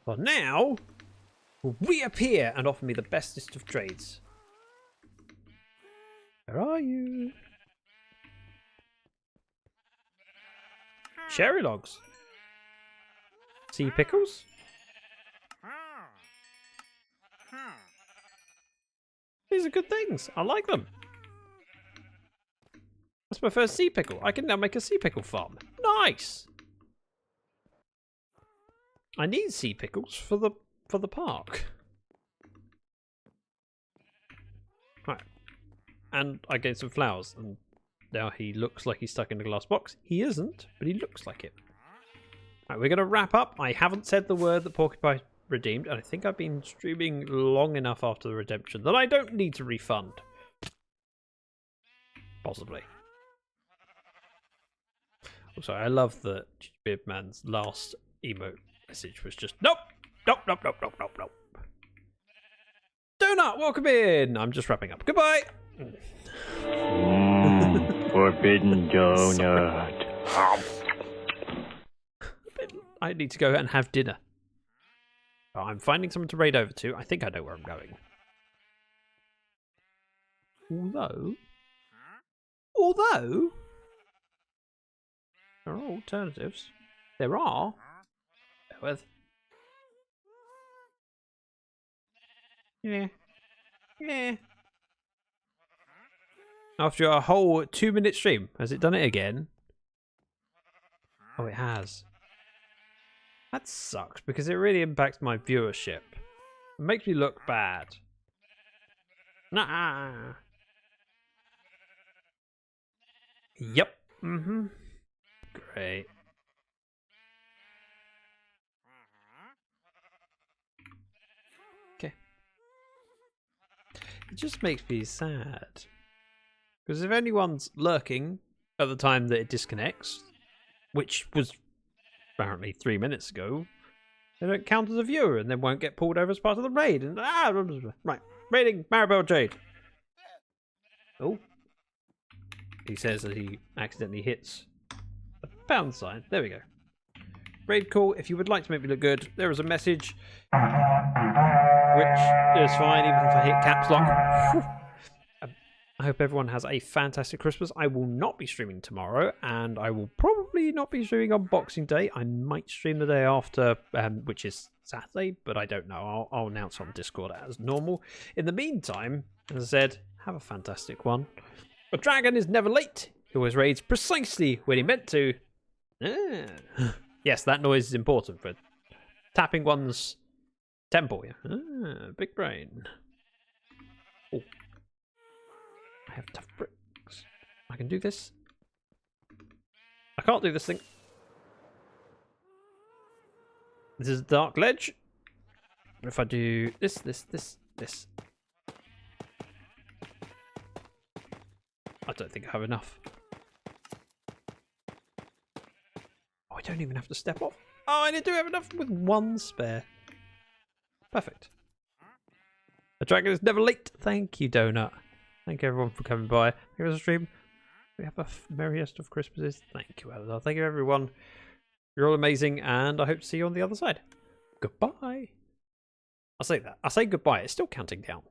Well, now reappear and offer me the bestest of trades. Where are you? Cherry logs. Sea pickles? These are good things. I like them. That's my first sea pickle. I can now make a sea pickle farm. Nice. I need sea pickles for the park. Right. And I gave some flowers, and now he looks like he's stuck in a glass box. He isn't, but he looks like it. Right, we're going to wrap up. I haven't said the word that Porcupine redeemed, and I think I've been streaming long enough after the redemption that I don't need to refund. Possibly. Also, I love that Beardman's last emote message was just nope, nope, nope, nope, nope, nope, nope. Donut, welcome in. I'm just wrapping up. Goodbye. Forbidden donut. I need to go and have dinner. Oh, I'm finding someone to raid over to. I think I know where I'm going. Although, there are alternatives. There are. Bear with. Yeah. After a whole 2-minute stream, has it done it again? Oh, it has. That sucks because it really impacts my viewership. It makes me look bad. Nah. Yep. Great. Okay. It just makes me sad. Because if anyone's lurking at the time that it disconnects, which was apparently 3 minutes ago, they don't count as a viewer and then won't get pulled over as part of the raid. And right, raiding Maribel Jade. Oh, he says that he accidentally hits a pound sign. There we go. Raid call. If you would like to make me look good, there is a message, which is fine even if I hit caps lock. I hope everyone has a fantastic Christmas. I will not be streaming tomorrow, and I will probably not be streaming on Boxing Day. I might stream the day after, which is Saturday, but I don't know. I'll announce on Discord as normal. In the meantime, as I said, have a fantastic one. A dragon is never late. He always raids precisely when he meant to. Yes, that noise is important for tapping one's temple. Yeah. Big brain. Oh. I have tough bricks. I can do this. I can't do this thing. This is a dark ledge. If I do this. I don't think I have enough. Oh, I don't even have to step off. Oh, I do have enough with one spare. Perfect. A dragon is never late. Thank you, Donut. Thank you everyone for coming by. Here's a stream. We have a merriest of Christmases. Thank you, Eleanor. Thank you, everyone. You're all amazing, and I hope to see you on the other side. Goodbye. I'll say that. I say goodbye. It's still counting down.